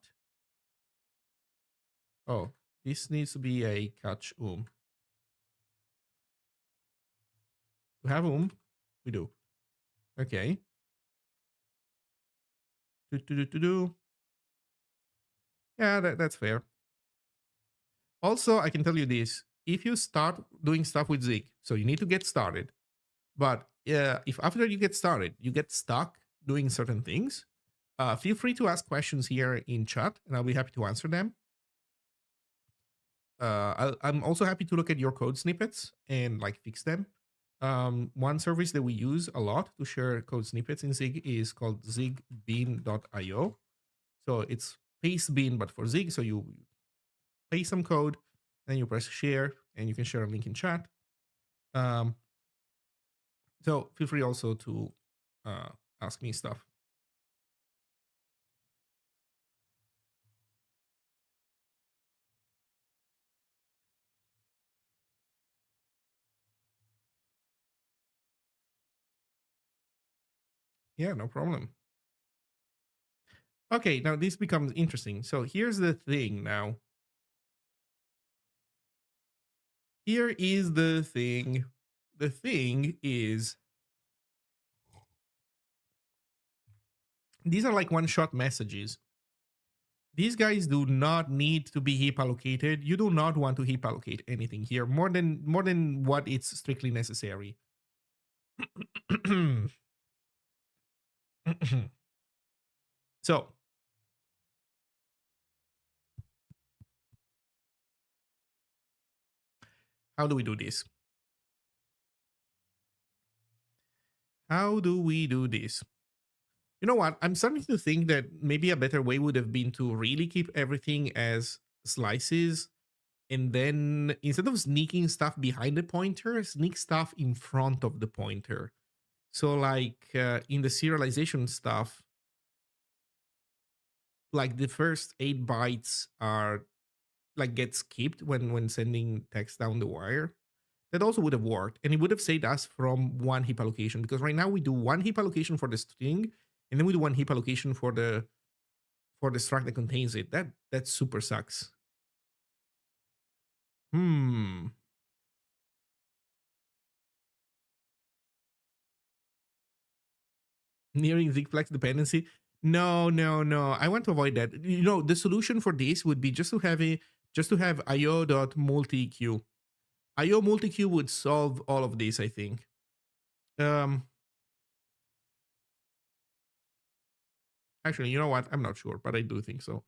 Oh, this needs to be a catch We have We do. Okay. Do. Yeah, that's fair. Also, I can tell you this. If you start doing stuff with Zig, so you need to get started. But if after you get started, you get stuck doing certain things, feel free to ask questions here in chat, and I'll be happy to answer them. I'm also happy to look at your code snippets and like fix them. One service that we use a lot to share code snippets in Zig is called zigbean.io. So it's pastebean, but for Zig. So you paste some code, then you press share, and you can share a link in chat. So feel free also to ask me stuff. Yeah, no problem. Okay, now this becomes interesting. So here's the thing now. Here is the thing. The thing is, these are like one-shot messages. These guys do not need to be heap allocated. You do not want to heap allocate anything here more than what it's strictly necessary. So how do we do this? How do we do this? You know what? I'm starting to think that maybe a better way would have been to really keep everything as slices, and then instead of sneaking stuff behind the pointer, sneak stuff in front of the pointer. So like in the serialization stuff, like the first 8 bytes are like get skipped when sending text down the wire. That also would have worked, and it would have saved us from one heap allocation, because right now we do one heap allocation for the string, and then we do one heap allocation for the struct that contains it. That super sucks. Nearing Zigflex dependency. No, no, no. I want to avoid that. The solution for this would be just to have io.multiq. IO multiq would solve all of this, I think. Actually, you know what? I'm not sure, but I do think so.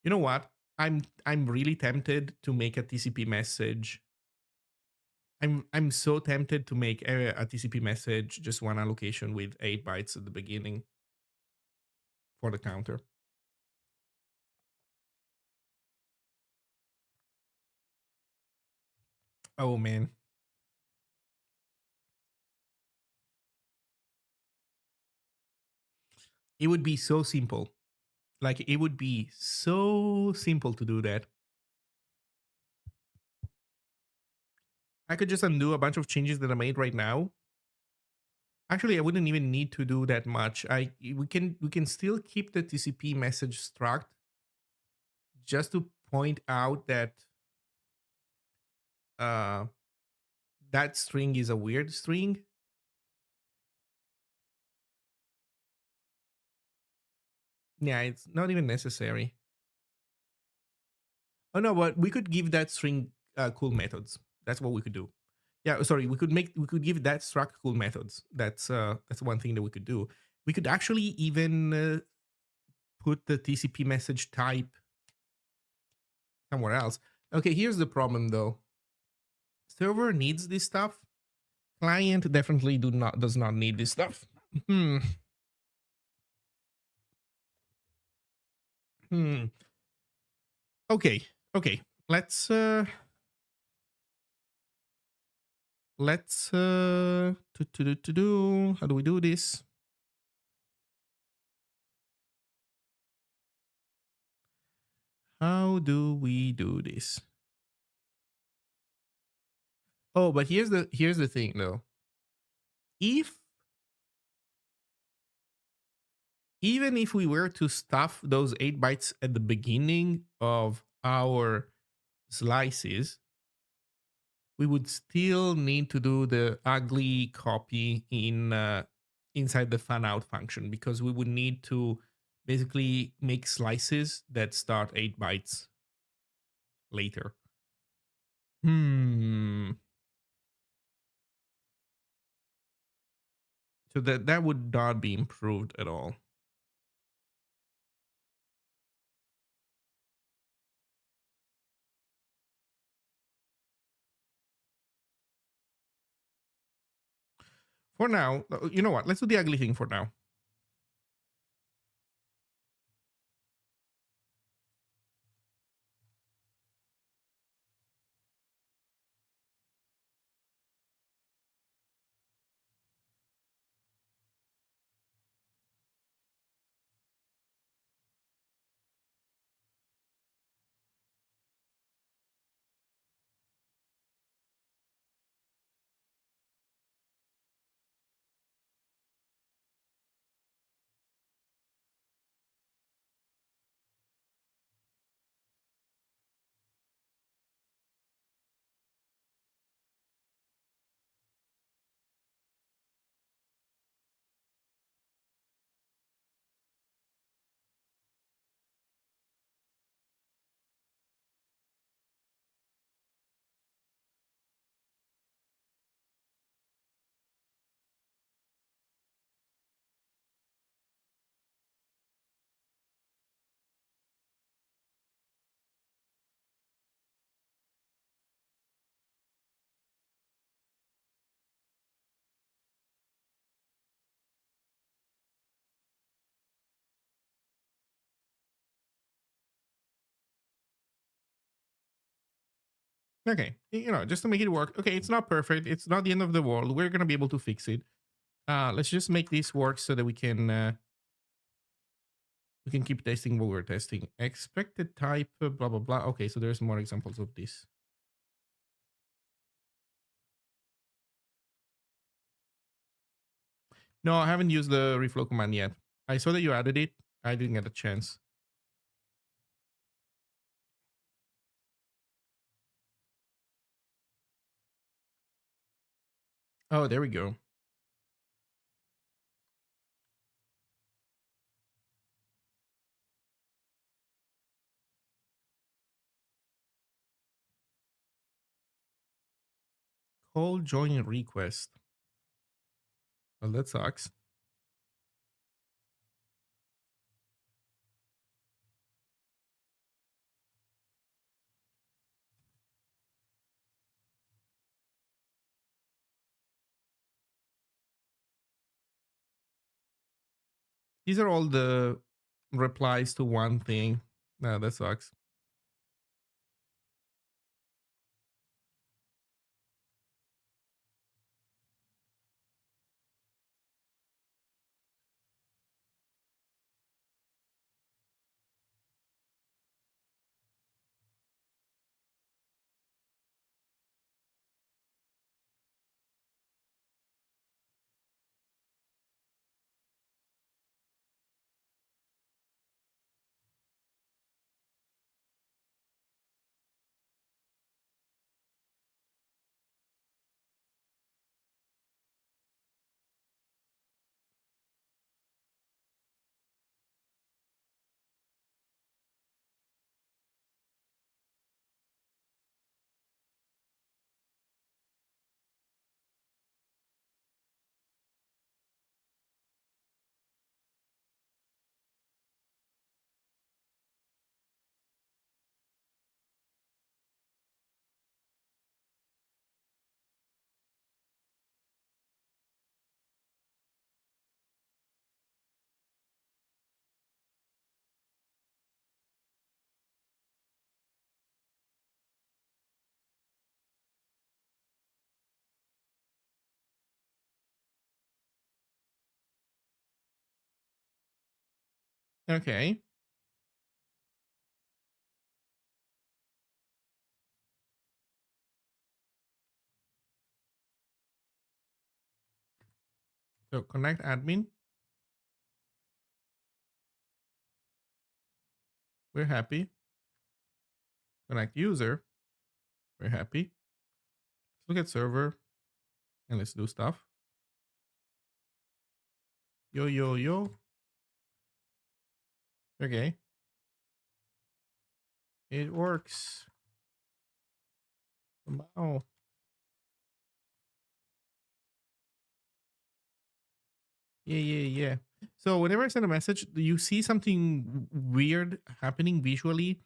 You know what? I'm really tempted to make a TCP message. I'm so tempted to make a TCP message just one allocation with 8 bytes at the beginning for the counter. Oh man. It would be so simple. Like it would be so simple to do that. I could just undo a bunch of changes that I made right now. Actually, I wouldn't even need to do that much. We can still keep the TCP message struct just to point out that that string is a weird string. Yeah, it's not even necessary. Oh no, but we could give that string cool methods. That's what we could do. Yeah, sorry, we could give that struct cool methods. That's one thing that we could do. We could actually even put the TCP message type somewhere else. Okay, here's the problem though. Server needs this stuff. Client definitely does not need this stuff. Hmm. Hmm. Okay. Okay. Let's how do we do this? How do we do this? Oh, but here's the thing though. If even if we were to stuff those 8 bytes at the beginning of our slices, we would still need to do the ugly copy in inside the fan out function, because we would need to basically make slices that start 8 bytes later. Hmm. So that would not be improved at all. For now, you know what? Let's do the ugly thing for now. Okay, just to make it work. Okay, it's not perfect. It's not the end of the world. We're gonna be able to fix it. Let's just make this work so that we can keep testing what we're testing. Expected type, blah blah blah. Okay, so there's more examples of this. No, I haven't used the reflow command yet. I saw that you added it. I didn't get a chance. Oh, there we go. Call join request. Well, that sucks. These are all the replies to one thing. No, that sucks. Okay. So connect admin. We're happy. Connect user. We're happy. Let's look at server and let's do stuff. Yo, yo, yo. Okay. It works. Wow. Yeah, yeah, yeah. So whenever I send a message, you see something weird happening visually.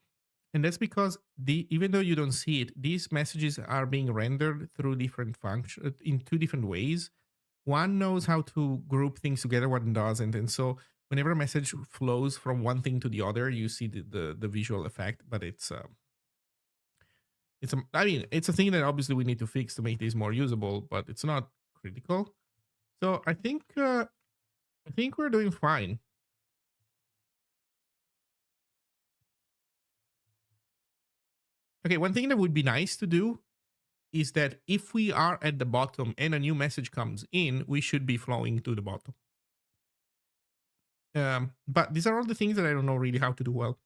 And that's because even though you don't see it, these messages are being rendered through different functions in two different ways. One knows how to group things together, one doesn't. And so whenever a message flows from one thing to the other, you see the visual effect, but I mean, it's a thing that obviously we need to fix to make this more usable, but it's not critical. So I think we're doing fine. Okay, one thing that would be nice to do is that if we are at the bottom and a new message comes in, we should be flowing to the bottom. But these are all the things that I don't know really how to do well.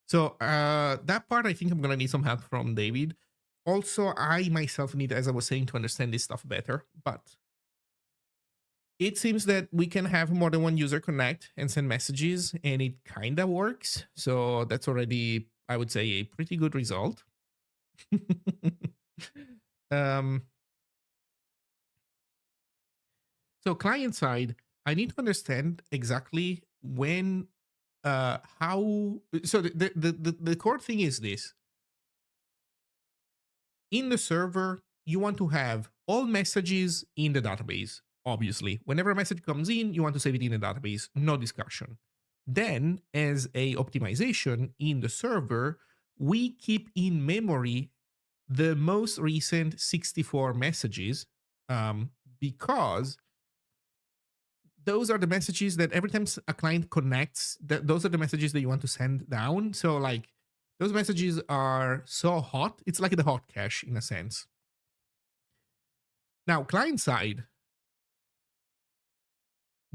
So that part, I think I'm gonna need some help from David. Also, I myself need, as I was saying, to understand this stuff better. But it seems that we can have more than one user connect and send messages, and it kind of works. So that's already, I would say, a pretty good result. um, so client side, I need to understand exactly when, how. So the core thing is this: in the server, you want to have all messages in the database. Obviously, whenever a message comes in, you want to save it in the database. No discussion. Then, as a optimization in the server, we keep in memory the most recent 64 messages, because those are the messages that every time a client connects, those are the messages that you want to send down. So like those messages are so hot, it's like the hot cache in a sense. Now, client side,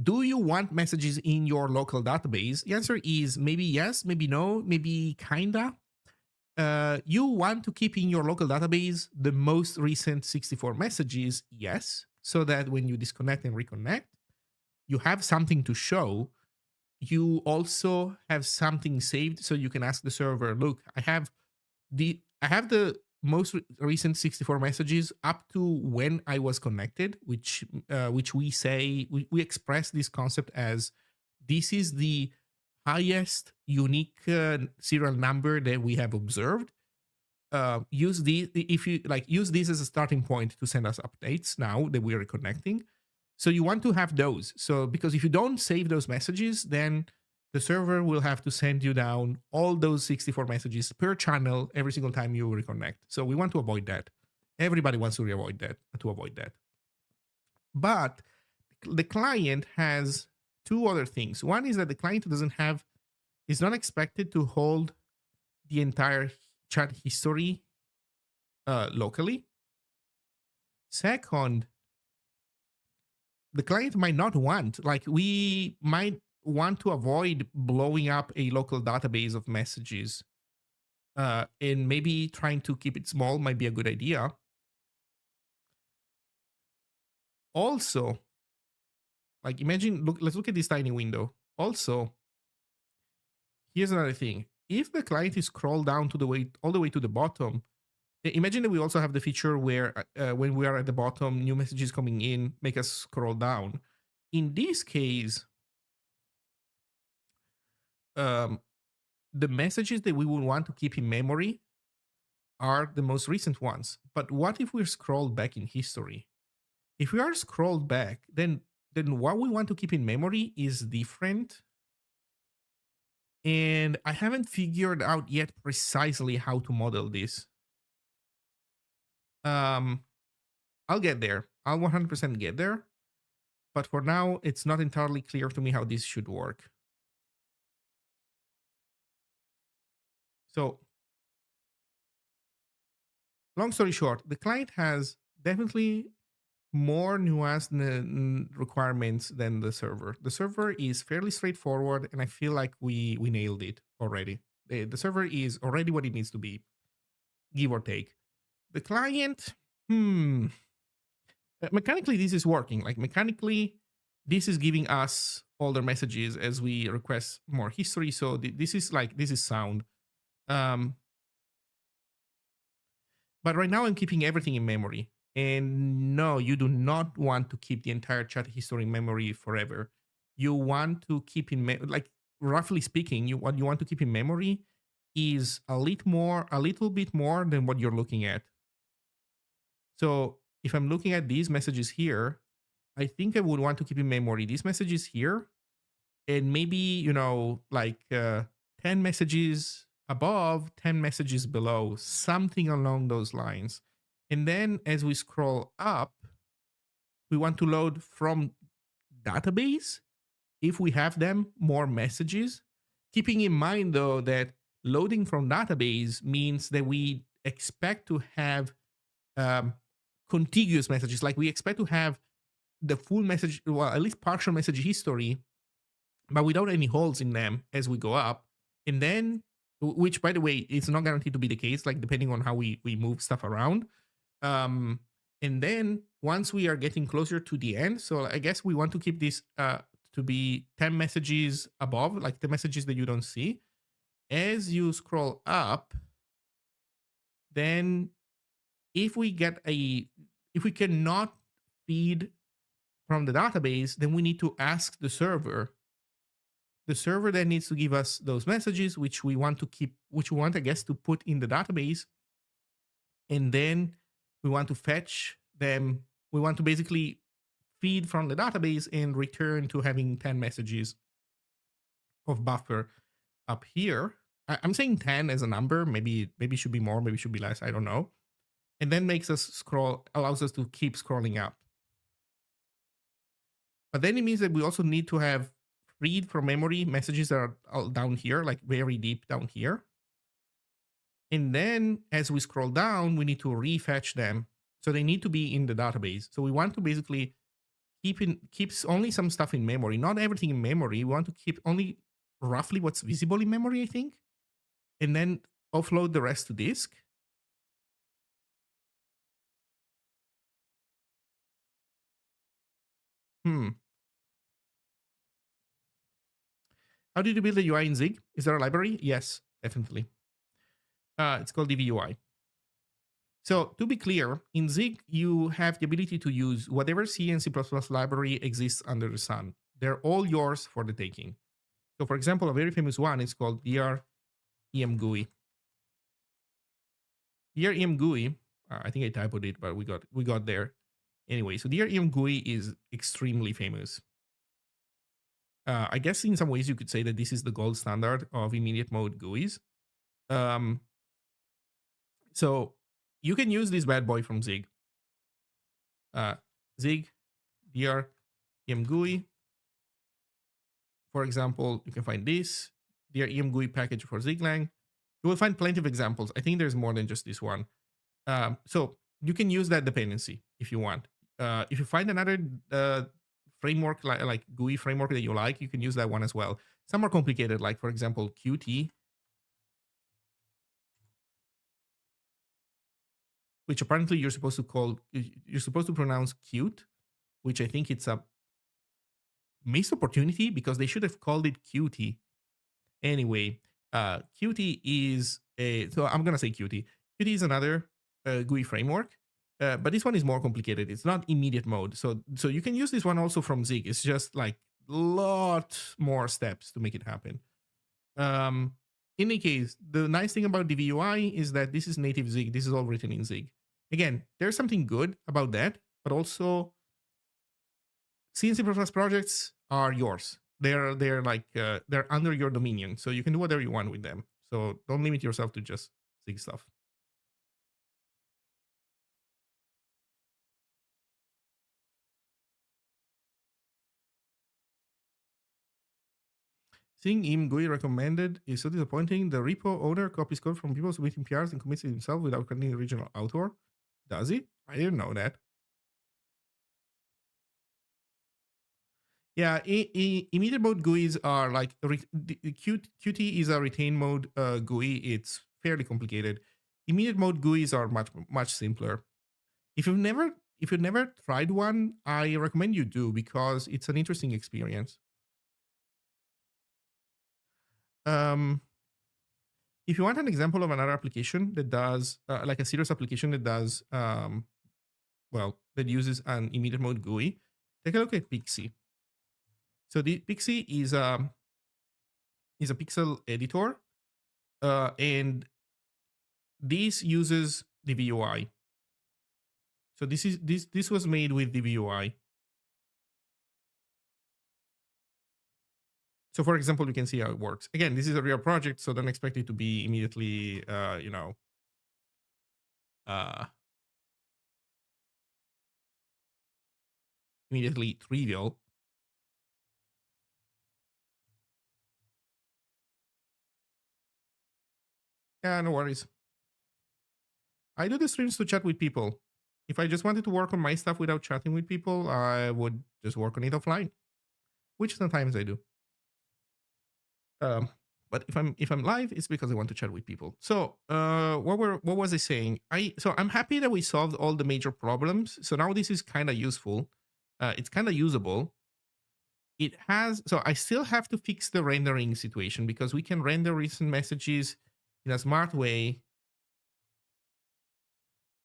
do you want messages in your local database? The answer is maybe yes, maybe no, maybe kinda. You want to keep in your local database the most recent 64 messages, yes, so that when you disconnect and reconnect, you have something to show. You also have something saved, so you can ask the server, look, I have the most recent 64 messages up to when I was connected, which we express this concept as this is the highest unique serial number that we have observed. Use the if you like use this as a starting point to send us updates now that we are reconnecting. So you want to have those. So because if you don't save those messages, then the server will have to send you down all those 64 messages per channel every single time you reconnect. So we want to avoid that. Everybody wants to avoid that. But the client has two other things. One is that the client is not expected to hold the entire chat history locally. Second, the client might not want, like, we might want to avoid blowing up a local database of messages. And maybe trying to keep it small might be a good idea. Also, like, let's look at this tiny window. Also, here's another thing. If the client is scrolled down all the way to the bottom, imagine that we also have the feature where when we are at the bottom, new messages coming in make us scroll down. In this case, um, the messages that we would want to keep in memory are the most recent ones. But what if we scroll back in history? If we are scrolled back, then what we want to keep in memory is different. And I haven't figured out yet precisely how to model this. Um, I'll get there. I'll 100% get there. But for now, it's not entirely clear to me how this should work. So long story short, the client has definitely more nuanced requirements than the server. The server is fairly straightforward, and I feel like we nailed it already. The server is already what it needs to be, give or take. The client, hmm, mechanically this is working. Like mechanically, this is giving us older messages as we request more history. So this is sound. Um, But right now I'm keeping everything in memory. And no, you do not want to keep the entire chat history in memory forever. You want to keep in like roughly speaking, what you want to keep in memory is a little bit more than what you're looking at. So if I'm looking at these messages here, I think I would want to keep in memory these messages here, and maybe, like 10 messages above, 10 messages below, something along those lines. And then as we scroll up, we want to load from database, if we have them, more messages, keeping in mind though that loading from database means that we expect to have um, contiguous messages. Like we expect to have the full message, well, at least partial message history, but without any holes in them as we go up. And then, which by the way, it's not guaranteed to be the case, like depending on how we move stuff around. Um, and then once we are getting closer to the end, so I guess we want to keep this to be 10 messages above, like the messages that you don't see. As you scroll up, then if we get if we cannot feed from the database, then we need to ask the server. The server then needs to give us those messages, which we want to keep, which we want, I guess, to put in the database. And then we want to fetch them. We want to basically feed from the database and return to having 10 messages of buffer up here. I'm saying 10 as a number. Maybe it should be more, maybe it should be less. I don't know. And then makes us scroll, allows us to keep scrolling up. But then it means that we also need to have read from memory messages that are all down here, like very deep down here. And then as we scroll down, we need to refetch them. So they need to be in the database. So we want to basically keeps only some stuff in memory, not everything in memory. We want to keep only roughly what's visible in memory, I think. And then offload the rest to disk. How did you build the UI in Zig? Is there a library? Yes, definitely. It's called DVUI. So to be clear, in Zig, you have the ability to use whatever C and C++ library exists under the sun. They're all yours for the taking. So for example, a very famous one is called DREMGUI. DREMGUI, I think I typoed it, but we got there. Anyway, so DREMGUI is extremely famous. I guess in some ways you could say that this is the gold standard of immediate mode GUIs. So you can use this bad boy from Zig. Zig DREMGUI. For example, you can find this DREMGUI package for Ziglang. You will find plenty of examples. I think there's more than just this one. So you can use that dependency if you want. If you find another framework like GUI framework that you like, you can use that one as well. Some are complicated, like for example Qt, which apparently you're supposed to pronounce cute, which I think it's a missed opportunity because they should have called it Qt. Anyway, Qt is so I'm gonna say Qt. Qt is another GUI framework, but this one is more complicated. It's not immediate mode, so you can use this one also from Zig. It's just like lot more steps to make it happen. In any case, the nice thing about DVUI is that this is native Zig. This is all written in Zig. Again, there's something good about that, but also C and C++ projects are yours. They're like they're under your dominion, so you can do whatever you want with them. So don't limit yourself to just Zig stuff. Seeing im GUI recommended is so disappointing. The repo owner copies code from people submitting PRs and commits it himself without connecting the original author. Does he? I didn't know that. Yeah, immediate mode GUIs are like Qt is a retain mode GUI. It's fairly complicated. Immediate mode GUIs are much simpler. If you've never tried one, I recommend you do because it's an interesting experience. If you want an example of another application that does like a serious application that does that uses an immediate mode GUI, take a look at Pixie. So the Pixie is a pixel editor, and this uses the VUI. So this was made with the VUI. So for example, you can see how it works. Again, this is a real project, so don't expect it to be immediately, immediately trivial. Yeah, no worries. I do the streams to chat with people. If I just wanted to work on my stuff without chatting with people, I would just work on it offline, which sometimes I do. But if I'm live, it's because I want to chat with people. So what was I saying? I'm happy that we solved all the major problems. So now this is kind of useful. It's kind of usable. It has, so I still have to fix the rendering situation because we can render recent messages in a smart way,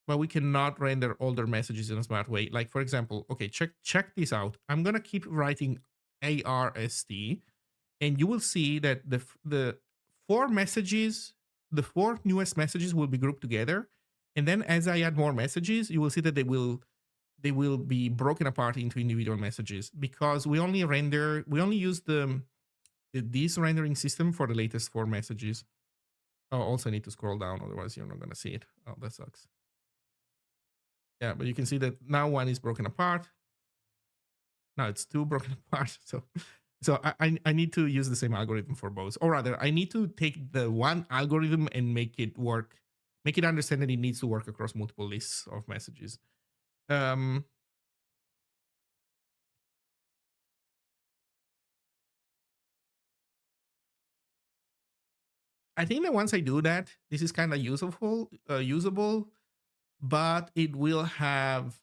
but we cannot render older messages in a smart way. Like for example, okay, check this out. I'm gonna keep writing ARST, and you will see that the four messages, the four newest messages will be grouped together, and then as I add more messages, you will see that they will be broken apart into individual messages because we only use this rendering system for the latest four messages. Oh, also I need to scroll down, otherwise you're not gonna see it. Oh, that sucks. Yeah, but you can see that now one is broken apart. Now it's two broken apart. So I need to use the same algorithm for both. Or rather, I need to take the one algorithm and make it work, make it understand that it needs to work across multiple lists of messages. I think that once I do that, this is kind of usable, but it will have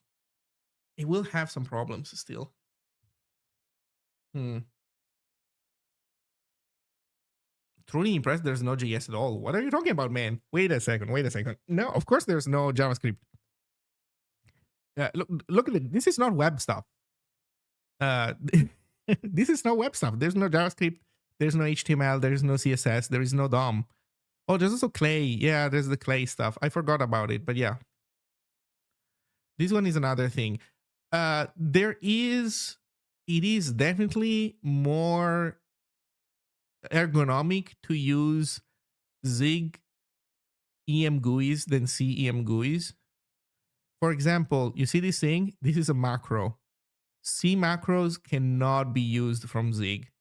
some problems still. Truly impressed there's no JS at all. What are you talking about, man? Wait a second. No, of course there's no JavaScript. Look at it. This is not web stuff. This is not web stuff. There's no JavaScript. There's no HTML. There's no CSS. There is no DOM. Oh, there's also Clay. Yeah, there's the Clay stuff. I forgot about it, but yeah. This one is another thing. It is definitely more ergonomic to use Zig EM GUIs than C EM GUIs. For example, you see this thing? This is a macro. C macros cannot be used from Zig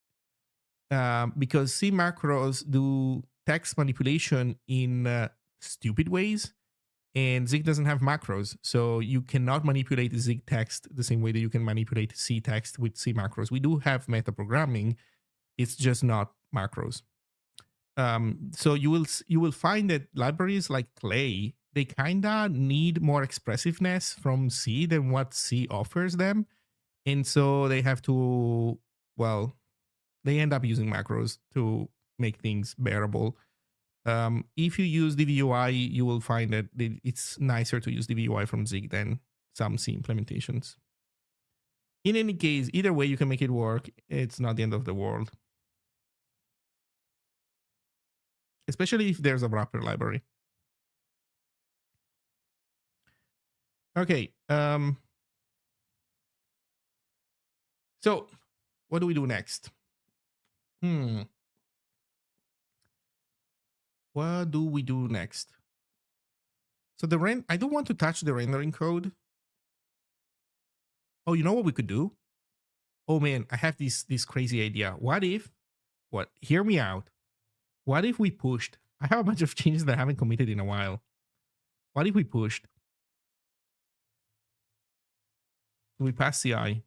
because C macros do text manipulation in stupid ways, and Zig doesn't have macros. So you cannot manipulate Zig text the same way that you can manipulate C text with C macros. We do have metaprogramming. It's just not macros. So you will find that libraries like Clay, they kind of need more expressiveness from C than what C offers them. And so they have to, they end up using macros to make things bearable. If you use the VUI, you will find that it's nicer to use the VUI from Zig than some C implementations. In any case, either way you can make it work. It's not the end of the world. Especially if there's a wrapper library. Okay. So what do we do next? What do we do next? So I don't want to touch the rendering code. Oh, you know what we could do? Oh man, I have this crazy idea. What if What? Hear me out. What if we pushed? I have a bunch of changes that I haven't committed in a while. What if we pushed? We pass CI.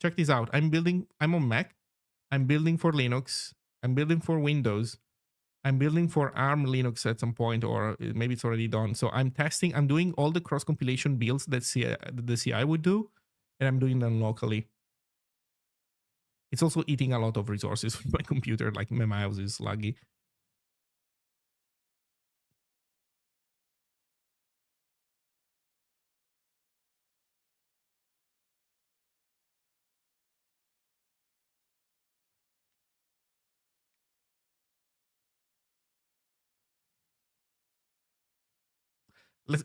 Check this out. I'm on Mac. I'm building for Linux. I'm building for Windows. I'm building for ARM Linux at some point, or maybe it's already done. So I'm testing, I'm doing all the cross compilation builds that the CI would do, and I'm doing them locally. It's also eating a lot of resources with my computer, like my mouse is laggy.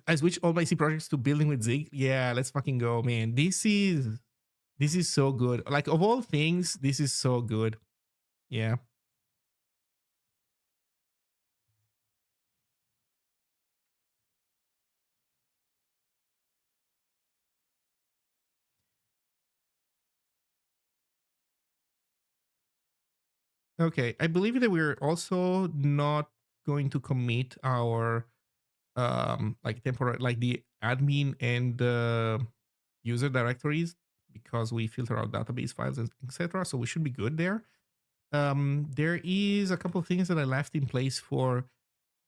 I switch all my C projects to building with Zig. Yeah, let's fucking go, man. This is so good. Like of all things, this is so good. Yeah. Okay. I believe that we're also not going to commit our like temporary, like the admin and user directories, because we filter out database files, etc. So we should be good there. There is a couple of things that I left in place for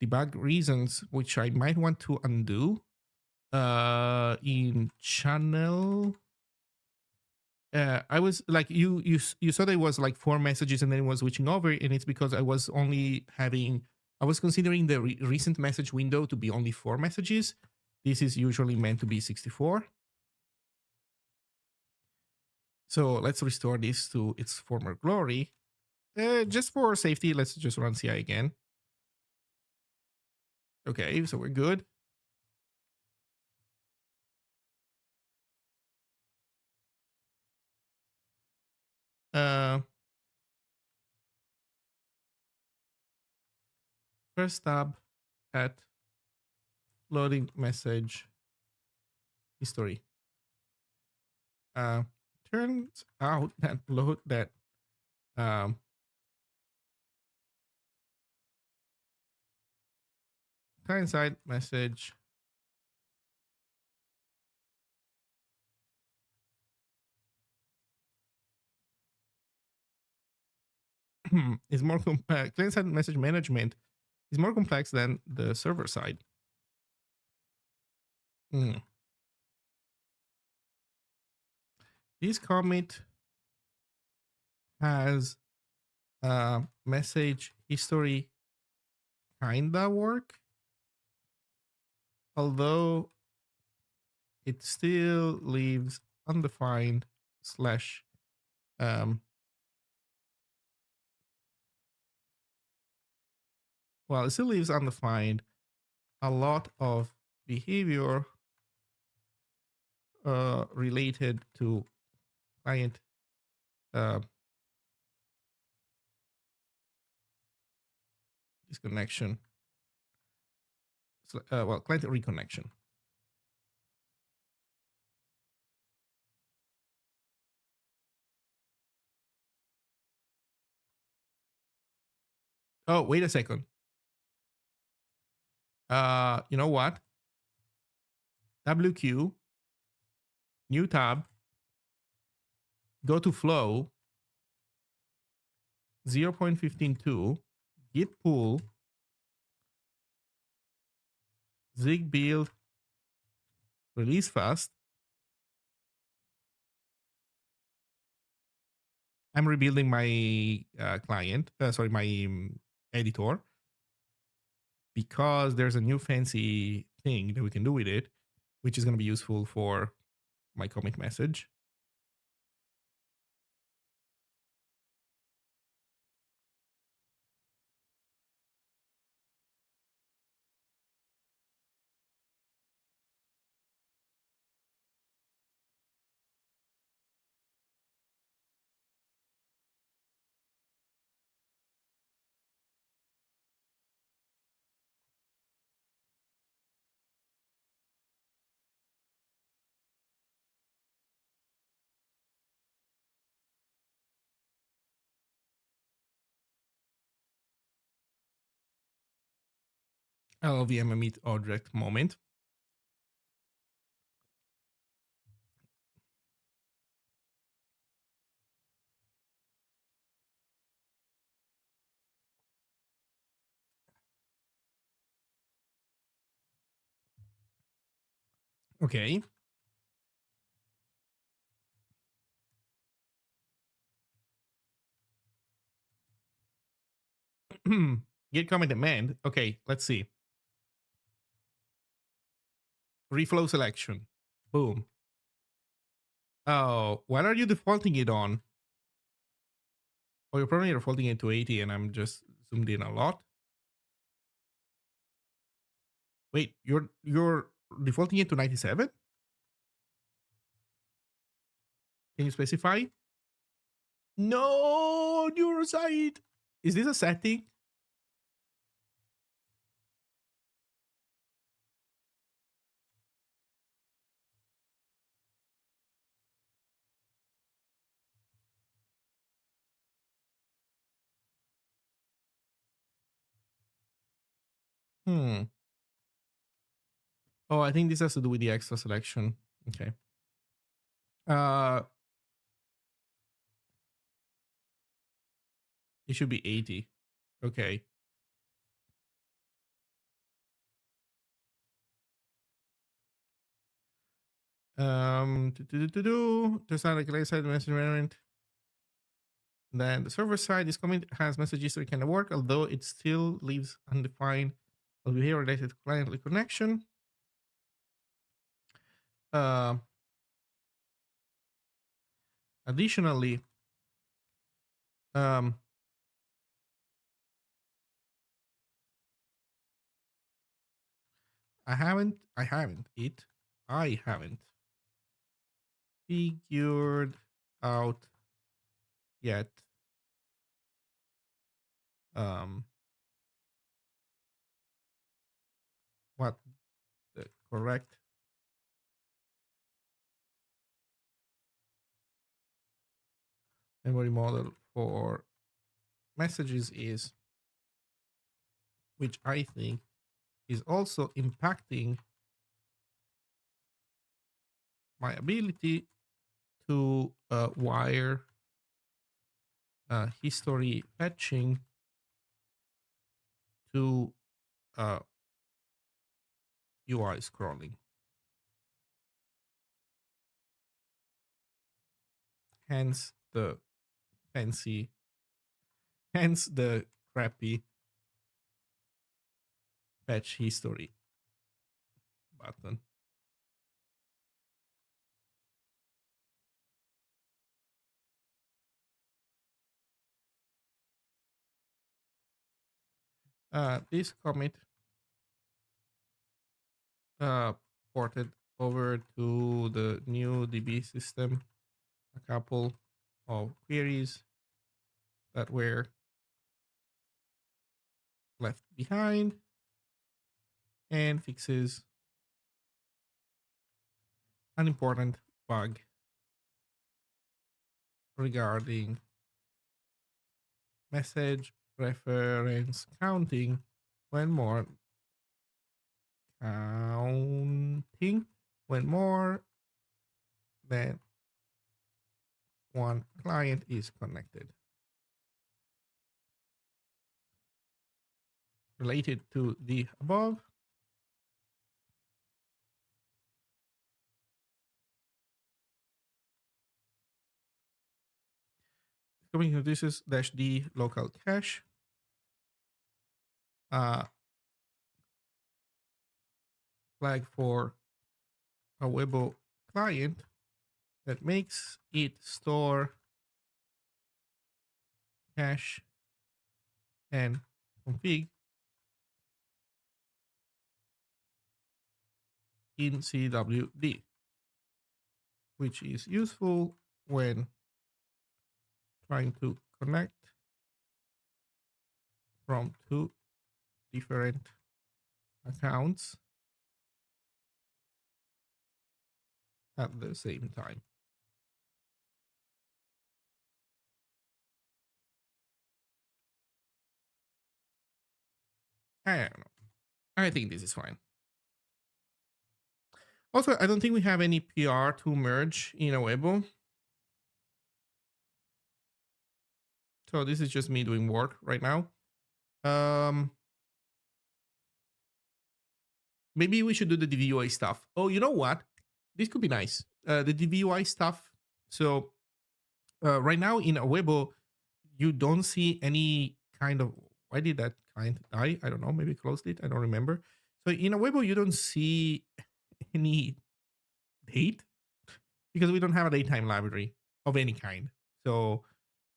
debug reasons, which I might want to undo. In channel, I was like, you saw there was like 4 messages and then it was switching over, and it's because I was considering the recent message window to be only 4 messages. This is usually meant to be 64. So let's restore this to its former glory. Just for safety, let's just run CI again. Okay, so we're good. Uh, First tab at loading message history. Turns out that um, client side message is more complex. Client side message management is more complex than the server side. Mm. This commit has message history kinda work, although it still leaves undefined slash well, it still leaves undefined a lot of behavior related to client uh, disconnection. Well, client reconnection. Oh, wait a second. You know what? WQ, new tab, go to flow, 0.152, git pull, Zig build, release fast. I'm rebuilding my my editor, because there's a new fancy thing that we can do with it, which is going to be useful for my commit message. LLVM emit object moment. Okay. Get comment demand. Okay, let's see. Reflow selection. Boom. Oh, what are you defaulting it on? Oh, you're probably defaulting it to 80 and I'm just zoomed in a lot. Wait, you're defaulting it to 97? Can you specify? No, neurosite. Is this a setting? Hmm. Oh, I think this has to do with the extra selection. Okay. Uh, it should be 80. Okay. To sound like a side message environment. Then the server side, this comment has messages that can work, although it still leaves undefined will be related to client connection. Uh, Additionally, um, I haven't figured out yet um, what the correct memory model for messages is, which I think is also impacting my ability to wire history fetching to uh, UI scrolling. Hence the fancy, hence the crappy fetch history button. This commit uh, ported over to the new DB system a couple of queries that were left behind and fixes an important bug regarding message reference counting when more counting when more than one client is connected. Related to the above, coming introduces -d local cache, flag for a Awebo client that makes it store cache and config in CWD, which is useful when trying to connect from two different accounts at the same time. I don't know. I think this is fine. Also, I don't think we have any PR to merge in Awebo. So this is just me doing work right now. Um, Maybe we should do the DVUI stuff. Oh, you know what? This could be nice. The DVUI stuff. So right now in Awebo, you don't see any kind of. Why did that client die? I don't know. Maybe closed it. I don't remember. So in Awebo, you don't see any date because we don't have a datetime library of any kind. So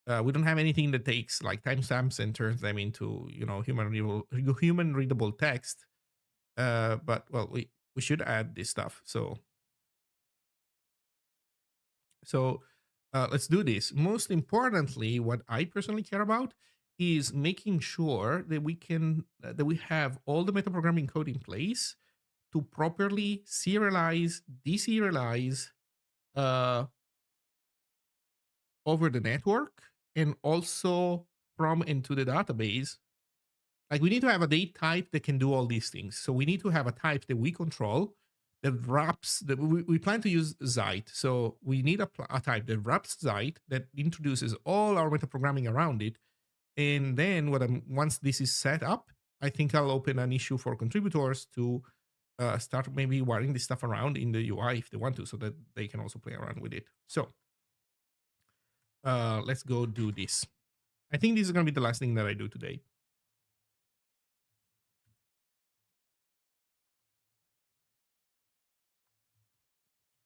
we don't have anything that takes like timestamps and turns them into human readable text. But well, we should add this stuff. So let's do this. Most importantly, what I personally care about is making sure that we have all the metaprogramming code in place to properly serialize, deserialize uh, over the network, and also from into the database. Like we need to have a date type that can do all these things. So we need to have a type that we control that wraps that we plan to use Zeit. So we need a type that wraps Zeit that introduces all our metaprogramming around it. And then once this is set up, I think I'll open an issue for contributors to start maybe wiring this stuff around in the UI if they want to, so that they can also play around with it. So let's go do this. I think this is going to be the last thing that I do today.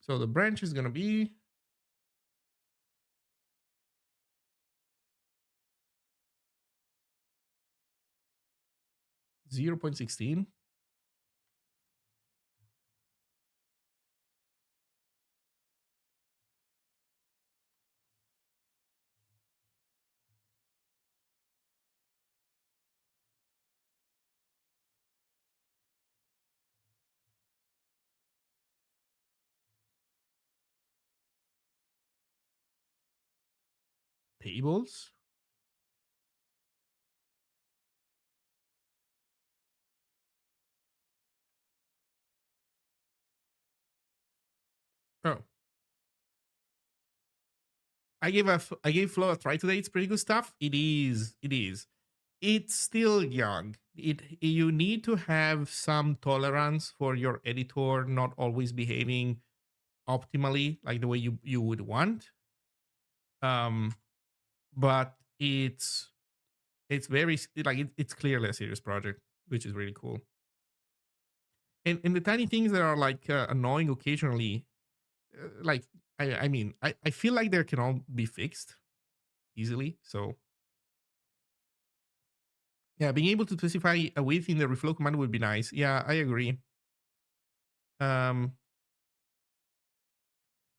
So the branch is going to be 0.16. Tables. Oh, I gave Flow a try today. It's pretty good stuff. It is. It is. It's still young. You need to have some tolerance for your editor not always behaving optimally like the way you would want. Um, but it's very like it's clearly a serious project, which is really cool. And the tiny things that are like annoying occasionally, like I feel like they can all be fixed easily. So yeah, being able to specify a width in the reflow command would be nice. Yeah, I agree. Um,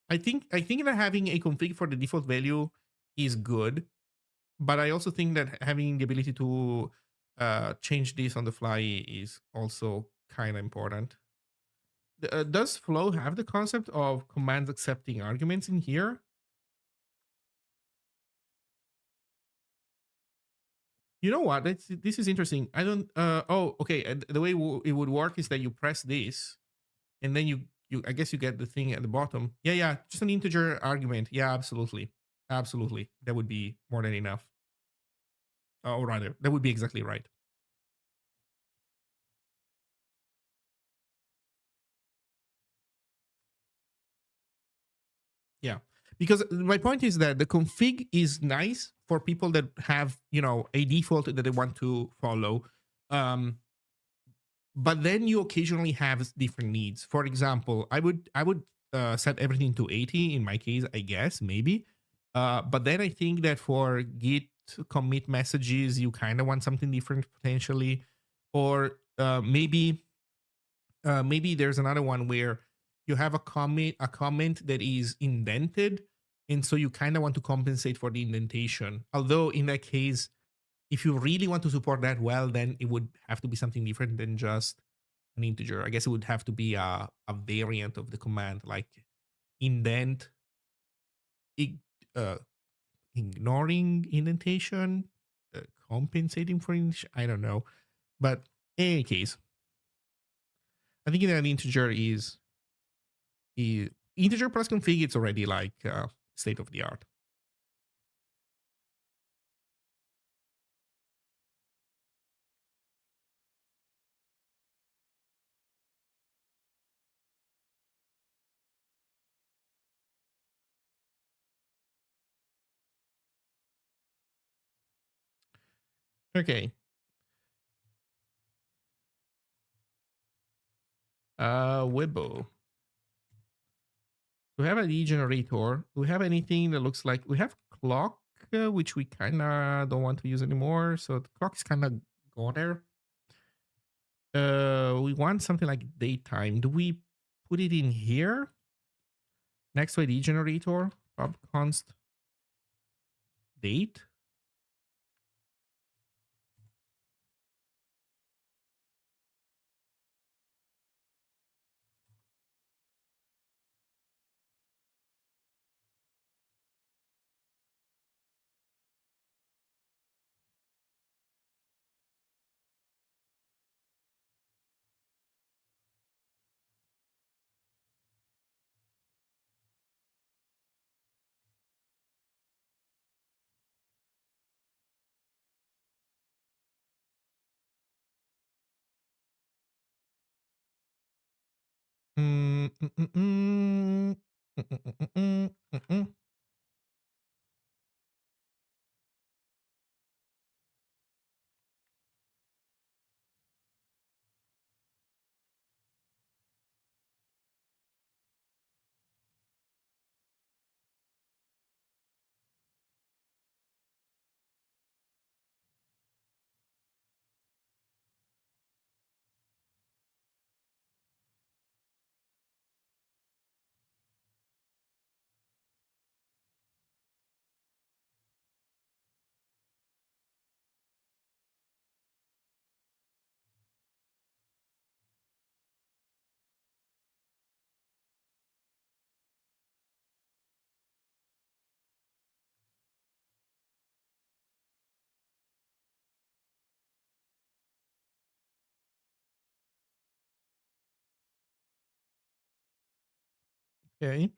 I think that having a config for the default value is good, but I also think that having the ability to change this on the fly is also kind of important. Does Flow have the concept of commands accepting arguments in here? You know what? This is interesting. I don't. Oh, okay. The way it would work is that you press this, and then you I guess you get the thing at the bottom. Yeah, yeah. Just an integer argument. Yeah, absolutely, absolutely. That would be more than enough. Or rather, that would be exactly right. Yeah, because my point is that the config is nice for people that have a default that they want to follow. Um, but then you occasionally have different needs. For example, I would set everything to 80 in my case, I guess, maybe. But then I think that for Git commit messages, you kind of want something different potentially, or maybe there's another one where you have a comment that is indented, and so you kind of want to compensate for the indentation. Although in that case, if you really want to support that well, then it would have to be something different than just an integer. I guess it would have to be a variant of the command, like indent, ig- uh, ignoring indentation, uh, compensating for indentation. I don't know, but in any case, I think that an integer is integer plus config. It's already like state of the art. Okay. Awebo. We have a D generator. Do we have anything that looks like we have clock, which we kind of don't want to use anymore. So the clock is kind of gone there. We want something like daytime. Do we put it in here next to a D generator? Pub const date. Mm, mm, mm, mm. Mm, mm, mm, mm, mm, mm. Okay.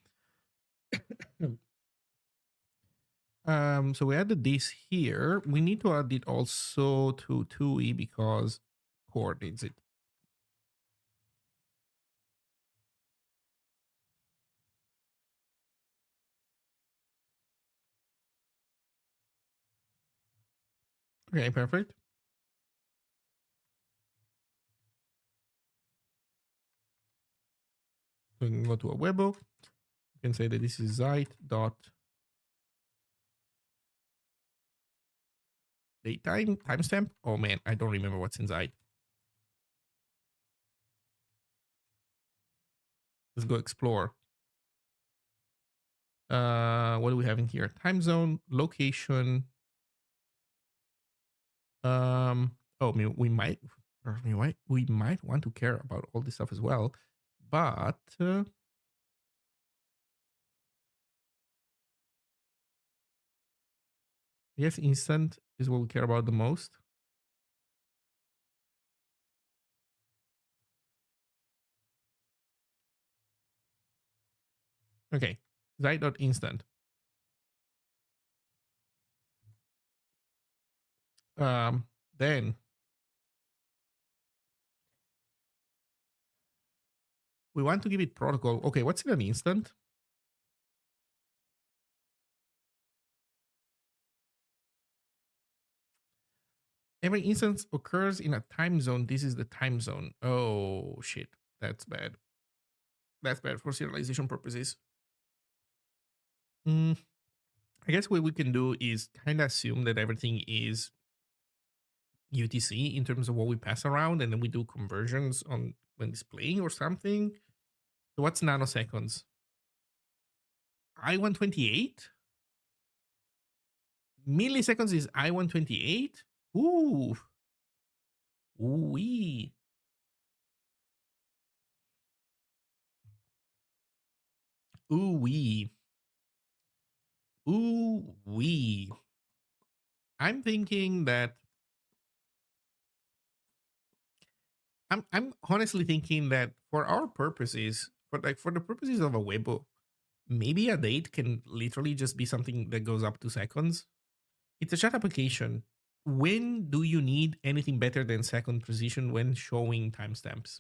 So we added this here. We need to add it also to 2e because coordinates it. Okay, perfect. So we can go to Awebo. We can say that this is Zeit dot daytime timestamp. Oh man, I don't remember what's in Zeit. Let's go explore. What do we have in here? Time zone, location. Oh, I mean, we might want to care about all this stuff as well, but I guess instant is what we care about the most. Okay, Zeit.instant. Then we want to give it protocol. Okay, what's in an instant? Every instance occurs in a time zone. This is the time zone. Oh shit, that's bad. That's bad for serialization purposes. Mm, I guess what we can do is kind of assume that everything is UTC in terms of what we pass around, and then we do conversions on when displaying or something. So what's nanoseconds? I-128? Milliseconds is I-128? Ooh. Ooh-wee. Ooh-wee. Ooh-wee. I'm thinking that I'm honestly thinking that for our purposes, for the purposes of a Awebo, maybe a date can literally just be something that goes up to seconds. It's a chat application. When do you need anything better than second precision when showing timestamps?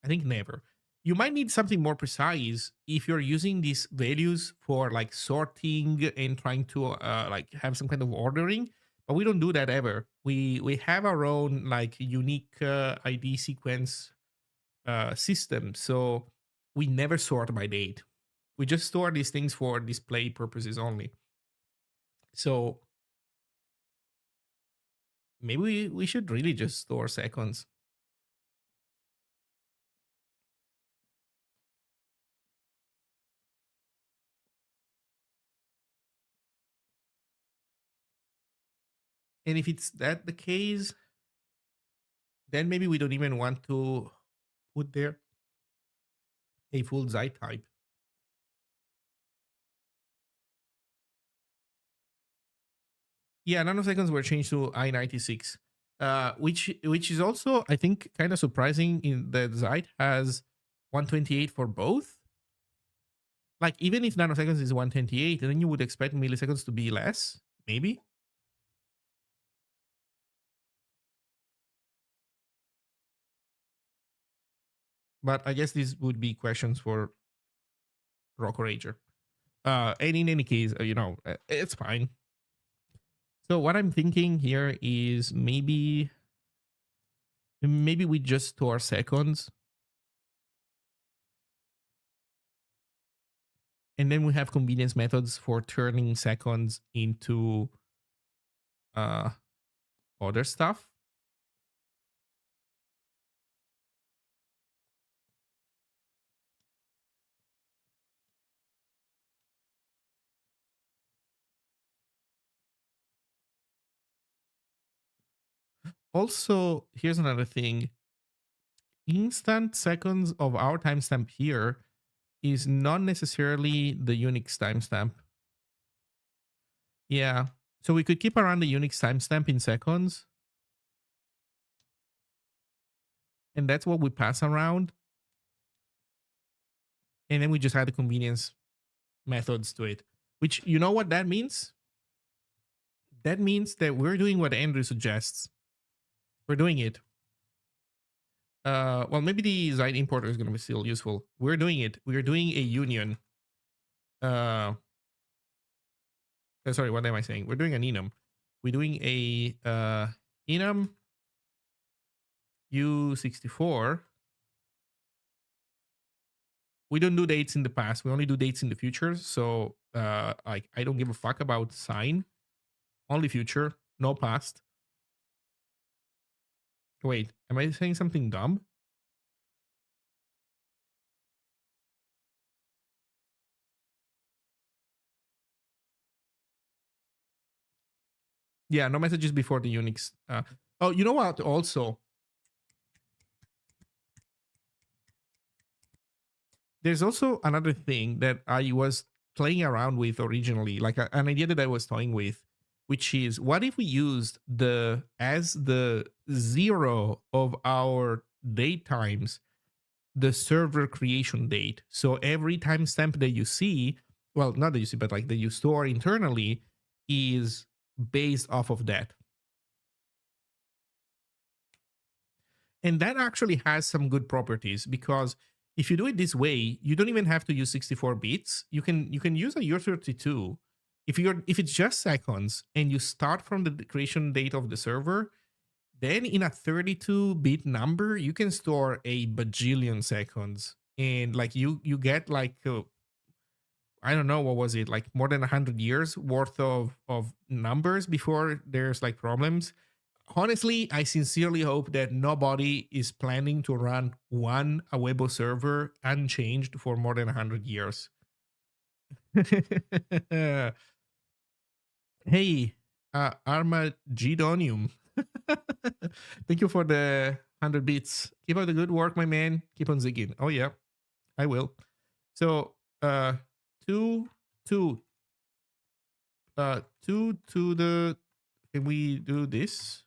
I think never. You might need something more precise if you're using these values for like sorting and trying to like have some kind of ordering. But we don't do that ever. We have our own like unique ID sequence system, so we never sort by date. We just store these things for display purposes only. So maybe we should really just store seconds. And if it's that the case, then maybe we don't even want to put there a full Zeit type. Yeah, nanoseconds were changed to I96, which is also I think kind of surprising in that Zeit has 128 for both. Like even if nanoseconds is 128, then you would expect milliseconds to be less, maybe. But I guess these would be questions for Rock Rager. And in any case, it's fine. So what I'm thinking here is maybe we just store seconds, and then we have convenience methods for turning seconds into uh other stuff. Also, here's another thing. Instant seconds of our timestamp here is not necessarily the Unix timestamp. Yeah. So we could keep around the Unix timestamp in seconds, and that's what we pass around. And then we just add the convenience methods to it. Which, you know what that means? That means that we're doing what Andrew suggests. We're doing it. Well, maybe the Zeit importer is going to be still useful. We're doing it. We're doing a union. Sorry, what am I saying? We're doing an enum. We're doing a enum U64. We don't do dates in the past. We only do dates in the future. So like I don't give a fuck about sign. Only future, no past. Wait, am I saying something dumb? Yeah, no messages before the Unix. Oh, you know what? Also, there's also another thing that I was playing around with originally, like an idea that I was toying with, which is what if we used the as the zero of our date times, the server creation date. So every timestamp that you see, well, not that you see, but like that you store internally, is based off of that. And that actually has some good properties because if you do it this way, you don't even have to use 64 bits. You can use a U32. If it's just seconds and you start from the creation date of the server, then in a 32-bit number, you can store a bajillion seconds. And like you get like I don't know what was it, like more than 100 years worth of numbers before there's like problems. Honestly, I sincerely hope that nobody is planning to run one Awebo server unchanged for more than 100 years. Hey, Armagedonium. Thank you for the 100 bits. Keep up the good work, my man. Keep on zigging. Oh, yeah, I will. So, two, two, two to the. Can we do this?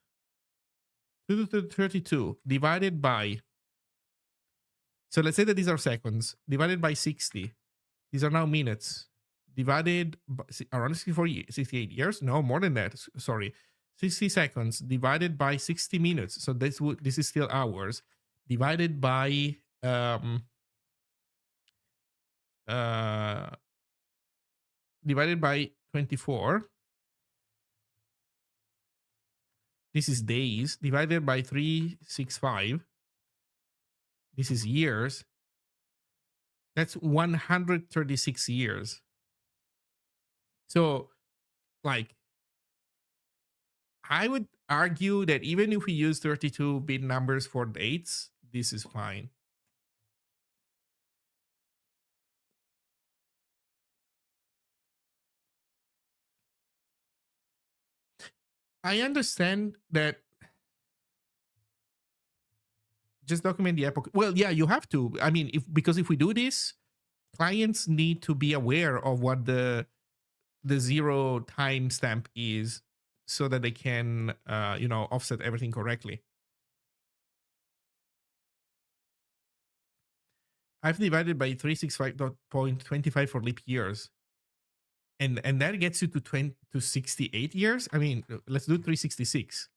2 to the 32 divided by, so let's say that these are seconds, divided by 60. These are now minutes. Divided by around 68 years? No, more than that. Sorry. 60 seconds divided by 60 minutes. So this is still hours. Divided by uh divided by 24. This is days. Divided by 365. This is years. That's 136 years. So, like, I would argue that even if we use 32-bit numbers for dates, this is fine. I understand that just document the epoch. Well, yeah, you have to. I mean, because if we do this, clients need to be aware of what the zero timestamp is, so that they can offset everything correctly. I've divided by 365.25 for leap years, and that gets you to 68 years. I mean, let's do 366.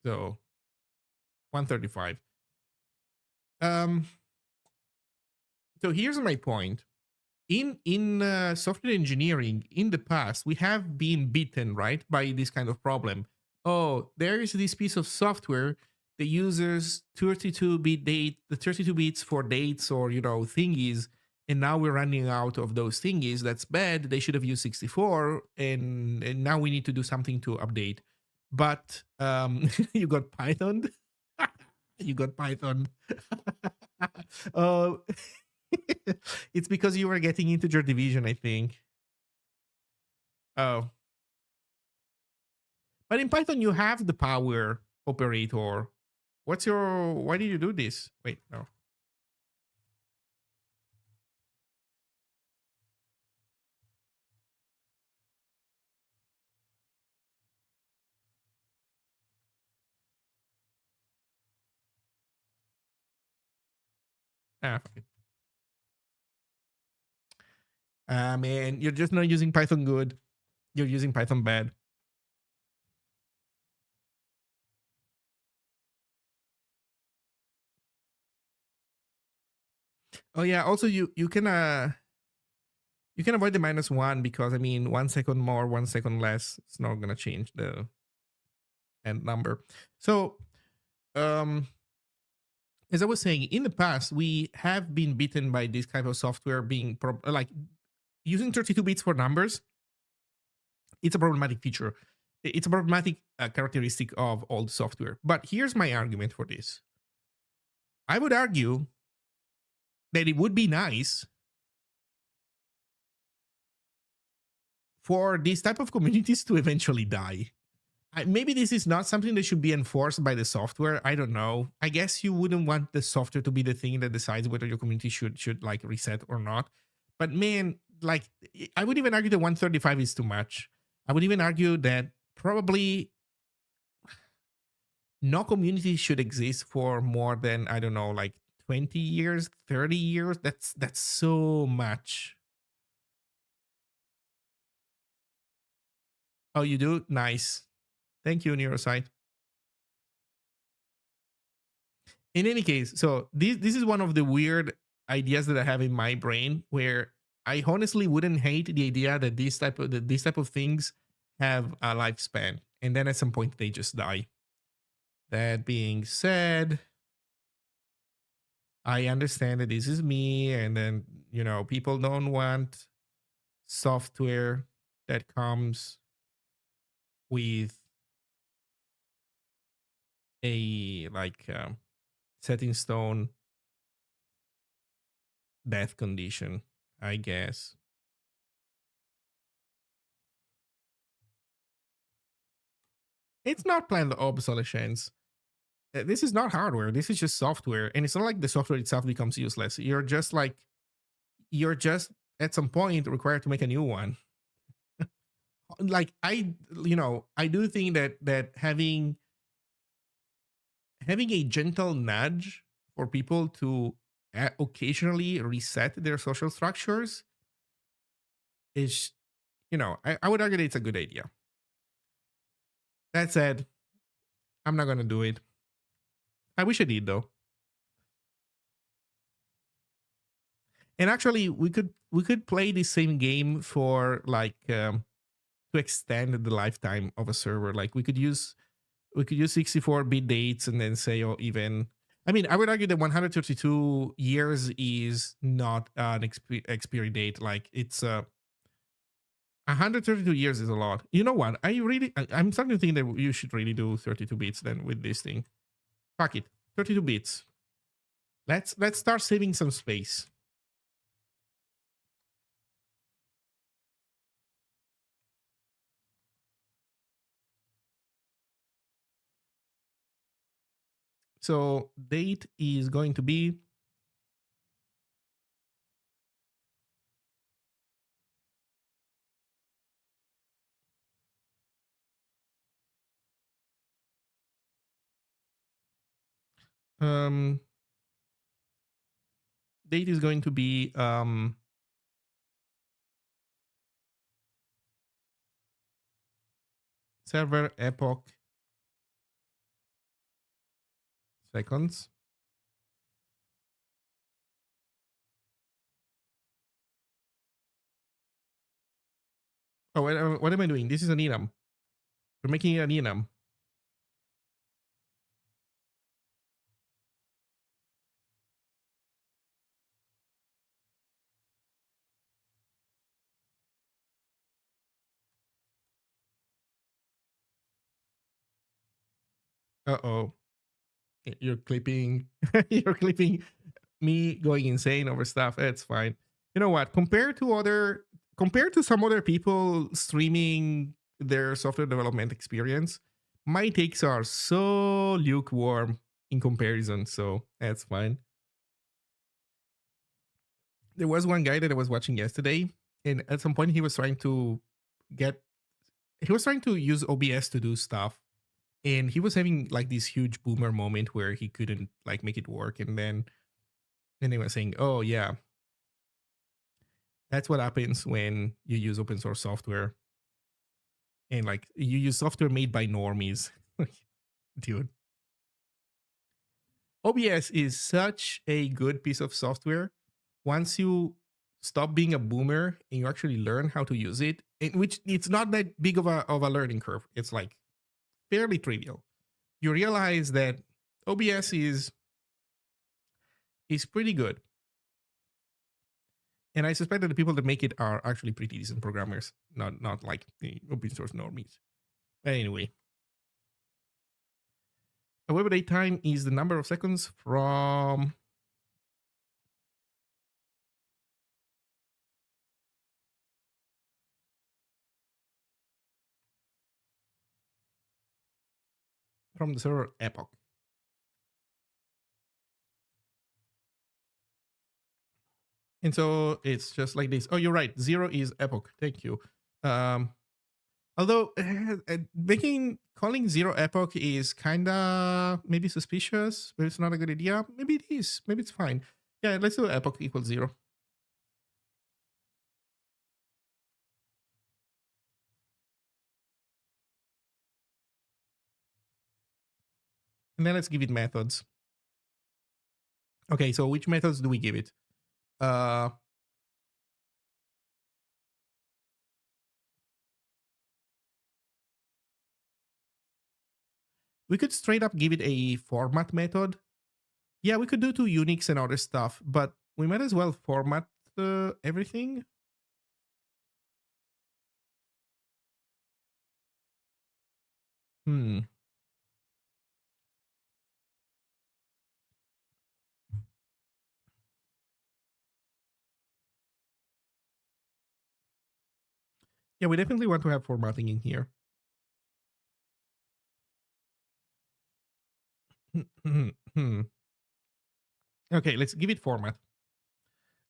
So 135. So here's my point. In software engineering, in the past, we have been beaten, right, by this kind of problem. Oh, there is this piece of software that uses 32-bit date, the 32 bits for dates or thingies, and now we're running out of those thingies. That's bad. They should have used 64, and now we need to do something to update. But you got Python. You got Python. Oh. It's because you were getting integer division, I think. Oh. But in Python, you have the power operator. Why did you do this? Wait, no. Ah, fuck it. Man, you're just not using Python good. You're using Python bad. Oh yeah, also you can avoid the -1 because I mean 1 second more, 1 second less, it's not gonna change the end number. So as I was saying, in the past, we have been beaten by this kind of software being like using 32 bits for numbers. It's a problematic feature. It's a problematic characteristic of old software. But here's my argument for this. I would argue that it would be nice for these type of communities to eventually die. Maybe this is not something that should be enforced by the software. I don't know. I guess you wouldn't want the software to be the thing that decides whether your community should like reset or not. But man, like I would even argue that 135 is too much. I would even argue that probably no community should exist for more than, I don't know, like 20 years, 30 years. That's so much. Oh, you do? Nice. Thank you, Neurosite. In any case, so this is one of the weird ideas that I have in my brain, where I honestly wouldn't hate the idea that these type of things have a lifespan, and then at some point they just die. That being said, I understand that this is me, and then people don't want software that comes with a set in stone death condition, I guess. It's not planned obsolescence. This is not hardware. This is just software, and it's not like the software itself becomes useless. You're just at some point required to make a new one. like I do think that having a gentle nudge for people to occasionally reset their social structures is, I would argue that it's a good idea. That said, I'm not gonna do it. I wish I did though. And actually, we could play the same game for like to extend the lifetime of a server. Like we could use 64-bit dates and then say, oh, even. I mean, I would argue that 132 years is not an expiry date. Like it's 132 years is a lot. You know what? I'm starting to think that you should really do 32 bits then with this thing. Fuck it, 32 bits. Let's start saving some space. So date is going to be um date is going to be server epoch seconds. Oh, what am I doing? This is an enum. We're making it an enum. Uh-oh. You're clipping you're clipping me going insane over stuff. It's fine. You know what? Compared to some other people streaming their software development experience, my takes are so lukewarm in comparison, so that's fine. There was one guy that I was watching yesterday, and at some point get he was trying to use OBS to do stuff, and he was having like this huge boomer moment where he couldn't like make it work, and then they were saying, "Oh yeah, that's what happens when you use open source software, and like you use software made by normies." Like, dude, OBS is such a good piece of software. Once you stop being a boomer and you actually learn how to use it, which it's not that big of a learning curve. It's like fairly trivial. You realize that OBS is pretty good. And I suspect that the people that make it are actually pretty decent programmers, not like the open source normies. But anyway, a web date time is the number of seconds from the server epoch. And so it's just like this. Oh, you're right. 0 is epoch. Thank you. Um, although making calling 0 epoch is kind of maybe suspicious, but it's not a good idea. Maybe it is. Maybe it's fine. Yeah, let's do epoch equals 0. And then let's give it methods. Okay, so which methods do we give it? Uh, we could straight up give it a format method. Yeah, we could do to Unix and other stuff, but we might as well format everything. Hmm. Yeah, we definitely want to have formatting in here. Okay, let's give it format.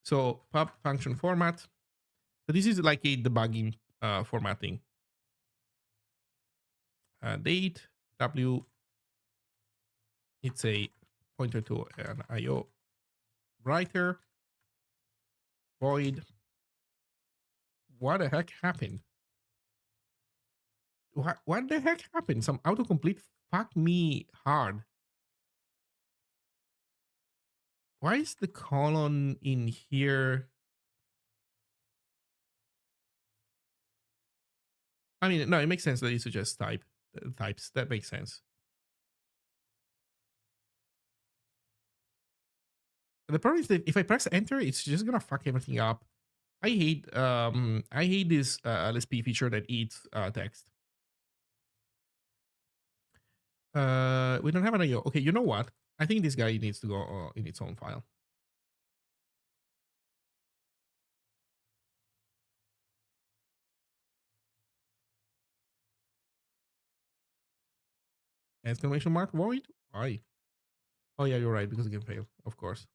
So pub function format. So this is like a debugging formatting. date w, it's a pointer to an IO writer, void. What the heck happened? What the heck happened? Some autocomplete fuck me hard. Why is the colon in here? I mean, no, it makes sense that you suggest types. That makes sense. The problem is that if I press enter, it's just gonna fuck everything up. I hate this LSP feature that eats text. We don't have an IO. Okay, you know what? I think this guy needs to go in its own file. Exclamation mark void? Why? Oh yeah, you're right, because it can fail, of course.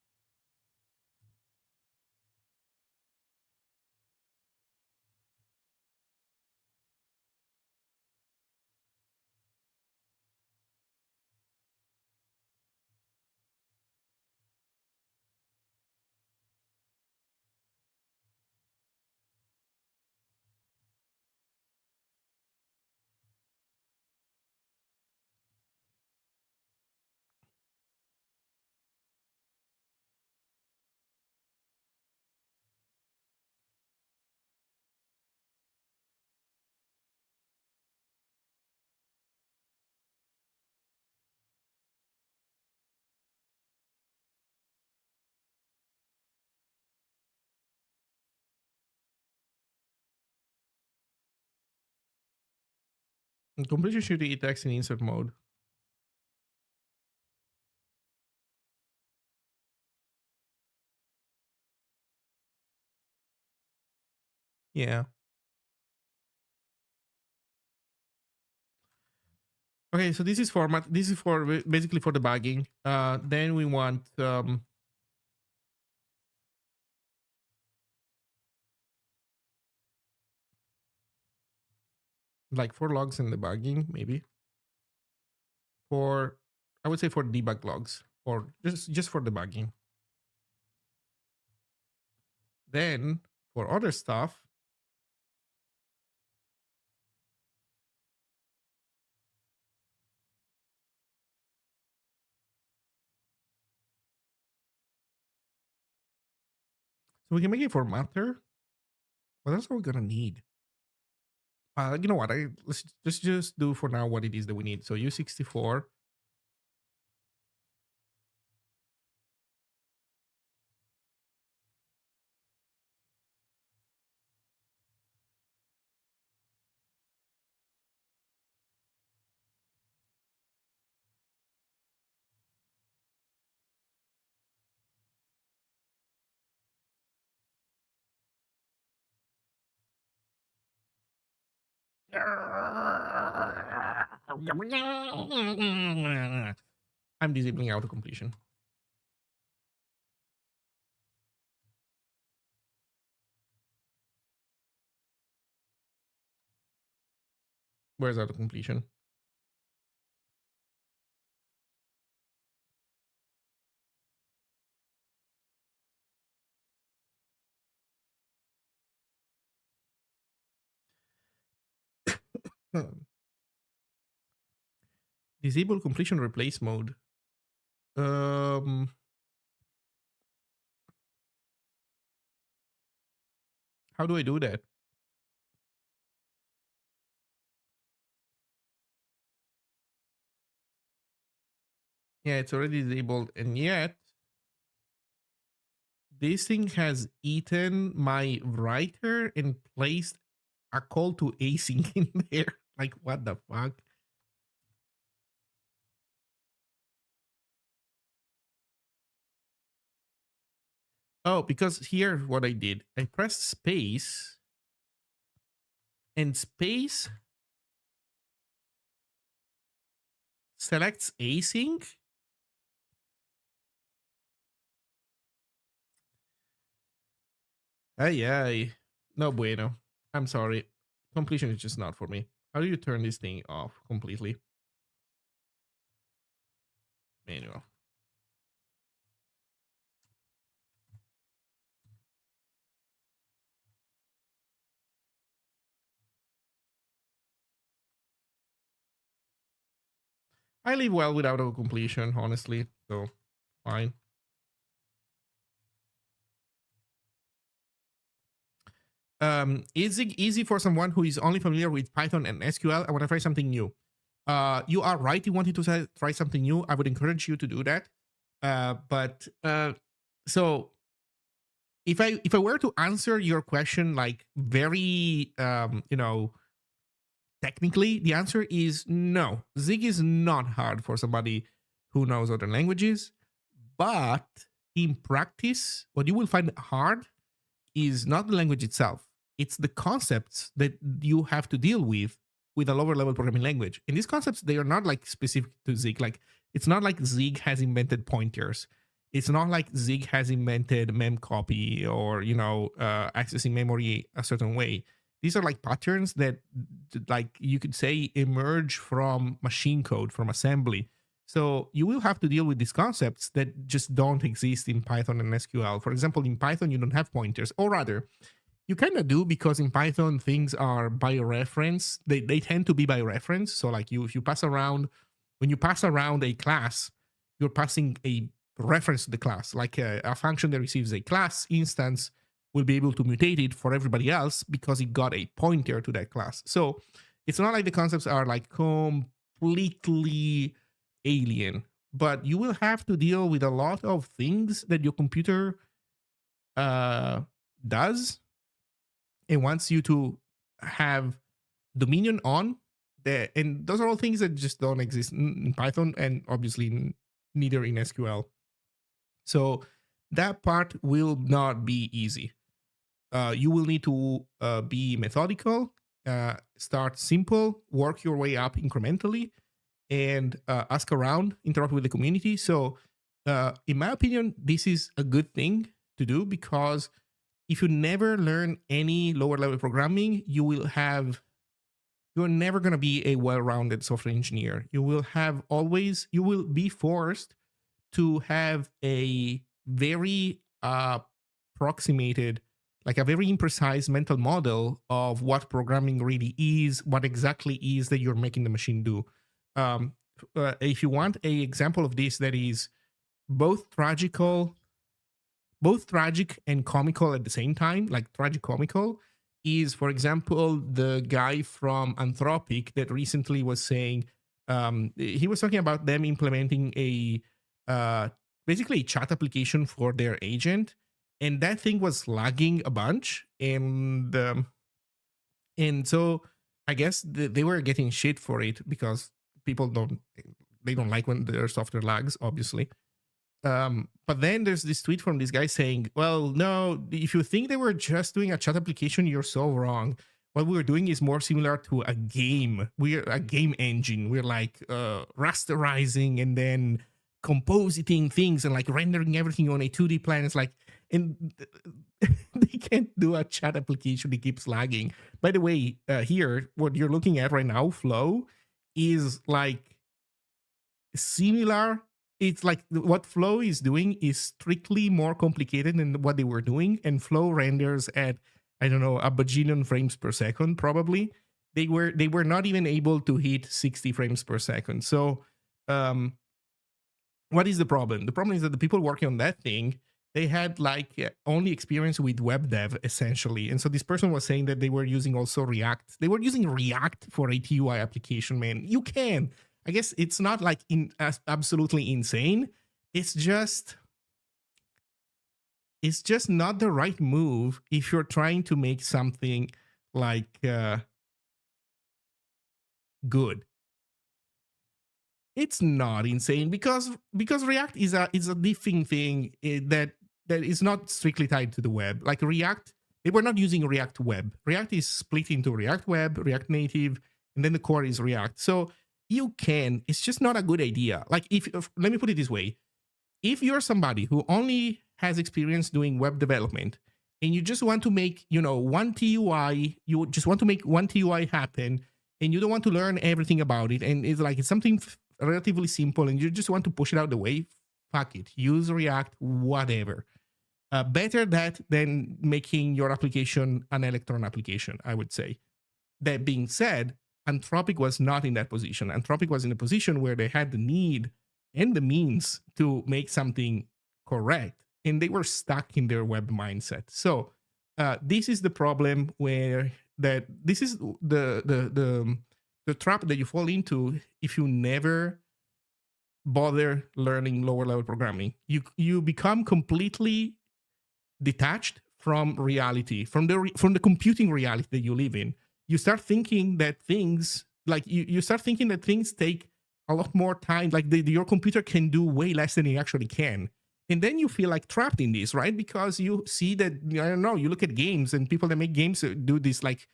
And completion should eat text in insert mode. Yeah. Okay, so this is format. This is for basically for debugging. Then we want like for logs and debugging, maybe. For I would say for debug logs or just for debugging. Then for other stuff, so we can make it for matter. What else are we gonna need? You know what? Let's just do for now what it is that we need. So U64. I'm disabling auto completion. Where's auto completion? Disable completion replace mode. Um, how do I do that? Yeah, it's already disabled, and yet this thing has eaten my writer and placed a call to async in there. Like, what the fuck? Oh, because here what I did, I pressed space, and space selects async. Ay, ay. No bueno. I'm sorry. Completion is just not for me. How do you turn this thing off completely? Manual. I live well without auto completion, honestly. So fine. Is it easy for someone who is only familiar with Python and SQL? I want to try something new. You are right. You wanted to try something new. I would encourage you to do that. So if I were to answer your question like very technically, the answer is no. Zig is not hard for somebody who knows other languages, but in practice, what you will find hard is not the language itself. It's the concepts that you have to deal with a lower level programming language. And these concepts, they are not like specific to Zig. Like it's not like Zig has invented pointers. It's not like Zig has invented memcopy or accessing memory a certain way. These are like patterns that, like you could say, emerge from machine code, from assembly. So you will have to deal with these concepts that just don't exist in Python and SQL. For example, in Python, you don't have pointers, or rather, you kind of do, because in Python things are by reference. They tend to be by reference. So like when you pass around a class, you're passing a reference to the class. Like a function that receives a class instance will be able to mutate it for everybody else because it got a pointer to that class. So it's not like the concepts are like completely alien, but you will have to deal with a lot of things that your computer does and wants you to have dominion on. And those are all things that just don't exist in Python, and obviously neither in SQL. So that part will not be easy. You will need to be methodical, start simple, work your way up incrementally, and ask around, interact with the community. So in my opinion, this is a good thing to do, because if you never learn any lower level programming, you're never going to be a well-rounded software engineer. You will be forced to have a very approximated, like a very imprecise mental model of what programming really is, what exactly is that you're making the machine do. If you want a example of this that is both tragic and comical at the same time, like tragicomical, is, for example, the guy from Anthropic that recently was saying, he was talking about them implementing basically a chat application for their agent, and that thing was lagging a bunch, and so I guess they were getting shit for it because people don't like when their software lags, obviously. But then there's this tweet from this guy saying, well, no, if you think they were just doing a chat application, you're so wrong. What we're doing is more similar to a game. We're a game engine. We're like rasterizing and then compositing things and like rendering everything on a 2D plan. It's like, and they can't do a chat application. It keeps lagging. By the way, here, what you're looking at right now, Flow, is like similar. It's like what Flow is doing is strictly more complicated than what they were doing, and Flow renders at, I don't know, a bajillion frames per second probably. They were not even able to hit 60 frames per second. So what is the problem? The problem is that the people working on that thing, they had like only experience with web dev essentially. And so this person was saying that they were using also React. They were using React for a TUI application, man. You can. I guess it's not like absolutely insane. It's just not the right move if you're trying to make something like good. It's not insane because React is a different thing that is not strictly tied to the web. Like React, they were not using React Web. React is split into React Web, React Native, and then the core is React. So you can. It's just not a good idea. Like if let me put it this way: if you're somebody who only has experience doing web development and you just want to make one TUI, you just want to make one TUI happen, and you don't want to learn everything about it, and it's like it's something relatively simple, and you just want to push it out the way, fuck it, use React, whatever. Better that than making your application an Electron application, I would say. That being said, Anthropic was not in that position. Anthropic was in a position where they had the need and the means to make something correct, and they were stuck in their web mindset. So this is the problem where that this is the trap that you fall into if you never bother learning lower level programming. You become completely detached from reality, from the computing reality that you live in. You start thinking that things like you start thinking that things take a lot more time, like your computer can do way less than it actually can. And then you feel like trapped in this, right? Because you see that, I don't know, you look at games and people that make games do this like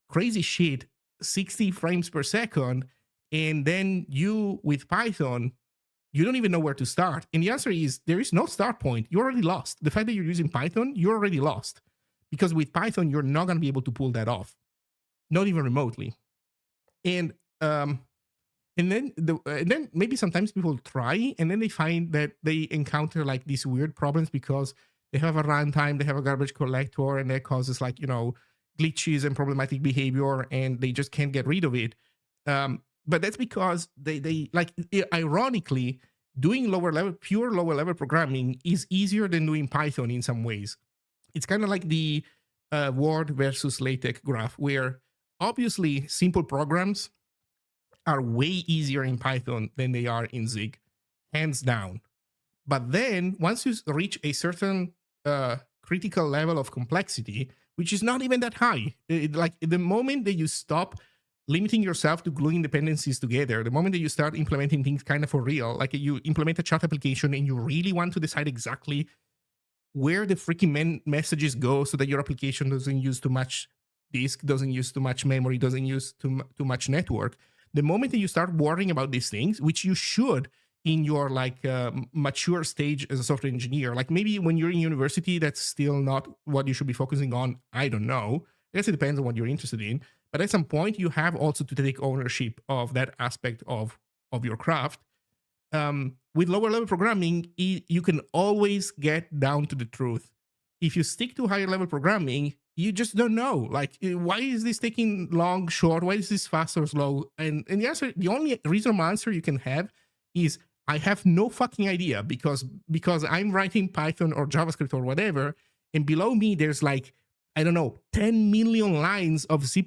crazy shit, 60 frames per second. And then you with Python, you don't even know where to start. And the answer is there is no start point. You're already lost. The fact that you're using Python, you're already lost. Because with Python, you're not going to be able to pull that off, not even remotely. And then maybe sometimes people try, and then they find that they encounter like these weird problems because they have a runtime, they have a garbage collector, and that causes like, glitches and problematic behavior, and they just can't get rid of it. But that's because they like, ironically, doing pure lower level programming is easier than doing Python in some ways. It's kind of like the Word versus LaTeX graph, where obviously simple programs are way easier in Python than they are in Zig, hands down. But then once you reach a certain critical level of complexity, which is not even that high, like the moment that you stop limiting yourself to gluing dependencies together, the moment that you start implementing things kind of for real, like you implement a chat application and you really want to decide exactly where the freaking messages go so that your application doesn't use too much disk, doesn't use too much memory, doesn't use too much network. The moment that you start worrying about these things, which you should in your like mature stage as a software engineer, like maybe when you're in university, that's still not what you should be focusing on. I don't know. I guess it depends on what you're interested in. But at some point, you have also to take ownership of that aspect of your craft. With lower level programming, you can always get down to the truth. If you stick to higher level programming, you just don't know. Like, why is this taking long, short? Why is this fast or slow? And the answer, the only reasonable answer you can have is I have no fucking idea because I'm writing Python or JavaScript or whatever, and below me there's like, I don't know, 10 million lines of C++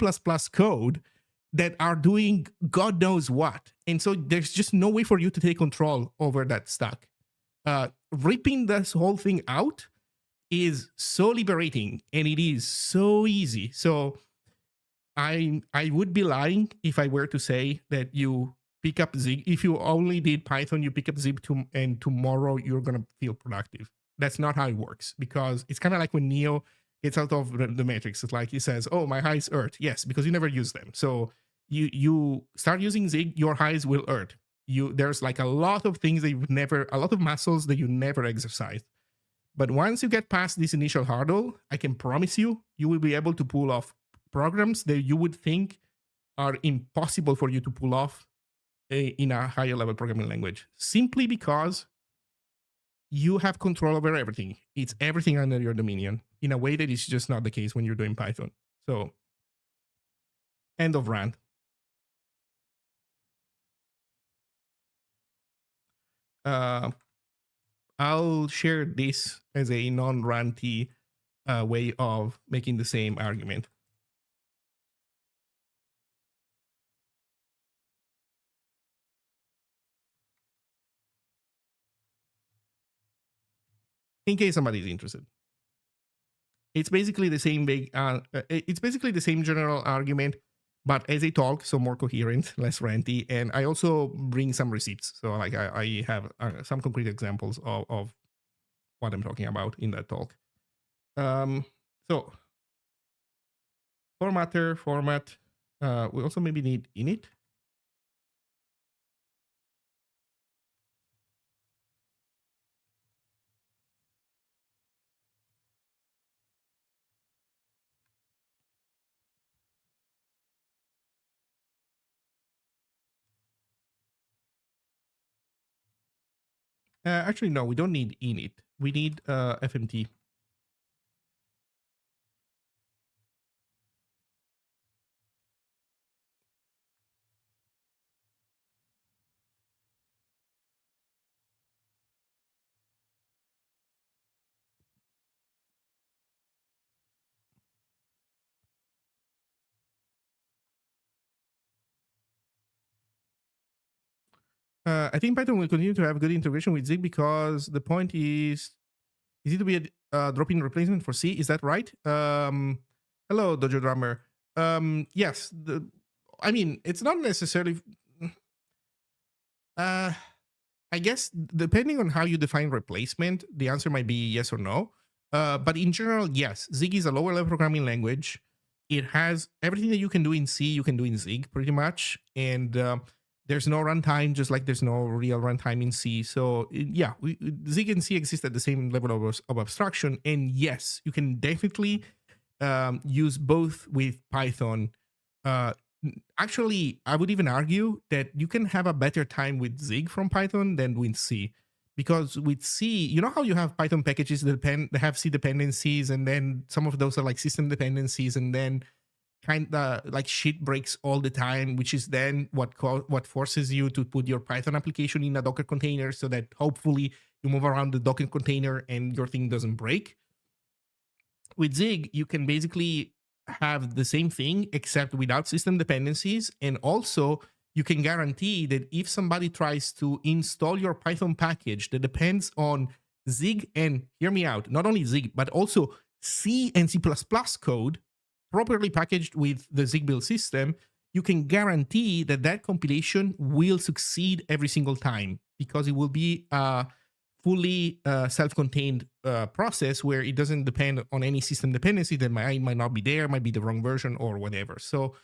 code that are doing God knows what. And so there's just no way for you to take control over that stack. Ripping this whole thing out is so liberating, and it is so easy. So I would be lying if I were to say that you pick up Zig. If you only did Python, you pick up Zig and tomorrow you're going to feel productive. That's not how it works, because it's kind of like when Neo gets out of the matrix. It's like he says, oh, my highs hurt. Yes, because you never use them. So you start using Zig, your highs will hurt. There's like a lot of things that a lot of muscles that you never exercise. But once you get past this initial hurdle, I can promise you, you will be able to pull off programs that you would think are impossible for you to pull off in a higher level programming language, simply because you have control over everything. It's everything under your dominion in a way that is just not the case when you're doing Python. So, end of rant. I'll share this as a non-ranty way of making the same argument. In case somebody's interested. It's basically the same it's basically the same general argument, but as a talk, so more coherent, less ranty. And I also bring some receipts. So like I have some concrete examples of what I'm talking about in that talk. So format. We also maybe need init. Actually, no, we don't need init. We need fmt. I think Python will continue to have good integration with Zig because the point is it to be a drop-in replacement for C? Is that right? Hello, Dojo Drummer. Yes. I mean, it's not necessarily. Uh, I guess depending on how you define replacement, the answer might be yes or no. But in general, yes. Zig is a lower level programming language. It has everything that you can do in C, you can do in Zig pretty much. And there's no runtime, just like there's no real runtime in C. So yeah, Zig and C exist at the same level of abstraction. And yes, you can definitely use both with Python. Uh, Actually, I would even argue that you can have a better time with Zig from Python than with C. Because with C, you know how you have Python packages that have C dependencies, and then some of those are like system dependencies, and then kind of like shit breaks all the time, which is then what forces you to put your Python application in a Docker container so that hopefully you move around the Docker container and your thing doesn't break. With Zig, you can basically have the same thing except without system dependencies. And also, you can guarantee that if somebody tries to install your Python package that depends on Zig and, hear me out, not only Zig, but also C and C++ code properly packaged with the Zig build system, you can guarantee that that compilation will succeed every single time because it will be fully self-contained process where it doesn't depend on any system dependency that might not be there, might be the wrong version or whatever. So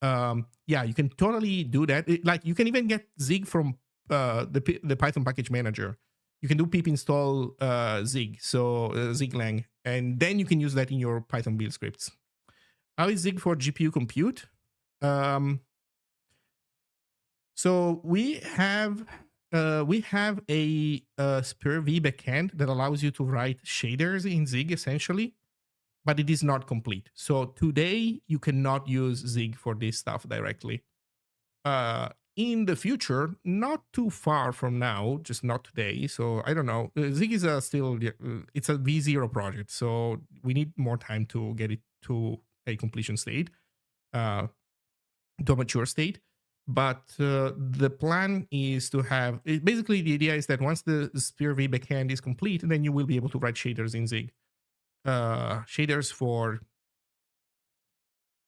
yeah, you can totally do that. Like you can even get Zig from the Python package manager. You can do pip install Zig, so Ziglang, and then you can use that in your Python build scripts. How is Zig for GPU compute? So we have a Spur V backend that allows you to write shaders in Zig essentially, but it is not complete. So today you cannot use Zig for this stuff directly. In the future, not too far from now, just not today. So I don't know. Zig is still it's a V0 project, so we need more time to get it to a completion state, to a mature state. But the plan is to have basically the idea is that once the Sphere V backend is complete, then you will be able to write shaders in Zig. Shaders for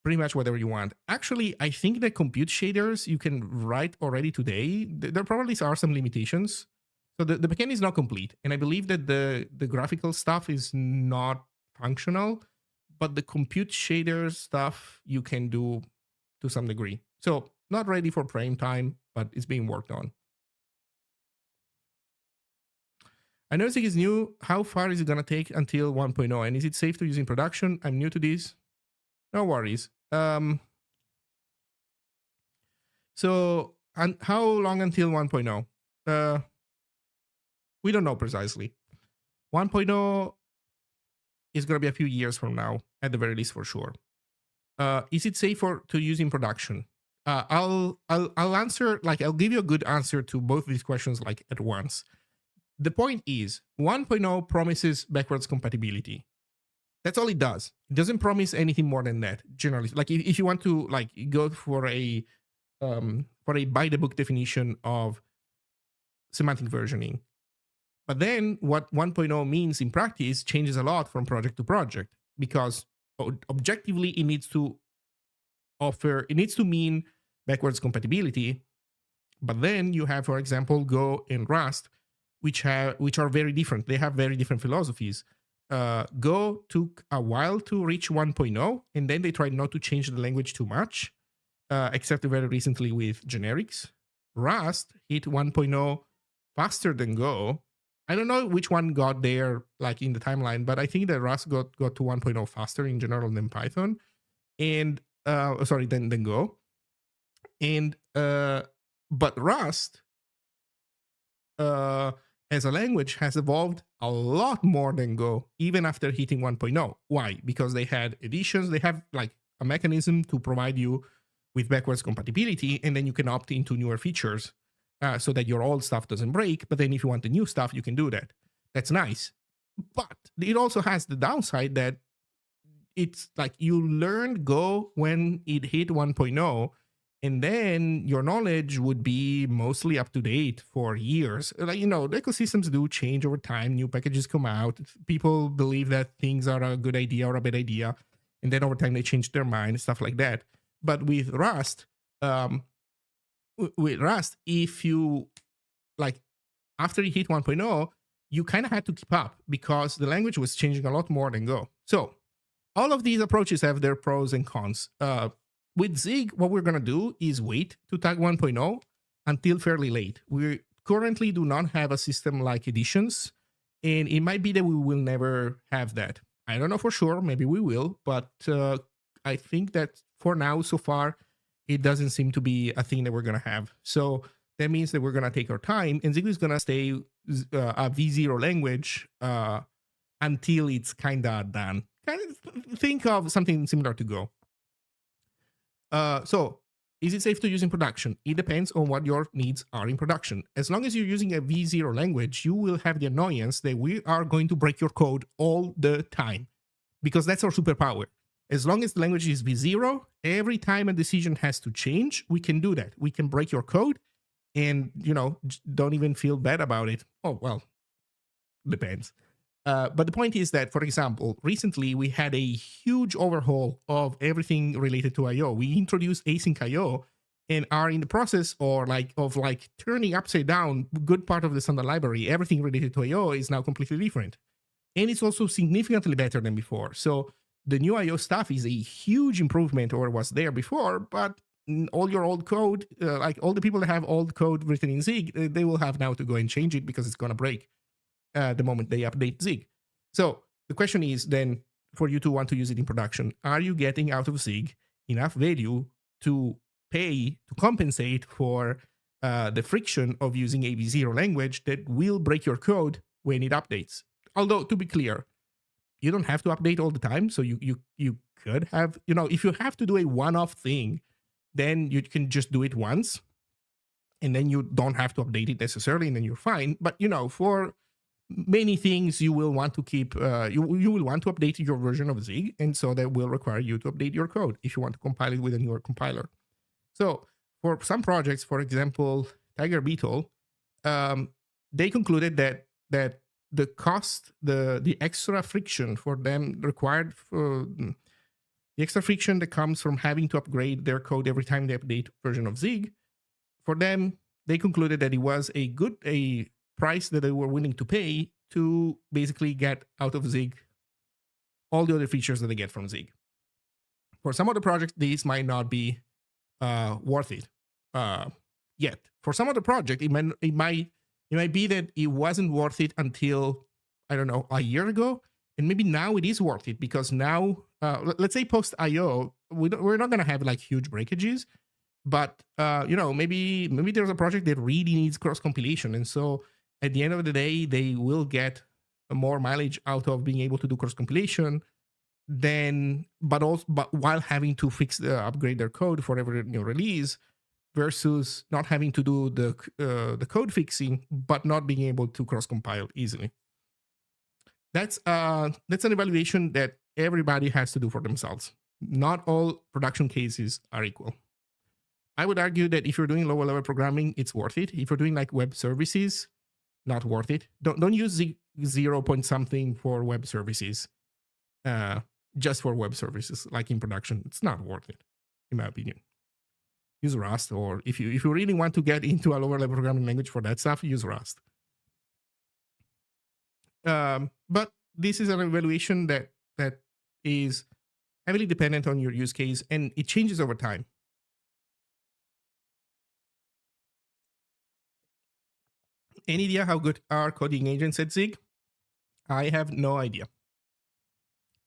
pretty much whatever you want. Actually, I think that compute shaders you can write already today. There probably are some limitations. So the backend is not complete. And I believe that the graphical stuff is not functional, but the compute shader stuff you can do to some degree. So not ready for prime time, but it's being worked on. I know Zig is new. How far is it going to take until 1.0? And is it safe to use in production? I'm new to this. No worries. So and how long until 1.0? We don't know precisely. 1.0 is going to be a few years from now, at the very least for sure. Is it safe to use in production? I'll answer, like, I'll give you a good answer to both these questions like at once. The point is 1.0 promises backwards compatibility. That's all it does. It doesn't promise anything more than that. Generally, like if you want to like go for a by the book definition of semantic versioning. But then what 1.0 means in practice changes a lot from project to project because objectively it needs to mean backwards compatibility. But then you have, for example, Go and Rust, which are very different. They have very different philosophies. Go took a while to reach 1.0, and then they tried not to change the language too much, except very recently with generics. Rust hit 1.0 faster than Go. I don't know which one got there, like in the timeline, but I think that Rust got to 1.0 faster in general than Python, and than Go. And but Rust as a language has evolved a lot more than Go, even after hitting 1.0. Why? Because they had additions, they have like a mechanism to provide you with backwards compatibility, and then you can opt into newer features so that your old stuff doesn't break. But then if you want the new stuff, you can do that. That's nice. But it also has the downside that it's like you learned Go when it hit 1.0, and then your knowledge would be mostly up to date for years. Like, the ecosystems do change over time. New packages come out. People believe that things are a good idea or a bad idea, and then over time they change their mind, stuff like that. But with Rust, if you like after you hit 1.0, you kind of had to keep up because the language was changing a lot more than Go. So all of these approaches have their pros and cons. With Zig, what we're going to do is wait to tag 1.0 until fairly late. We currently do not have a system like editions, and it might be that we will never have that. I don't know for sure. Maybe we will, but I think that for now, so far, it doesn't seem to be a thing that we're going to have. So that means that we're going to take our time, and Zig is going to stay a V0 language until it's kind of done. Kind of think of something similar to Go. So is it safe to use in production? It depends on what your needs are in production. As long as you're using a V0 language, you will have the annoyance that we are going to break your code all the time because that's our superpower. As long as the language is V0, every time a decision has to change, we can do that. We can break your code and, don't even feel bad about it. Oh, well, depends. But the point is that, for example, recently we had a huge overhaul of everything related to I/O. We introduced async I/O and are in the process of turning upside down a good part of the standard library. Everything related to I/O is now completely different, and it's also significantly better than before. So the new I/O stuff is a huge improvement over what's there before. But all your old code, like all the people that have old code written in Zig, they will have now to go and change it because it's going to break the moment they update Zig. So the question is then, for you to want to use it in production, are you getting out of Zig enough value to compensate for the friction of using a V0 language that will break your code when it updates? Although, to be clear, you don't have to update all the time. So you could have, if you have to do a one-off thing, then you can just do it once, and then you don't have to update it necessarily, and then you're fine. But, for many things you will want to keep, you will want to update your version of Zig, and so that will require you to update your code if you want to compile it with a newer compiler. So for some projects, for example, Tiger Beetle, they concluded that the cost, the extra friction for them required for the extra friction that comes from having to upgrade their code every time they update version of Zig, for them, they concluded that it was a price that they were willing to pay to basically get out of Zig all the other features that they get from Zig. For some other projects, these might not be worth it yet. For some other project, it might be that it wasn't worth it until, I don't know, a year ago, and maybe now it is worth it because now, let's say post I/O, we're not going to have like huge breakages, but maybe there's a project that really needs cross compilation, and so at the end of the day, they will get more mileage out of being able to do cross compilation but while having to upgrade their code for every new release, versus not having to do the code fixing but not being able to cross compile easily. That's an evaluation that everybody has to do for themselves. Not all production cases are equal. I would argue that if you're doing lower level programming, it's worth it. If you're doing like web services, not worth it. Don't use Zig 0 point something for web services. Just for web services, like in production, it's not worth it, in my opinion. Use Rust, or if you really want to get into a lower level programming language for that stuff, use Rust. But this is an evaluation that is heavily dependent on your use case, and it changes over time. Any idea how good are coding agents at Zig? I have no idea.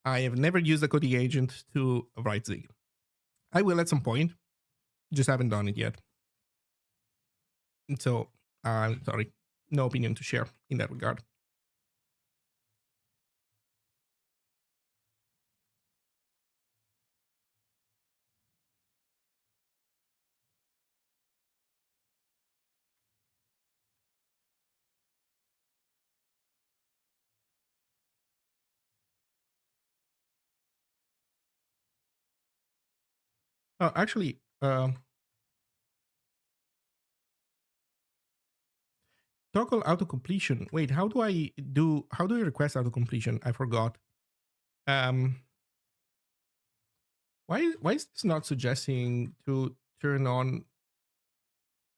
I have never used a coding agent to write Zig. I will at some point, just haven't done it yet. And so, sorry. no opinion to share in that regard. Actually, toggle auto completion. Wait, how do I request auto completion? I forgot. Um, why is this not suggesting to turn on?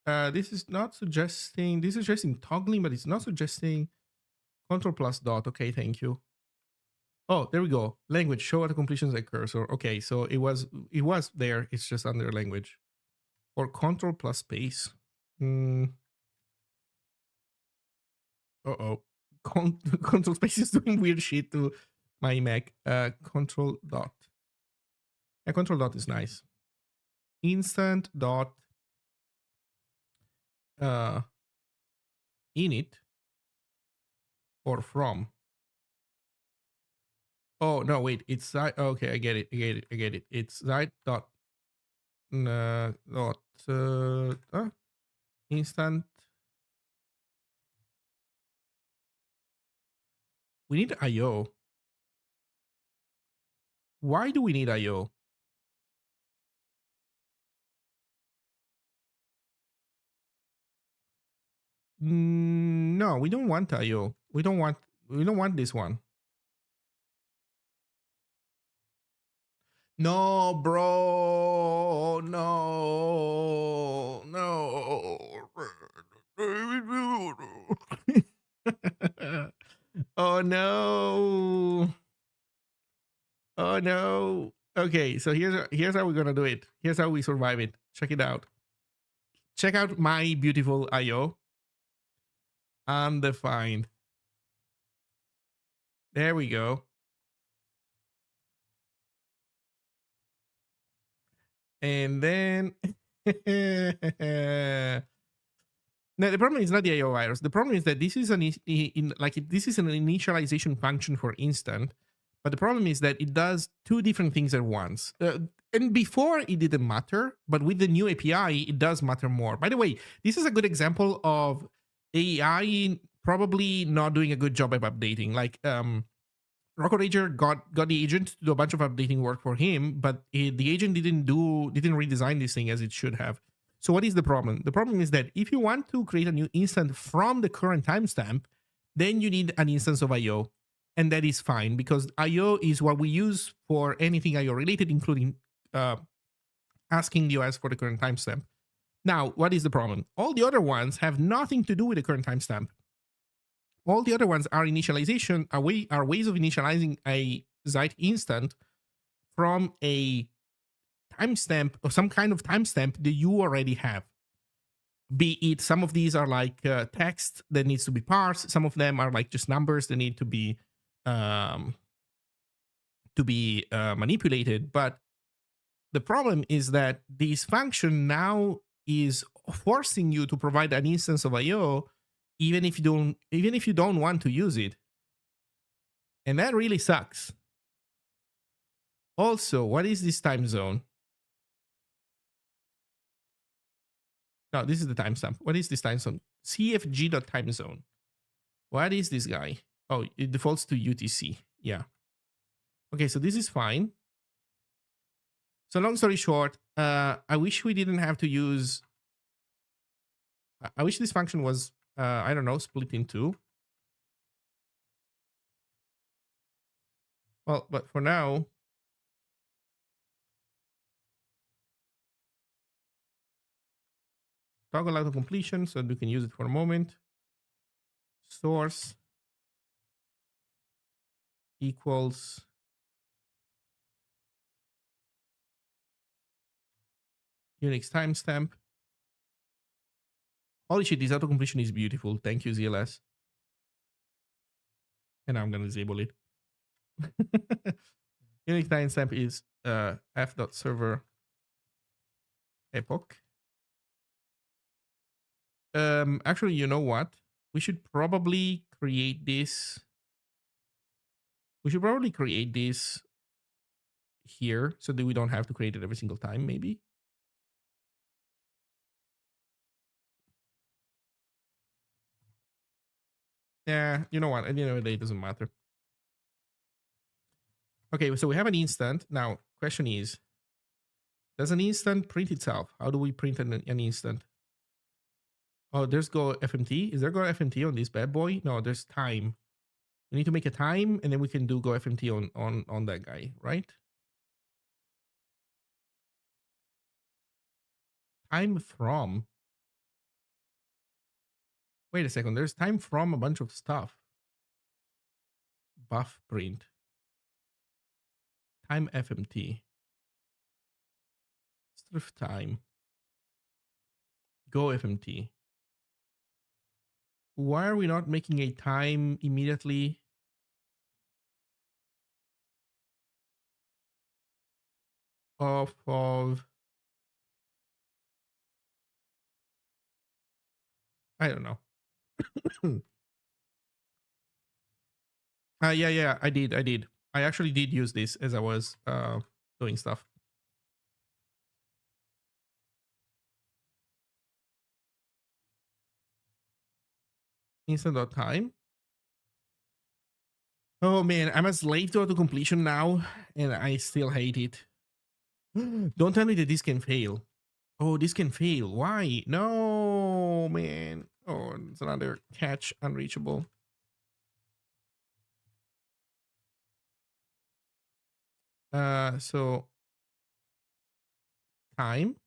This is not suggesting. This is suggesting toggling, but it's not suggesting control plus dot. Okay, thank you. Oh, there we go. Language show auto completion as a cursor. Okay, so it was there. It's just under language or control plus space. Uh-oh. Control space is doing weird shit to my Mac. Control dot. Yeah, control dot is nice. Instant dot uh init or from. Oh no, wait, it's site. Okay, I get it. It's site dot dot instant. We need IO. Why do we need IO? No, we don't want IO. We don't want this one. No, bro. No. Oh no. Oh no. Okay, so here's how we're gonna do it. Here's how we survive it. Check it out. Check out my beautiful IO. Undefined. There we go. And then no, the problem is not the IO virus. The problem is that this is this is an initialization function for instant, but the problem is that it does two different things at once. And before it didn't matter, but with the new API, it does matter more. By the way, this is a good example of AI probably not doing a good job of updating. Like Rocco Rager got the agent to do a bunch of updating work for him, but the agent didn't redesign this thing as it should have. So what is the problem? The problem is that if you want to create a new instance from the current timestamp, then you need an instance of IO. And that is fine because IO is what we use for anything IO related, including asking the OS for the current timestamp. Now, what is the problem? All the other ones have nothing to do with the current timestamp. All the other ones are initialization, are ways of initializing a Zeit instant from a timestamp or some kind of timestamp that you already have. Be it some of these are like text that needs to be parsed, some of them are like just numbers that need to be manipulated. But the problem is that this function now is forcing you to provide an instance of IO even if you don't want to use it. And that really sucks. Also, what is this time zone? No, this is the timestamp. What is this time zone? CFG.timezone. What is this guy? Oh, it defaults to UTC. Yeah. Okay, so this is fine. So long story short, I wish we didn't have to use... I wish this function was, I don't know, split in two. Well, but for now... Toggle auto completion so we can use it for a moment. Source equals Unix timestamp. Holy shit, this auto completion is beautiful. Thank you, ZLS. And I'm gonna disable it. Unix timestamp is f.server epoch. Actually, you know what? we should probably create this. We should probably create this here so that we don't have to create it every single time, maybe. Yeah, you know what? At the end of the day, it doesn't matter. Okay, so we have an instant. Now, question is, does an instant print itself? How do we print an instant? Oh, there's Go FMT. Is there Go FMT on this bad boy? No, there's time. We need to make a time, and then we can do Go FMT on that guy, right? Time from. Wait a second. There's time from a bunch of stuff. Buff print. Time FMT. Strift time. Go FMT. Why are we not making a time immediately? Of I don't know. Yeah, I did. I actually did use this as I was doing stuff. Instant.time. Oh man, I'm a slave to auto completion now, and I still hate it. Don't tell me that this can fail. Oh, this can fail. Why? No, man. Oh, it's another catch unreachable. So time.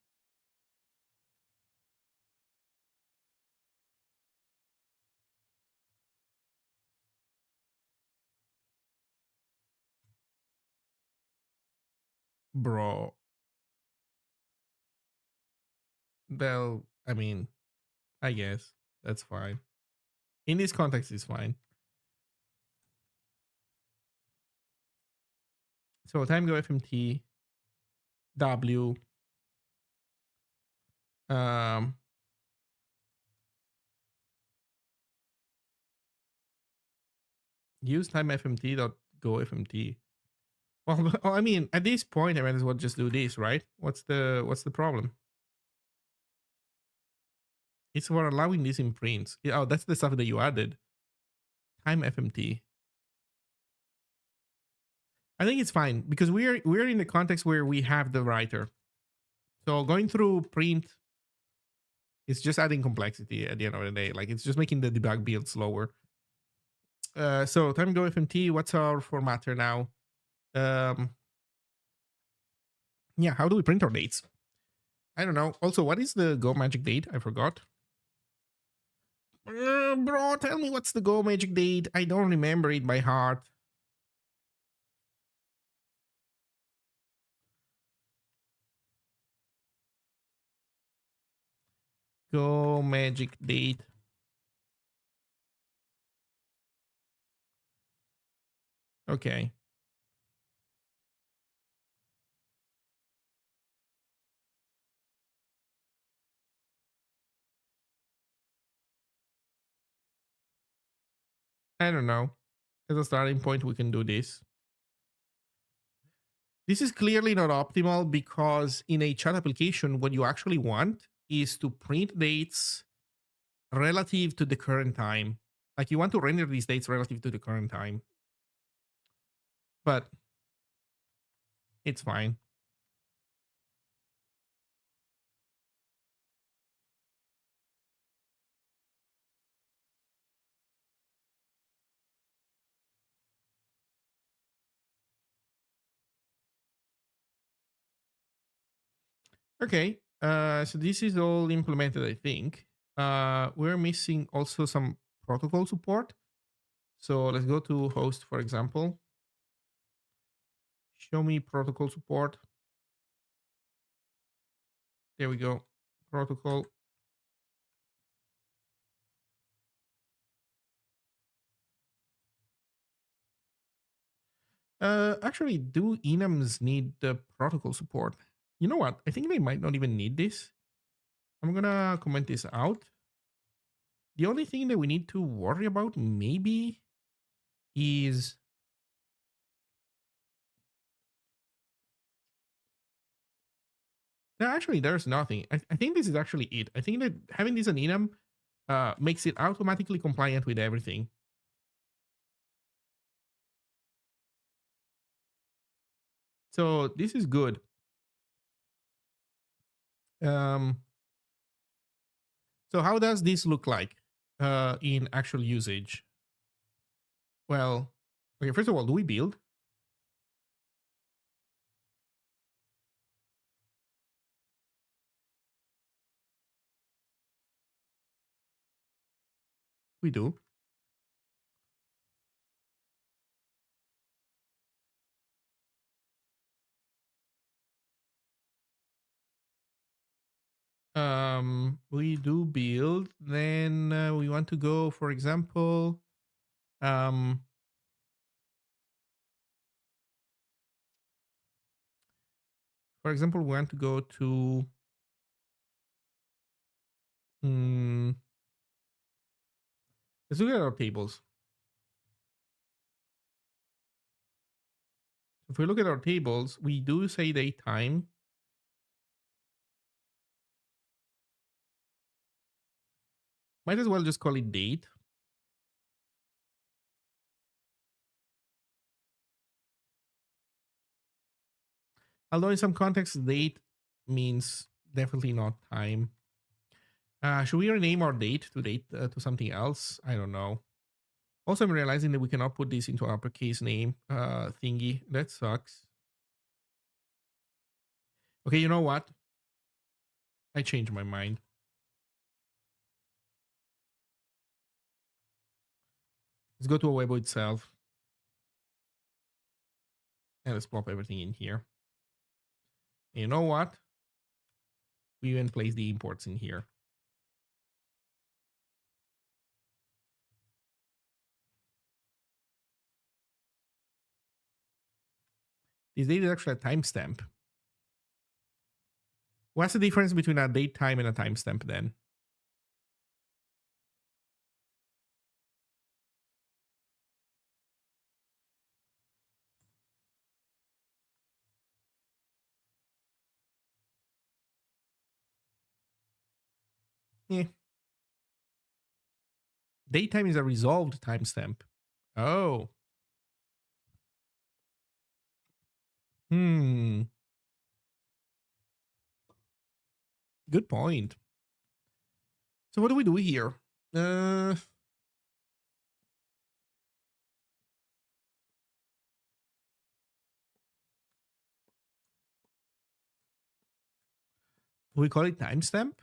Bro. Well, I mean, I guess that's fine. In this context, it's fine. So time go FMT W. Use time FMT dot go FMT. Well, I mean, at this point, I might as well just do this, right? What's the problem? It's for allowing these imprints. Oh, that's the stuff that you added. Time FMT. I think it's fine because we're in the context where we have the writer. So going through print is just adding complexity at the end of the day. Like it's just making the debug build slower. So time go FMT. What's our formatter now? Yeah, how do we print our dates? I don't know. Also, what is the Go magic date? I forgot. Bro, tell me what's the Go magic date. I don't remember it by heart. Go magic date. Okay. I don't know. As a starting point, we can do this. This is clearly not optimal because in a chat application, what you actually want is to print dates relative to the current time. Like you want to render these dates relative to the current time. But it's fine. Okay. So this is all implemented, I think. We're missing also some protocol support. So let's go to host, for example. Show me protocol support. There we go. Protocol. Actually, do enums need the protocol support? You know what? I think they might not even need this. I'm gonna comment this out. The only thing that we need to worry about maybe is no, actually there's nothing. I think this is actually it. I think that having this on enum makes it automatically compliant with everything. So this is good. Um, so how does this look like in actual usage? Well, okay, first of all, do we build? We do. We do build. Then we want to go, for example, um, we want to go to mm, let's look at our tables. If we look at our tables, we do say date time. Might as well just call it date. Although in some contexts, date means definitely not time. Should we rename our date to something else? I don't know. Also, I'm realizing that we cannot put this into uppercase name thingy. That sucks. Okay, you know what? I changed my mind. Let's go to Awebo itself. And let's plop everything in here. And you know what? We even place the imports in here. This date is actually a timestamp. What's the difference between a date time and a timestamp then? Yeah. Date time is a resolved timestamp. Oh. Hmm. Good point. So what do we do here? We call it timestamp?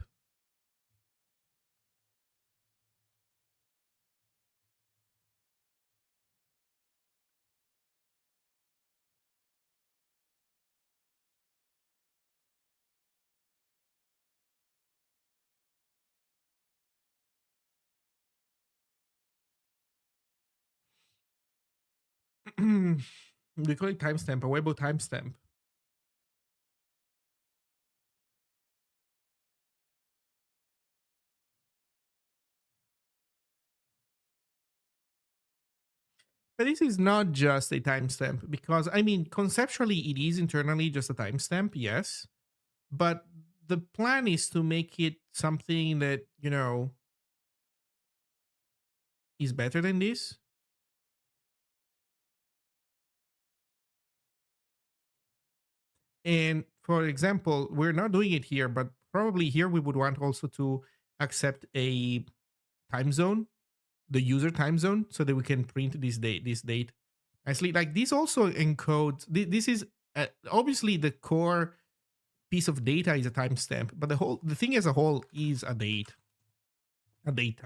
We call it timestamp, a Weibo timestamp. But this is not just a timestamp because, I mean, conceptually, it is internally just a timestamp, yes. But the plan is to make it something that, you know, is better than this. And for example, we're not doing it here, but probably here we would want also to accept a time zone, the user time zone, so that we can print this date nicely. Like this also encodes. This is obviously the core piece of data is a timestamp, but the thing as a whole is a date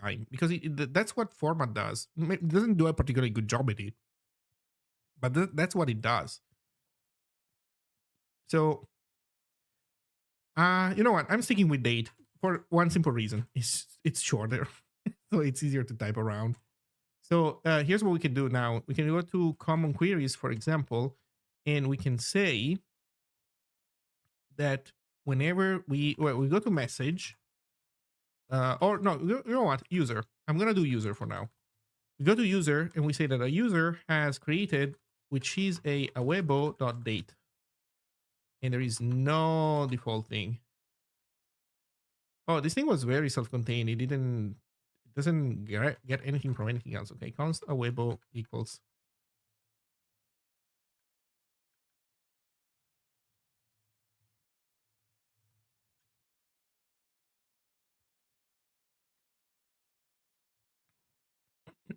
time, because that's what format does. It doesn't do a particularly good job at it, but that's what it does. So, you know what? I'm sticking with date for one simple reason: it's shorter, so it's easier to type around. So here's what we can do now. We can go to common queries, for example, and we can say that whenever we go to message, or no, you know what, user. I'm going to do user for now. We go to user and we say that a user has created, which is a awebo.date. And there is no default thing. Oh, this thing was very self-contained. It doesn't get anything from anything else. Okay, const awebo equals.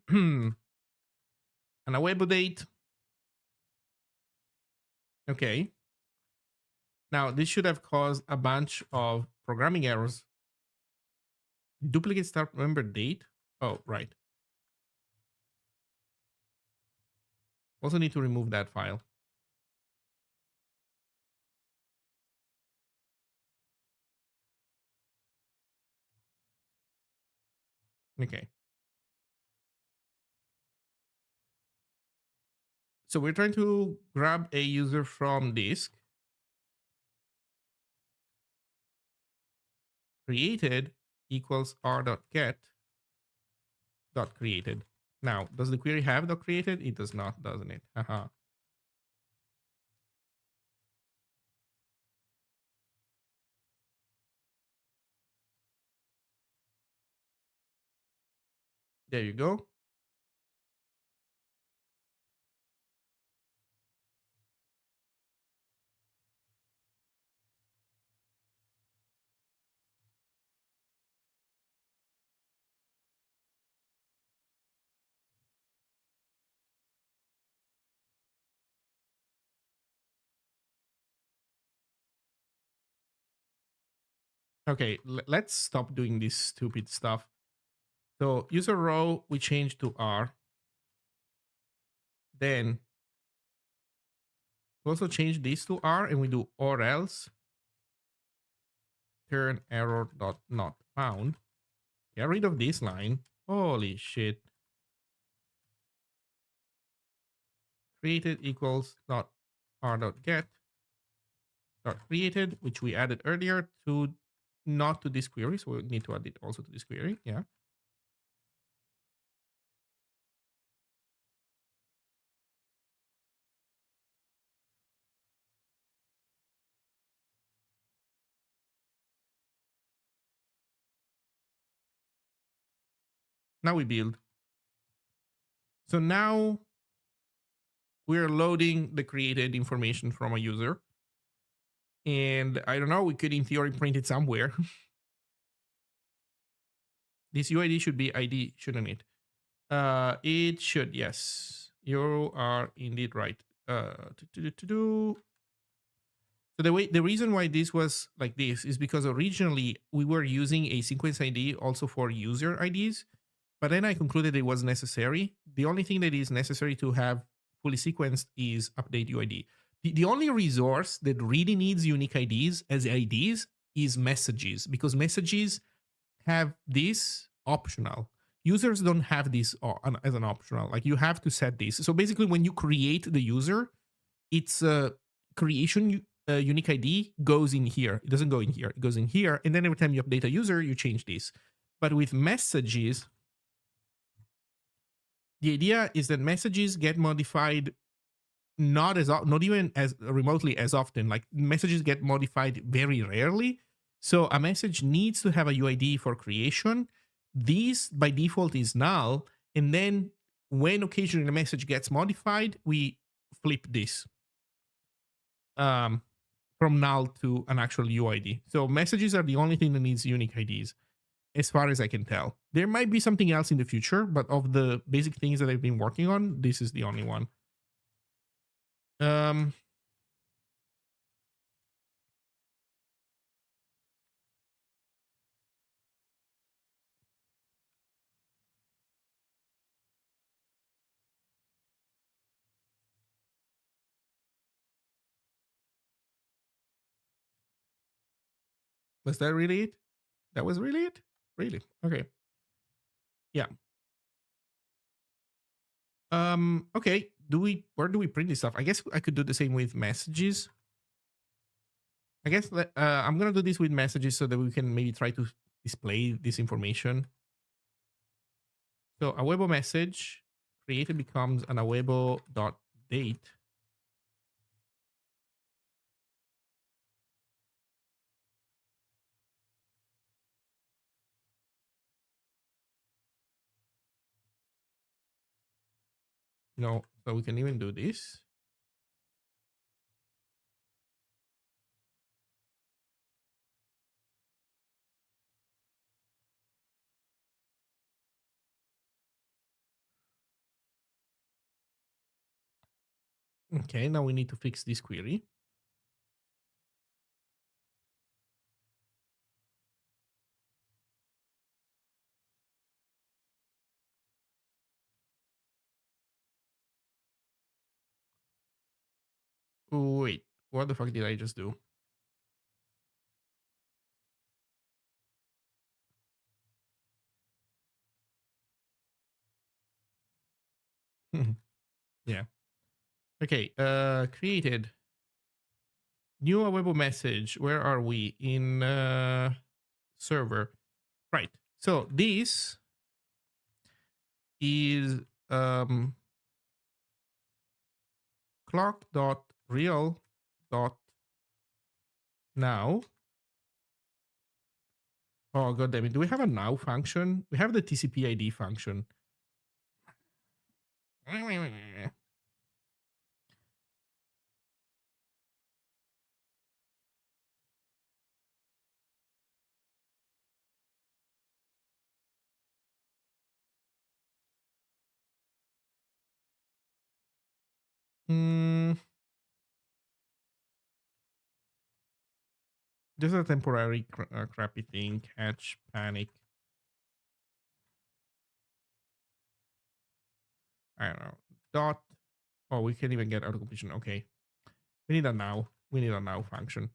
An awebo date. Okay. Now, this should have caused a bunch of programming errors. Duplicate start member date. Oh, right. Also need to remove that file. Okay. So we're trying to grab a user from disk. Created equals r.get dot created. Now, does the query have dot created? It does not, doesn't it? Haha. There you go. Okay, let's stop doing this stupid stuff. So user row, we change to R. Then we also change this to R and we do or else turn error dot not found. Get rid of this line. Holy shit. Created equals dot r dot get dot created, which we added earlier to not to this query. So we need to add it also to this query. Yeah. Now we build. So now we're loading the created information from a user. And I don't know, we could in theory print it somewhere. This UID should be ID, shouldn't it? It should, yes. You are indeed right. So the reason why this was like this is because originally we were using a sequence ID also for user IDs, but then I concluded it was necessary. The only thing that is necessary to have fully sequenced is update UID. The only resource that really needs unique IDs as IDs is messages, because messages have this optional. Users don't have this as an optional. Like you have to set this. So basically, when you create the user, its creation unique ID goes in here. It doesn't go in here. It goes in here. And then every time you update a user, you change this. But with messages, the idea is that messages get modified not even as remotely as often. Like messages get modified very rarely. So a message needs to have a UID for creation. This by default is null. And then when occasionally a message gets modified, we flip this from null to an actual UID. So messages are the only thing that needs unique IDs, as far as I can tell. There might be something else in the future, but of the basic things that I've been working on, this is the only one. Was that really it? That was really it? Really? Okay. Yeah. Okay. Where do we print this stuff? I guess I could do the same with messages. I guess I'm gonna do this with messages so that we can maybe try to display this information. So Awebo message created becomes an Awebo.date. So we can even do this. Okay, now we need to fix this query. Wait, what the fuck did I just do? Yeah. Okay, created new Awebo message. Where are we? In server. Right. So this is clock.real.now. Oh, god damn it. Do we have a now function? We have the TCP ID function. Hmm. Just a temporary crappy thing. Catch, panic. I don't know. Dot. Oh, we can't even get auto completion. Okay. We need a now. We need a now function.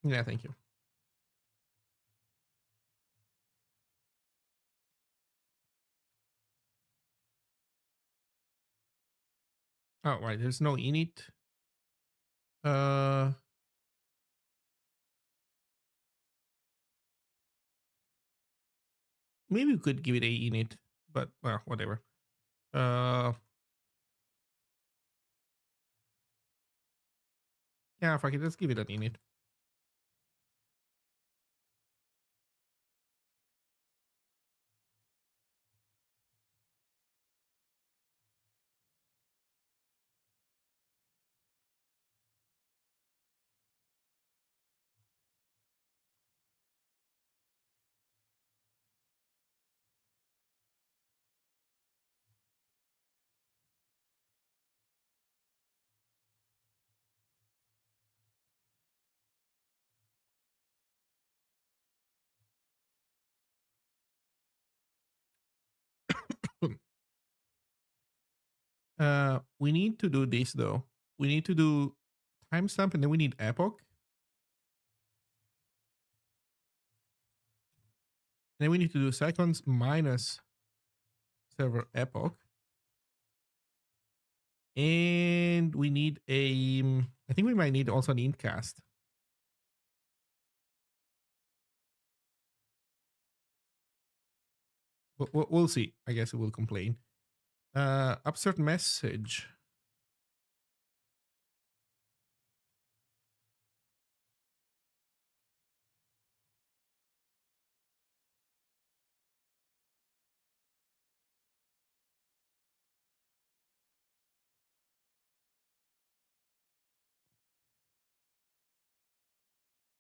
Yeah, thank you. Oh, right. There's no init. Uh, Maybe we could give it a init, but well, whatever. Yeah, fuck it. Let's give it an init. We need to do this though. We need to do timestamp and then we need epoch. And then we need to do seconds minus server epoch. And we need I think we might need also an intcast. We'll see. I guess it will complain. Upstart message.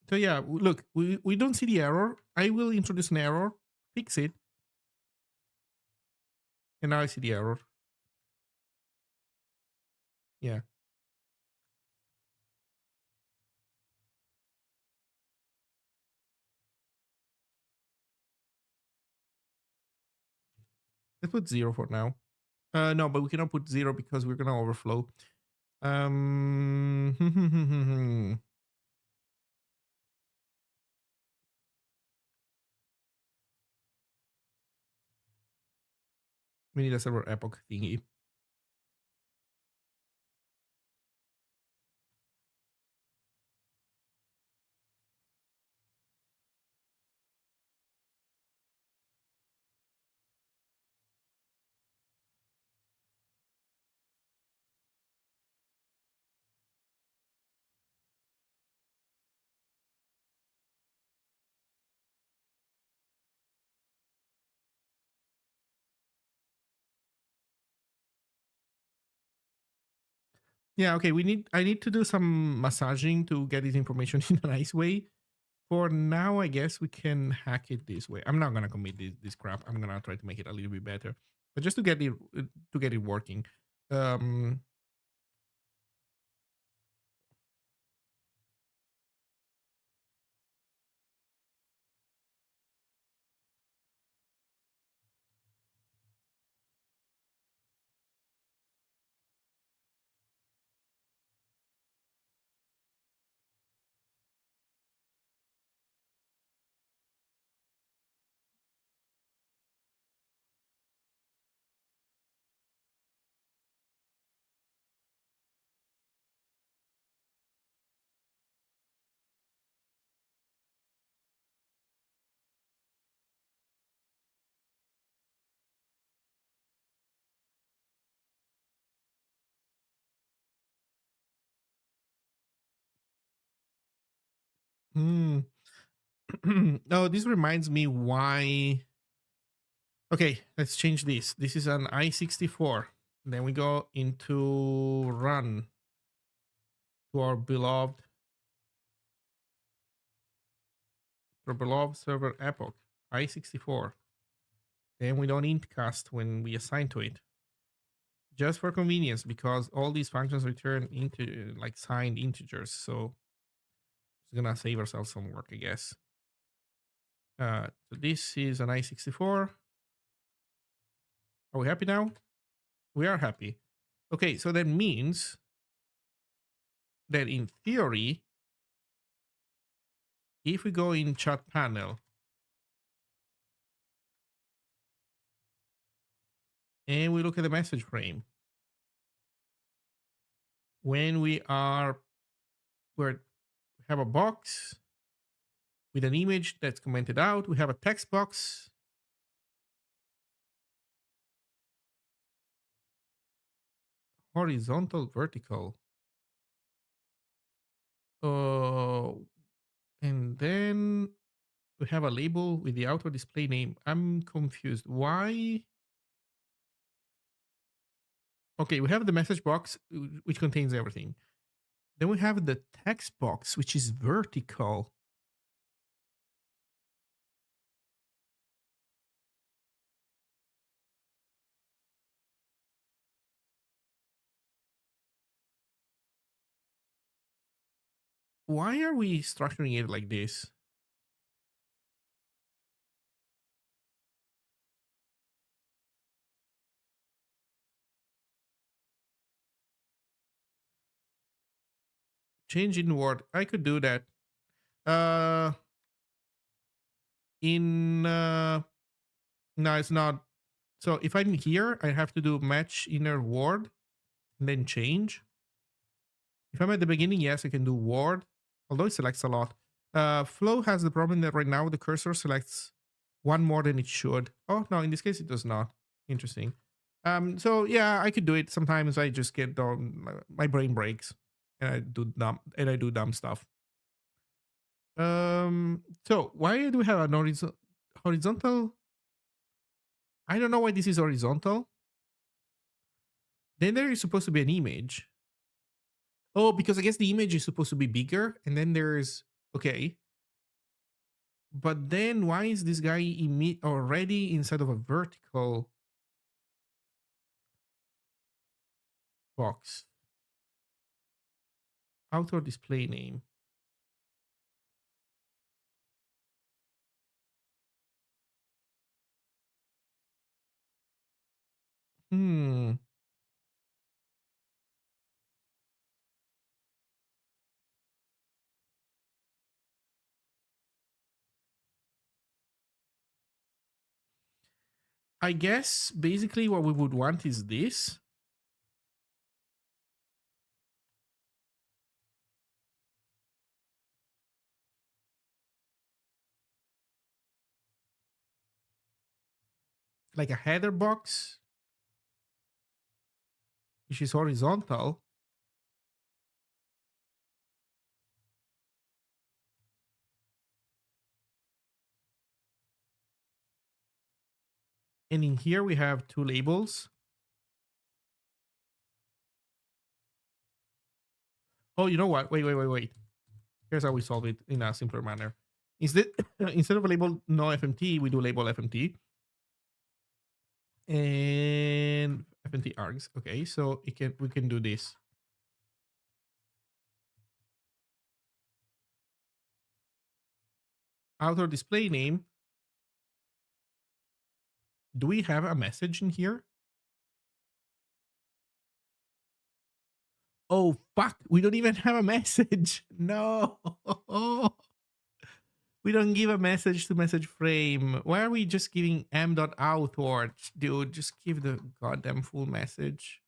So yeah, look, we don't see the error. I will introduce an error, fix it, and now I see the error. Yeah. Let's put 0 for now. No, but we cannot put 0 because we're gonna overflow. We need a server epoch thingy. Yeah, okay. I need to do some massaging to get this information in a nice way. For now, I guess we can hack it this way. I'm not gonna commit this crap. I'm gonna try to make it a little bit better, but just to get it working. Um, hmm. Oh, this reminds me why. Okay, let's change this. This is an i64. Then we go into run to our beloved server epoch i64. Then we don't intcast when we assign to it, just for convenience, because all these functions return into like signed integers. So it's gonna save ourselves some work, I guess. So this is an i64. Are we happy now? We are happy. Okay, so that means that in theory, if we go in chat panel and we look at the message frame, when we have a box with an image that's commented out, we have a text box. Horizontal, vertical. Uh, and then we have a label with the auto display name. I'm confused. Why? Okay, we have the message box, which contains everything. Then we have the text box, which is vertical. Why are we structuring it like this? Change in word. I could do that. Uh, in no, it's not. So if I'm here, I have to do match inner word and then change. If I'm at the beginning, yes, I can do word, although it selects a lot. Flow has the problem that right now the cursor selects one more than it should. Oh no, in this case it does not. Interesting. So yeah, I could do it. Sometimes I just get my brain breaks and I do dumb stuff. So why do we have an horizontal? I don't know why this is horizontal. Then there is supposed to be an image. Oh, because I guess the image is supposed to be bigger, and then there's okay. But then why is this guy already inside of a vertical box? Auto display name. Hmm. I guess basically what we would want is this. Like a header box, which is horizontal. And in here we have two labels. Oh, you know what? Wait. Here's how we solve it in a simpler manner. Instead, instead of a label no FMT, we do label FMT and FMT args. Okay, so we can do this. Author display name. Do we have a message in here? Oh fuck! We don't even have a message. No, we don't give a message to message frame. Why are we just giving m.author? Dude, just give the goddamn full message.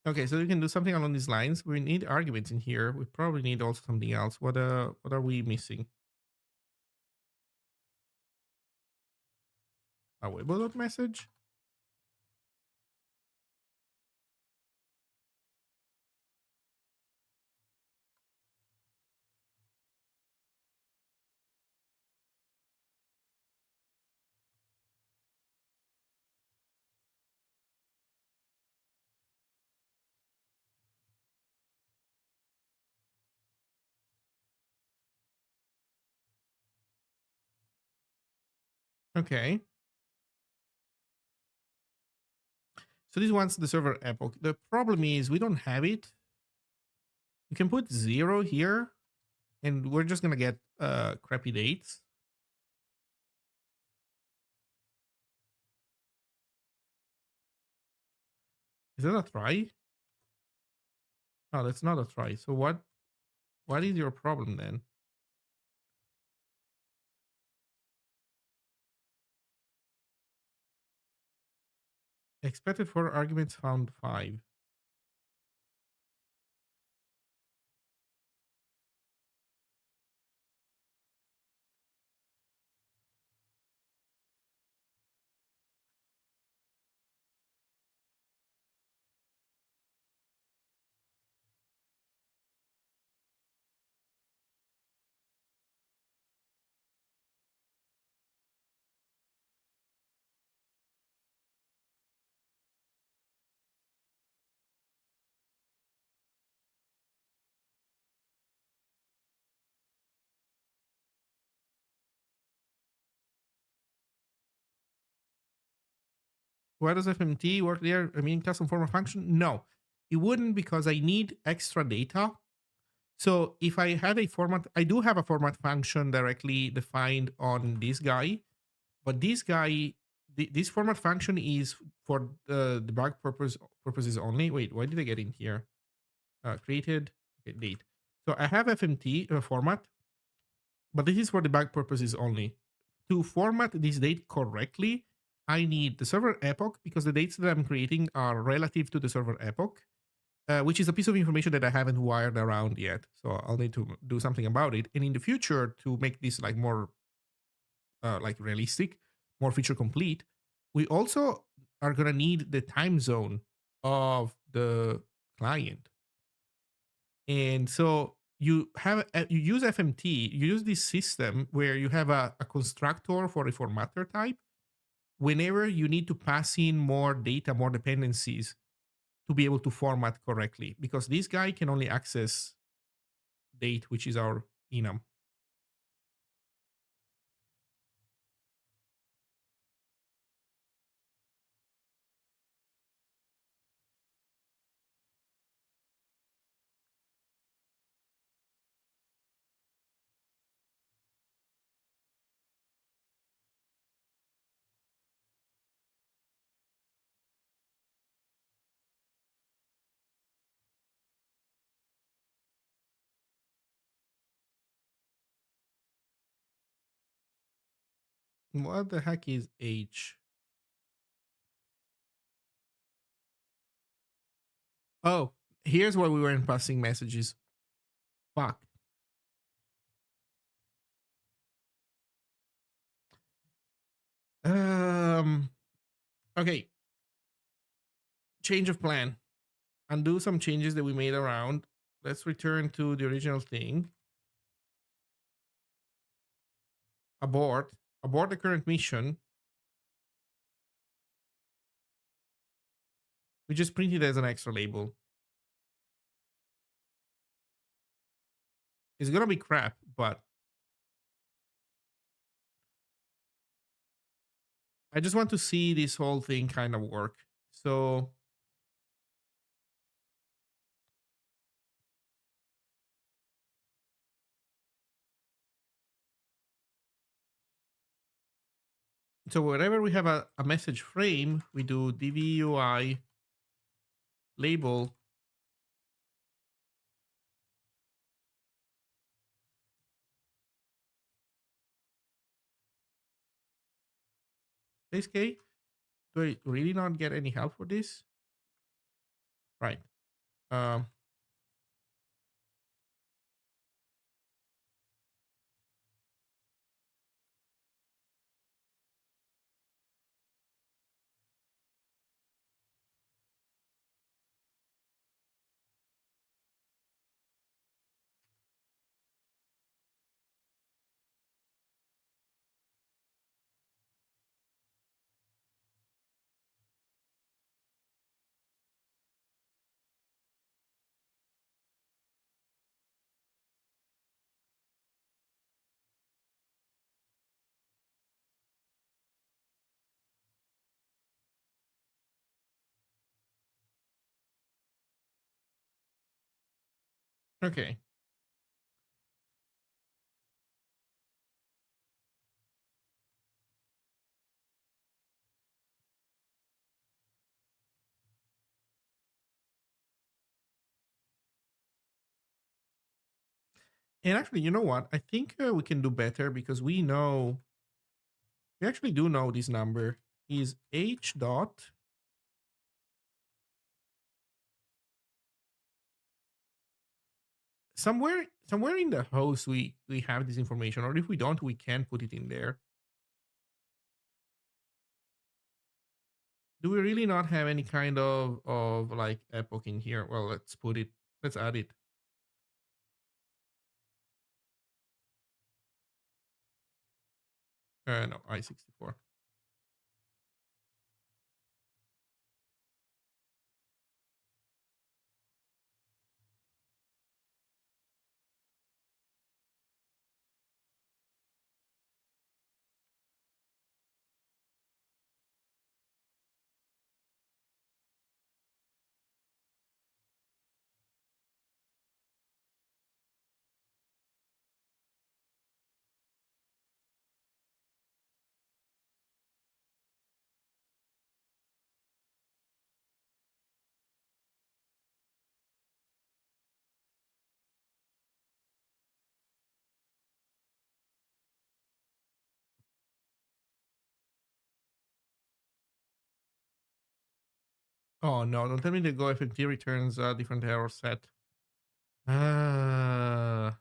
Okay, so we can do something along these lines. We need arguments in here. We probably need also something else. What are we missing? A Awebo message? Okay. So this one's the server epoch. The problem is we don't have it. We can put 0 here, and we're just gonna get crappy dates. Is that a try? No, that's not a try. So what is your problem then? Expected for arguments found 5. Why does FMT work there? I mean, custom format function? No, it wouldn't, because I need extra data. So if I had a format, I do have a format function directly defined on this guy, but this guy, this format function is for the debug purposes only. Wait, why did I get in here? Created, okay, date. So I have FMT format, but this is for debug purposes only. To format this date correctly, I need the server epoch, because the dates that I'm creating are relative to the server epoch, which is a piece of information that I haven't wired around yet. So I'll need to do something about it. And in the future, to make this like more like realistic, more feature complete, we also are gonna need the time zone of the client. And so you use FMT, you use this system where you have a constructor for a formatter type, whenever you need to pass in more data, more dependencies to be able to format correctly, because this guy can only access date, which is our enum. What the heck is age? Oh, here's where we weren't passing messages. Fuck. Um. Okay. Change of plan. Undo some changes that we made around. Let's return to the original thing. Abort. Abort the current mission. We just print it as an extra label. It's gonna be crap, but I just want to see this whole thing kind of work. So wherever we have a message frame, we do dvui label this K. Do I really not get any help for this? Right. Um, okay. And actually, you know what? I think we can do better because we actually do know this number is h dot somewhere in the host we have this information, or if we don't, we can put it in there. Do we really not have any kind of like epoch in here? Well, let's add it. No, I64. Oh no, don't tell me the go FMT returns a different error set. uh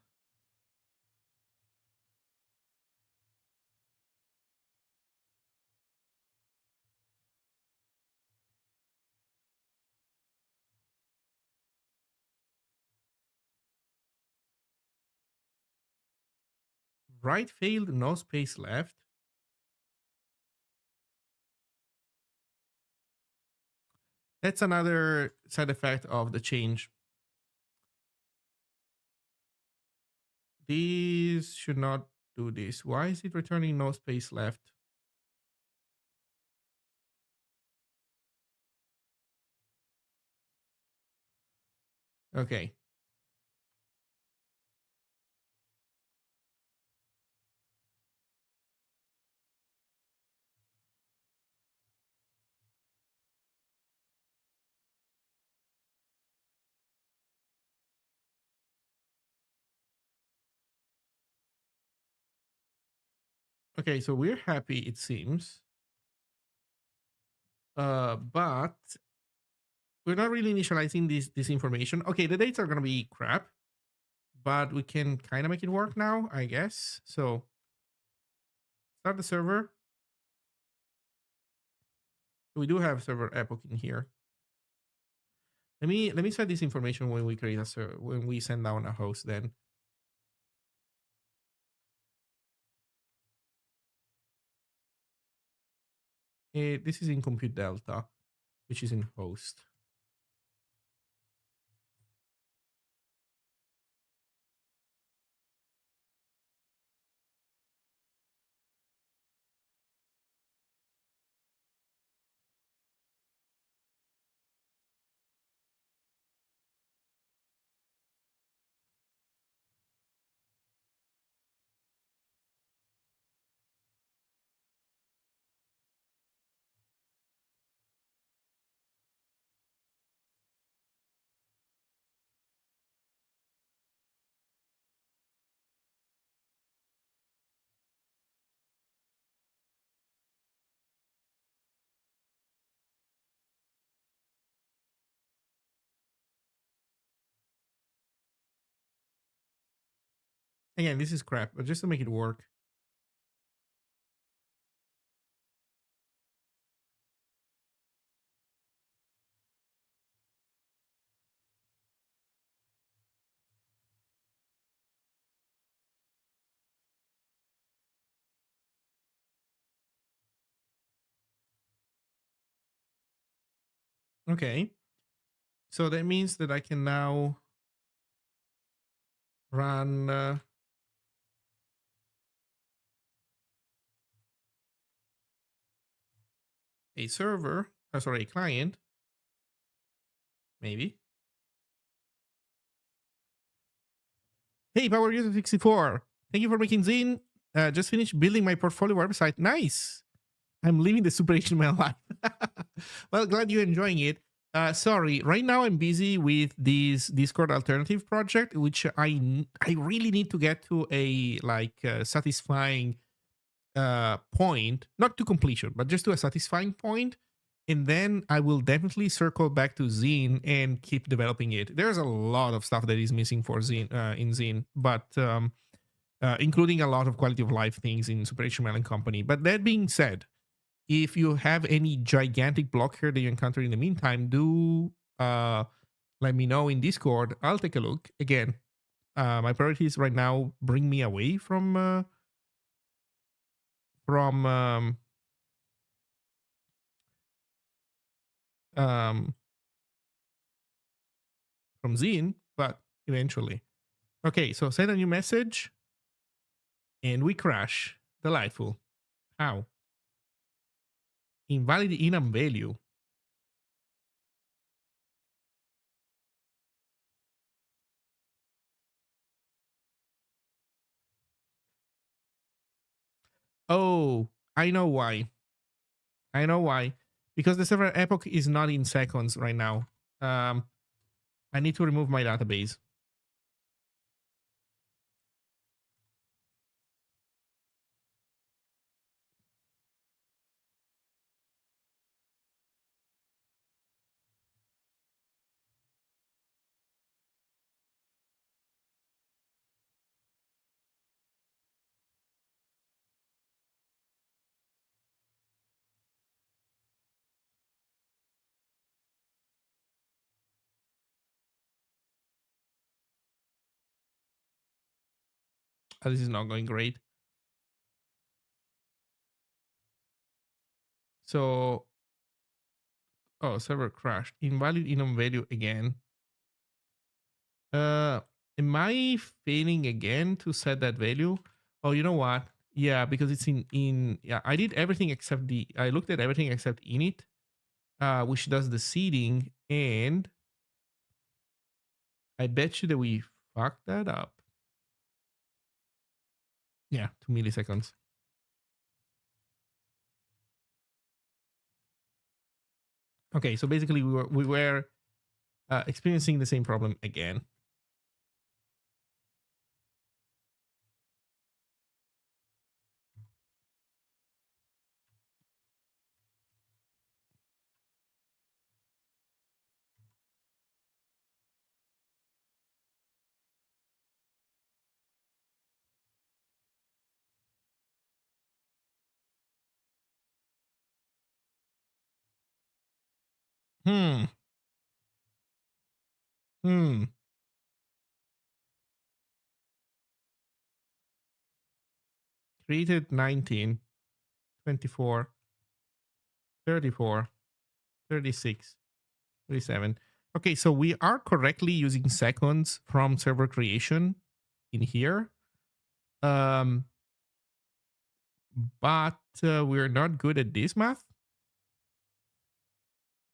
Write failed, no space left. That's another side effect of the change. These should not do this. Why is it returning no space left? Okay. Okay, so we're happy, it seems. But we're not really initializing this information. Okay, the dates are gonna be crap, but we can kind of make it work now, I guess. So start the server. We do have server epoch in here. Let me set this information when we create a server, when we send down a host. Then this is in compute delta, which is in host. Again, this is crap, but just to make it work. Okay, so that means that I can now run a server, sorry, a client, maybe. Hey, Power User 64, thank you for making Zine. Just finished building my portfolio website. Nice. I'm living the super HTML life. Well, glad you're enjoying it. Sorry, right now I'm busy with this Discord alternative project, which I really need to get to a satisfying point, not to completion, but just to a satisfying point, and then I will definitely circle back to Zine and keep developing it. There's a lot of stuff that is missing for Zine in Zine, but including a lot of quality of life things in Super HTML and company. But that being said, if you have any gigantic block here that you encounter in the meantime, do let me know in Discord. I'll take a look. Again, my priorities right now bring me away from um, from Zine, but eventually. Okay, so send a new message, and we crash. Delightful. How? Invalid enum value. Oh, I know why. I know why. Because the server epoch is not in seconds right now. Um, I need to remove my database. This is not going great. So, Oh, server crashed. Invalid enum value again. Uh, am I failing again to set that value? Oh, you know what? Yeah, because it's in yeah, I did everything except I looked at everything except init, which does the seeding, and I bet you that we fucked that up. Yeah, 2 milliseconds. Okay, so basically we were experiencing the same problem again. Hmm. Hmm. Created 19, 24, 34, 36, 37. Okay, so we are correctly using seconds from server creation in here. Um, but we're not good at this math,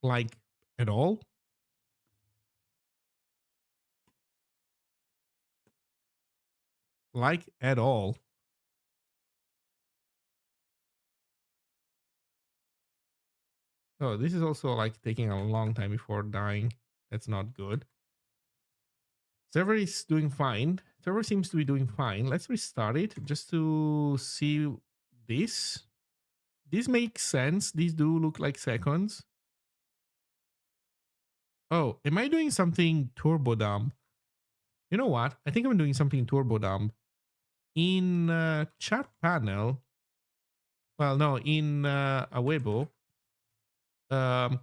like at all. Like at all. Oh, this is also like taking a long time before dying. That's not good. Server is doing fine. Server seems to be doing fine. Let's restart it just to see this. This makes sense. These do look like seconds. Oh, am I doing something turbo dumb? You know what? I think I'm doing something turbo dumb. In chat panel, well, no, in Awebo, um,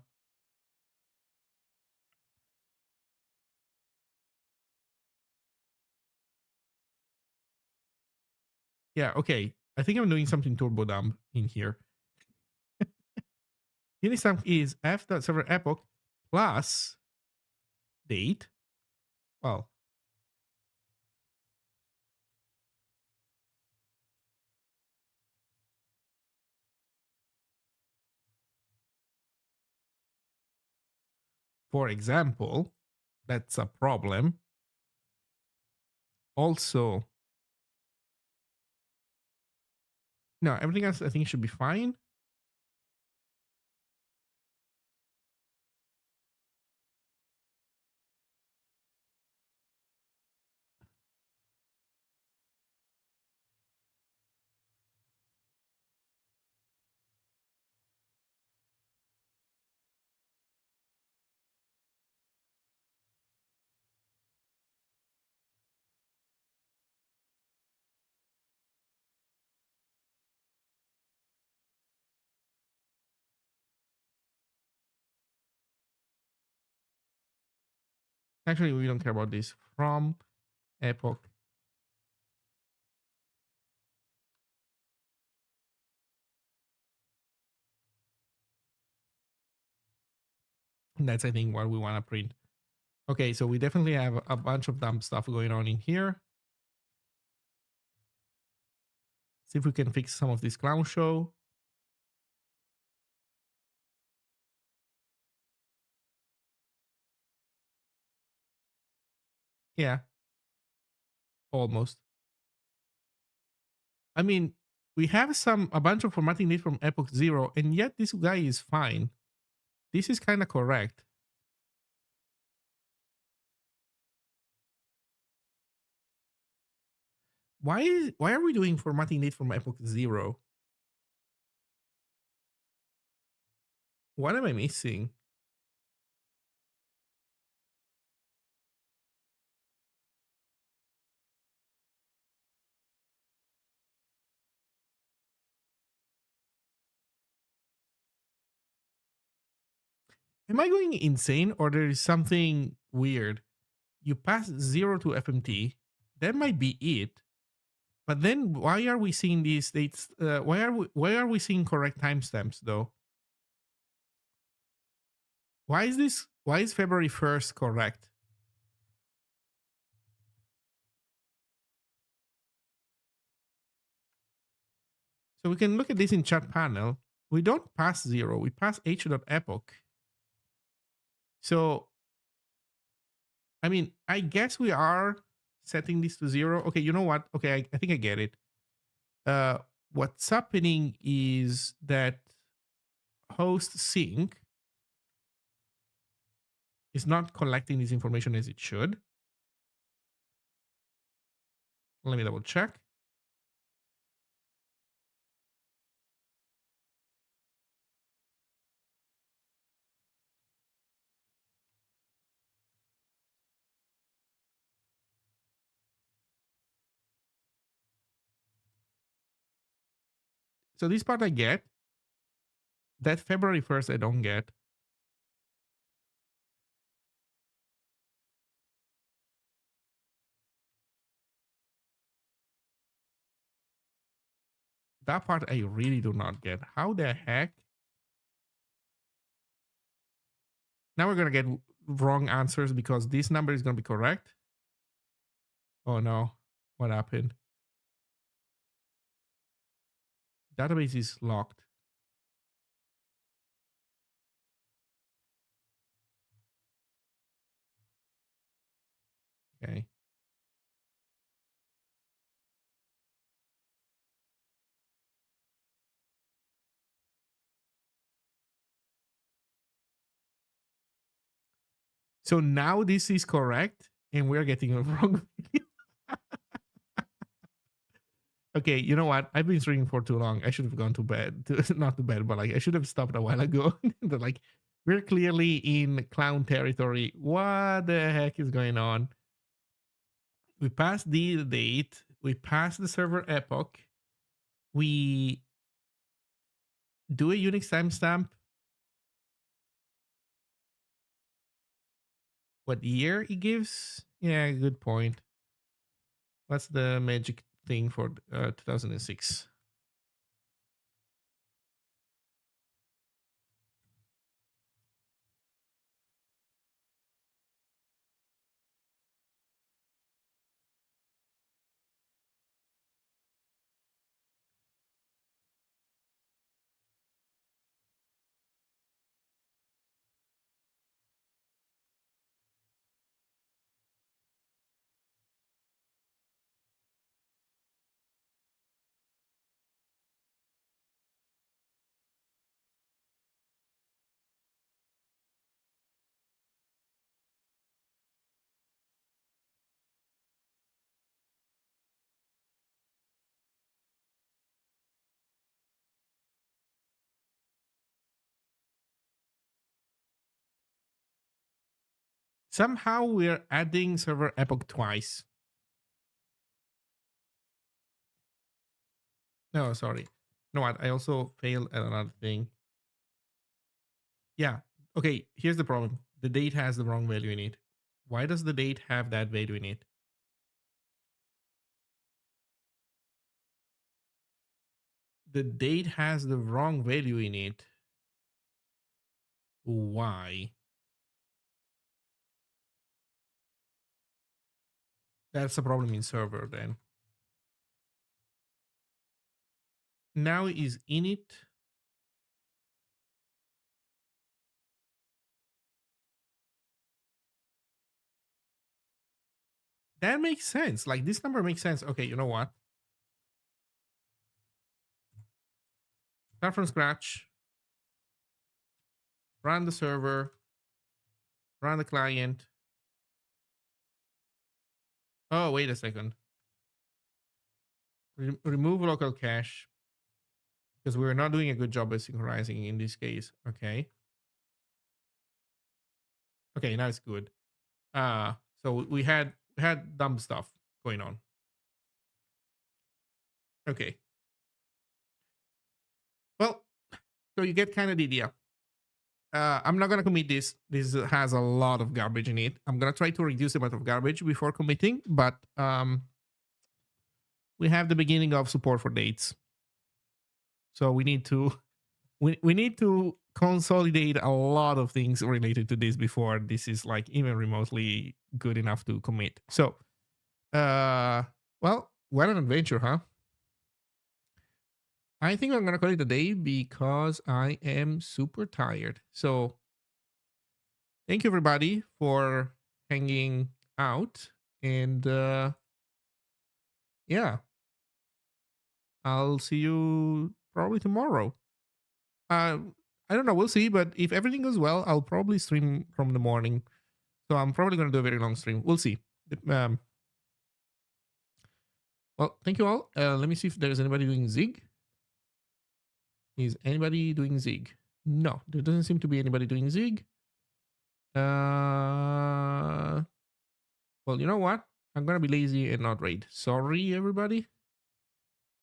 yeah, okay. I think I'm doing something turbo dumb in here. Unisum is f.server epoch plus date. Well, for example, that's a problem. Also, no, everything else I think should be fine. Actually, we don't care about this. From epoch. That's, I think, what we want to print. Okay, so we definitely have a bunch of dumb stuff going on in here. See if we can fix some of this clown show. Yeah, almost. I mean, we have a bunch of formatting needs from epoch 0, and yet this guy is fine. This is kind of correct. Why are we doing formatting need from epoch 0? What am I missing? Am I going insane or there is something weird? You pass 0 to FMT, that might be it. But then why are we seeing these dates? Why are we seeing correct timestamps though? Why is this? Why is February 1st correct? So we can look at this in chat panel. We don't pass 0. We pass h.epoch. So, I mean, I guess we are setting this to 0. Okay, you know what? Okay, I think I get it. What's happening is that host sync is not collecting this information as it should. Let me double check. So this part I get. That February 1st I don't get. That part I really do not get. How the heck? Now we're going to get wrong answers because this number is going to be correct. Oh no. What happened? Database is locked. Okay. So now this is correct and we're getting a wrong video. Okay, you know what? I've been streaming for too long. I should have gone to bed. Not to bed, but like I should have stopped a while ago. But like we're clearly in clown territory. What the heck is going on? We passed the date. We passed the server epoch. We do a Unix timestamp. What year it gives? Yeah, good point. What's the magic thing for 2006? Somehow we're adding server epoch twice. No, sorry. You know what? I also failed at another thing. Yeah. Okay, here's the problem. The date has the wrong value in it. Why does the date have that value in it? The date has the wrong value in it. Why? That's a problem in server then. Now is init. That makes sense. Like this number makes sense. Okay, you know what? Start from scratch. Run the server. Run the client. Oh, wait a second. Remove local cache because we're not doing a good job of synchronizing in this case. Okay. Okay, now it's good. So we had dumb stuff going on. Okay. Well, so you get kind of the idea. I'm not gonna commit this. This has a lot of garbage in it. I'm gonna try to reduce the amount of garbage before committing, but we have the beginning of support for dates. So we need to we need to consolidate a lot of things related to this before this is like even remotely good enough to commit. So, well, what an adventure, huh? I think I'm gonna call it a day because I am super tired. So, thank you everybody for hanging out, and yeah, I'll see you probably tomorrow. Uh, I don't know. We'll see. But if everything goes well, I'll probably stream from the morning. So I'm probably going to do a very long stream. We'll see. Um, well, thank you all. Let me see if there's anybody doing Zig. Is anybody doing Zig? No, there doesn't seem to be anybody doing Zig. Well, you know what? I'm going to be lazy and not raid. Sorry, everybody.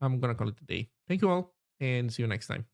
I'm going to call it a day. Thank you all, and see you next time.